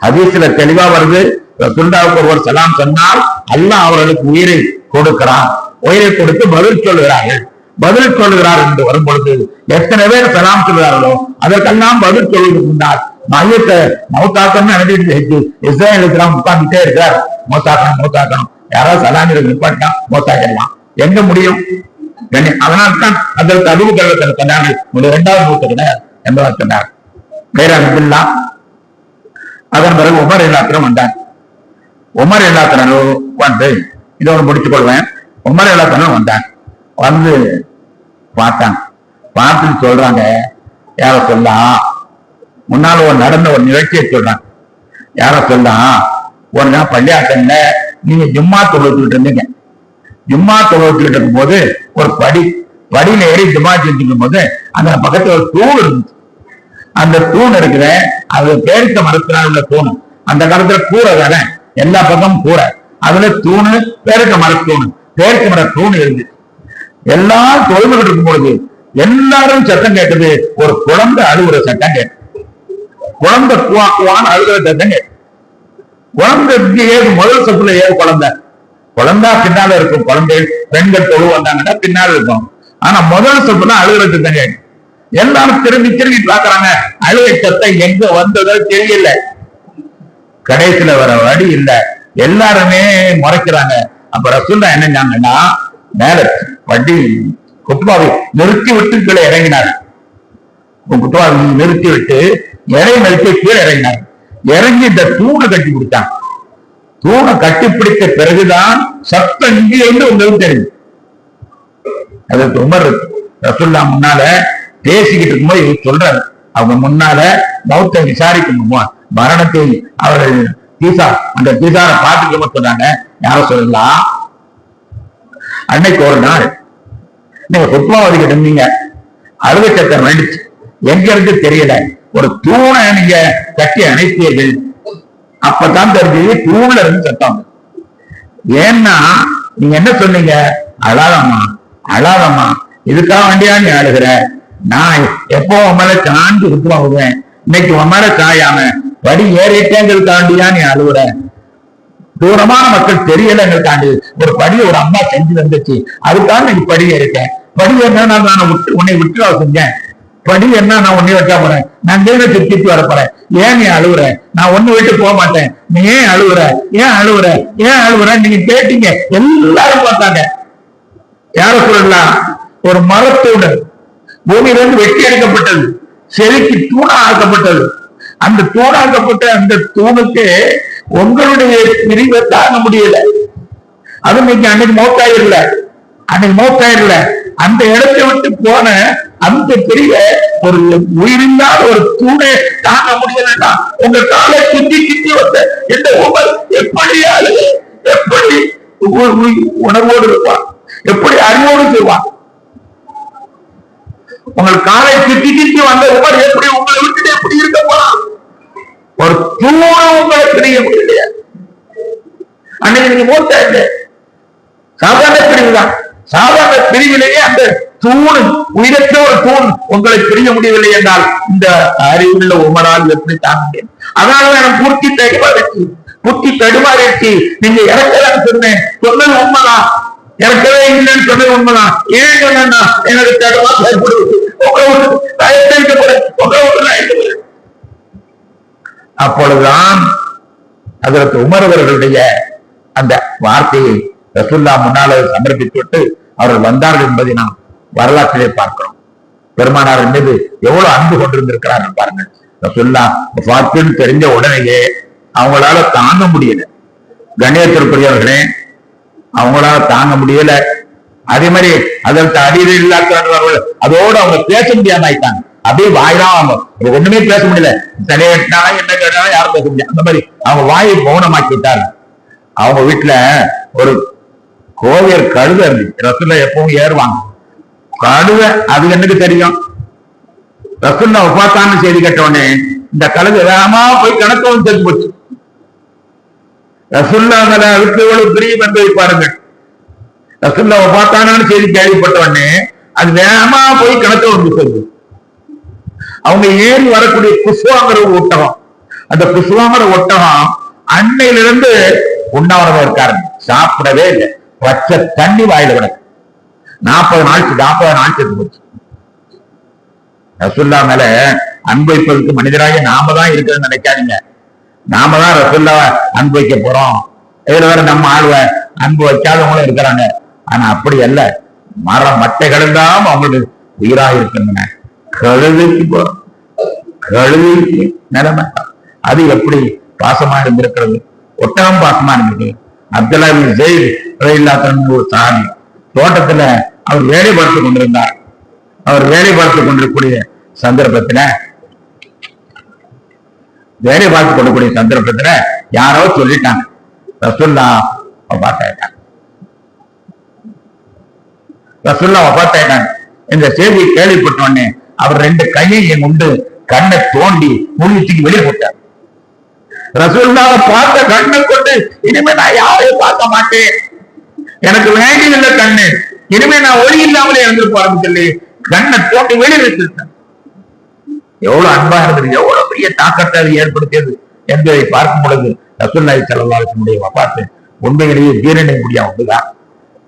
ஹதீஸ்ல தெளிவா வருது, ரசூலுல்லாஹ்வுக்கு ஒருவர் சலாம் சொன்னால் அல்லாஹ் அவர்களுக்கு உயிரை கொடுக்கிறான். உயிரை கொடுத்து பதில் சொல்லுகிறார் என்று வரும் பொழுது எத்தனை பேர் சலாம் சொல்கிறார்களோ அதற்கெல்லாம் பதில் சொல்வதற்கு முன்னால் மையத்தை மௌத்தாக்கணும்னு நினைச்சிட்டு இஸ்ராயேல் உட்கார்ந்துட்டே இருக்கார். மௌத்தாக்கணும் யாராவது சலாம் நிப்பாட்டினா மௌத்தாக்கிடலாம். எங்க முடியும்? அதனால்தான் அதற்கு அறிவு கல்வத்தில் சொன்னார்கள். 2வது நூற்றாண்டு என்பதாக சொன்னார். கைரானபில்லா. அதன் பிறகு உமர் எல்லாத்திரம் வந்தார். உமர் எல்லாத்திரம் வந்து இதோட முடித்துக் கொள்வேன். உமர் எல்லாத்திரம் வந்தாங்க. வந்து பார்த்தாங்க. பார்த்துட்டு சொல்றாங்க, யார சொல்லலாம் முன்னால ஒரு நடந்த ஒரு நிகழ்ச்சியை சொல்றாங்க. யார சொல்லலாம், ஒரு நாள் பள்ளியாட்டம்ல நீங்க ஜும்மா தொழுவிட்டு இருந்தீங்க. ஜும்மா தொழுவிட்டு இருக்கும் போது ஒரு படியில ஏறி ஜும்மா செஞ்சுக்கும் போது அந்த பக்கத்துல ஒரு தூண் இருந்துச்சு. அந்த தூண் இருக்கிற அது பேரித்த மரத்தினால் உள்ள தூண். அந்த காலத்துல கூரை தானே, எல்லா பக்கமும் கூரை. அதுல தூணு பேரித்த மர தூண் இருந்துச்சு. எல்லாரும் தொழுதுகிட்டு இருக்கும் பொழுது எல்லாரும் சத்தம் கேட்டது. ஒரு குழந்தை அழுகுற சத்தம் கேட்டு, குழந்தை அழுகுற சத்தம் கேட்டு. குழந்தைக்கு ஏது முதல் சத்துல ஏது குழந்தை பின்னால இருக்கும். குழந்தைகள் பெண்கள் தொழு வந்தாங்கன்னா பின்னால இருக்கும். ஆனா முதல் சத்துல அழுகுற சத்தம் கேட்டு எல்லாரும் திரும்பி பாக்குறாங்க. அழுகை சத்தம் எங்க வந்ததோ தெரியல. கடைசியில வர வழி இல்லை, எல்லாருமே முறைக்கிறாங்க. அப்ப ரசூலுல்லாஹ் என்ன செஞ்சாங்கன்னா, மேல வண்டி குத்துபாவை நிறுத்தி விட்டு கீழே இறங்கினார். குத்துபாவை நிறுத்தி விட்டு கீழே இறங்கினார். இறங்கி இந்த தூணை கட்டி பிடிச்சான். தூணை கட்டி பிடித்த பிறகுதான் சத்தம் இங்கே இருந்து உங்களுக்கு தெரியும். அதற்கு உமர் ரசூலுல்லாஹ் முன்னால பேசிக்கிட்டு இருக்கும்போது சொல்றாரு, அவங்க முன்னால மௌத்தை விசாரிக்கணுமோ மரணத்தை அவர்கள் அந்த தீசாரை பார்த்துக்க சொன்னாங்க. யார சொல்லலாம், அன்னைக்கு ஒரு நாள் நீங்க குத்வாவதிக்கிட்டு இருந்தீங்க, அழுகை சத்தம் வேண்டிச்சு, எங்க இருக்கு தெரியல, ஒரு தூணை நீங்க கட்டி அணைத்தீர்கள். அப்பதான் தெரிஞ்சது தூண்ல இருந்து சத்தம். ஏன்னா நீங்க என்ன சொன்னீங்க, அழாதம்மா இதுக்காக வேண்டியா நீ அழுகிற, நான் எப்போ உன் மேல சாஞ்சு இருக்குவாங்குவேன், இன்னைக்கு உன் மேல சாயாம வடி ஏறிட்டேங்கிறதுக்காண்டியா நீ அழுகுற, தூரமான மக்கள் தெரியலங்கிறதுக்காண்டி ஒரு படி ஒரு அம்மா செஞ்சு வந்துச்சு, அதுக்காக நீ படி ஏறிட்டேன். படி என்ன நான் உன்னை விட்டுவா செஞ்சேன், படி என்ன நான் உன்னை வெட்டா போறேன், நான் தேவை திருப்பி வர போறேன், ஏன் நீ அழுகுற, நான் ஒண்ணு விட்டு போக மாட்டேன், நீ ஏன் அழுகுற நீங்க கேட்டீங்க. எல்லாரும் பார்த்தாங்க. யார சொல்லலாம், ஒரு மரத்தோடு பூமியிலிருந்து வெட்டி எடுக்கப்பட்டது, செதுக்கி தூணாக்கப்பட்டது. அந்த தூணாக்கப்பட்ட அந்த தூணுக்கு உங்களுடைய பிரிவை தாங்க முடியல. அது அன்னைக்கு மௌத்தாயிரல அந்த இடத்தை விட்டு போன அந்த பிரிவை ஒரு உயிரில்லாத ஒரு தூணை தாங்க முடியலன்னா உங்க காலை சுத்தி வந்த எந்த உமர் எப்படி உணர்வோடு இருப்பான், எப்படி அறிவோடு செய்வான். உங்கள் காலை சுத்தி வந்த உமர் எப்படி உங்களை விட்டுட்டு எப்படி இருக்க போறான். ஒரு தூண உங்களை பிரிய முடியலையா. அன்னைக்கு நீங்க மூத்த சாதாரண பிரிவுதான். சாதாரண பிரிவிலேயே அந்த தூண், உயிரற்ற ஒரு தூண் உங்களை பிரிய முடியவில்லை என்றால் இந்த அறிவுள்ள உமரால் எப்படி தாங்க முடியும். அதனாலதான் புத்தி தடுமாறிடுச்சு. நீங்க இறக்கலான்னு சொன்னது உண்மைதான், இறக்கவே இல்லைன்னு சொன்னது உண்மைதான். ஏன் சொன்னா எனக்கு தடுமா ஏற்படுவது, அப்பொழுதுதான் அதற்கு உமர் அவர்களுடைய அந்த வார்த்தையை ரசூலுல்லாஹ் முன்னால சமர்ப்பித்து விட்டு அவர்கள் வந்தார்கள் என்பதை நாம் வரலாற்றிலே பார்க்கிறோம். பெருமானார் மீது எவ்வளவு அன்பு கொண்டிருந்திருக்கிறார்கள் பாருங்கள். ரசூலுல்லாஹ் வஃபாத்துன்னு தெரிஞ்ச உடனேயே அவங்களால தாங்க முடியல. கண்ணியத்திற்குரியவர்களே, அவங்களால தாங்க முடியல. அதே மாதிரி அதற்கு அடியில் இல்லாதவர்கள் அதோடு அவங்க பேச முடியாம ஆயிட்டாங்க. அப்படியே வாயிலாம் ஒண்ணுமே பேச முடியல. தலையை வெட்டினாலும் என்ன கேட்டாலும் யாரும் பேச முடியாது. அந்த மாதிரி அவங்க வாயை மௌனமாக்கி விட்டாரு. அவங்க வீட்டுல ஒரு கோவேர் கழுதை இருந்துச்சு. ரசுல்லா எப்பவும் ஏறுவாங்க. கழுதை அது எனக்கு தெரியும். ரசுல்லா வஃபாத்தான்னு செய்தி கேட்டவுடனே இந்த கழுதை வேகமா போய் கணக்கவும் செஞ்சு போச்சு. ரசுல்லா மேல அதுக்கு எவ்வளவு பிரியம் என்பதை பாருங்கள். ரசுல்லா வஃபாத்தான்னு செய்தி கேள்விப்பட்டவுடனே அது வேகமா போய் கணக்கவும் செஞ்சு. அவங்க ஏறி வரக்கூடிய குசுவாங்கிற ஒரு ஒட்டகம், அந்த குசுவாங்கிற ஒட்டகம் அன்னையிலிருந்து உண்ணாவிரதம் இருக்காரு. சாப்பிடவே இல்லை. பச்சை தண்ணி வாயில விட 40 நாள் செத்து போச்சு. ரசுல்லா மேல அன்பு வைப்பதற்கு மனிதராக நாம தான் இருக்குன்னு நினைக்காதீங்க. நாம தான் ரசுல்லாவை அன்பு வைக்க போறோம். இதுல வேற நம்ம ஆழ்வ அன்பு வைக்காதவங்களும் இருக்கிறாங்க. ஆனா அப்படி அல்ல. மட்டைகள் எல்லாம் அவங்களுக்கு உயிராக இருக்கின்றன. கழுதைக்கு போறோம். கழுதைக்கு நிலைமை அது எப்படி பாசமா இருந்திருக்கிறது. ஒட்டகம் பாசமா இருந்தது. அப்துல்லா இப்னு ஸைத் ரலியல்லாஹு அன்ஹு ஒரு சஹாபி தோட்டத்துல அவர் வேலை பார்த்துக் கொண்டிருந்தார். அவர் வேலை பார்த்துக் கொண்டிருக்கக்கூடிய சந்தர்ப்பத்துல யாரோ சொல்லிட்டாங்க ரசூல்லா வஃபாத்தாயிட்டாங்க. இந்த செய்தியை கேள்விப்பட்ட உடனே அவர் 2 கையை கொண்டு கண்ணை தோண்டி முழுத்துக்கு வெளியே போட்டார். ரசூலுல்லாஹ் பார்த்த கண்ணை கொண்டு இனிமே நான் யாரையும் பார்க்க மாட்டேன், எனக்கு வேண்டியதில்லை கண்ணு, இனிமே நான் ஒளி இல்லாமலே இறந்து சொல்லி கண்ணை தோண்டி வெளியே வச்சிருக்கேன். எவ்வளவு அன்பா இருந்தது, எவ்வளவு பெரிய தாக்கத்தை அது ஏற்படுத்தியது என்பதை பார்க்கும் பொழுது ரசூலுல்லாஹி ஸல்லல்லாஹு அலைஹி வஸல்லம் வஃபாத்து உண்மையிலேயே ஜீரணிக்க முடியாது. ஒன்றுதான்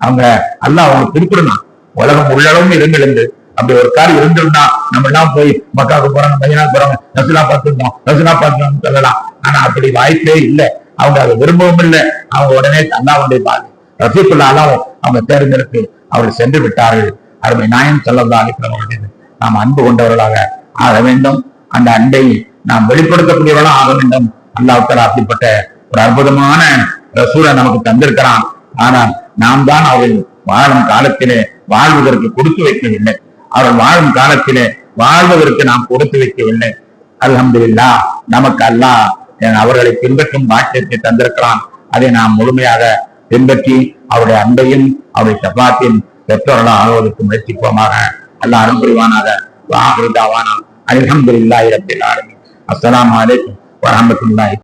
அவங்க அல்லாஹ் அவங்களுக்கு குறிப்பிடணும். உலகம் உள்ளளவும் இருங்கள் என்று அப்படி ஒரு காரியம் இருந்திருந்தா நம்ம எல்லாம் போய் மக்காவுக்கு போறாங்க, மதீனாவுக்கு போறாங்க, ரசூலா பார்த்துருந்தோம் சொல்லலாம். ஆனா அப்படி வாய்ப்பே இல்லை. அவங்க அதை விரும்பவும் இல்லை. அவங்க உடனே அல்லாஹ்வுடைய பாதை ரசூலுல்லாஹ் அவங்க தேர்ந்தெடுத்து அவர்கள் சென்று விட்டார்கள். அருமை நாயகம் ஸல்லல்லாஹு அலைஹி வஸல்லம் நாம் அன்பு கொண்டவர்களாக ஆக வேண்டும். அந்த அன்பை நாம் வெளிப்படுத்தக்கூடியவர்களாக ஆக வேண்டும். அல்லாஹ் தஆலா அப்படிப்பட்ட ஒரு அற்புதமான ரசூலை நமக்கு தந்திருக்கிறான். ஆனால் நாம் தான் அவர்கள் வாழும் காலத்திலே வாழ்வதற்கு கொடுத்து வைக்கவில்லை. அவர்கள் வாழும் காலத்திலே வாழ்வதற்கு நாம் கொடுத்து வைக்கவில்லை. அல்ஹம்துலில்லாஹ் நமக்கு அல்லாஹ் அவர்களை பின்பற்றும் பாக்கியத்தை தந்திருக்கிறான். அதை நாம் முழுமையாக பின்பற்றி அவருடைய அன்பையும் அவருடைய ஷஃபாத்தையும் பெற்றோர்களாக ஆகுவதற்கு முயற்சிப்போமாக. அல்லாஹ் அருள் புரிவானாக. அல்ஹம்துலில்லாஹி ரப்பில் ஆலமீன். அஸ்ஸலாமு அலைக்கும் வரஹ்மத்துல்லாஹி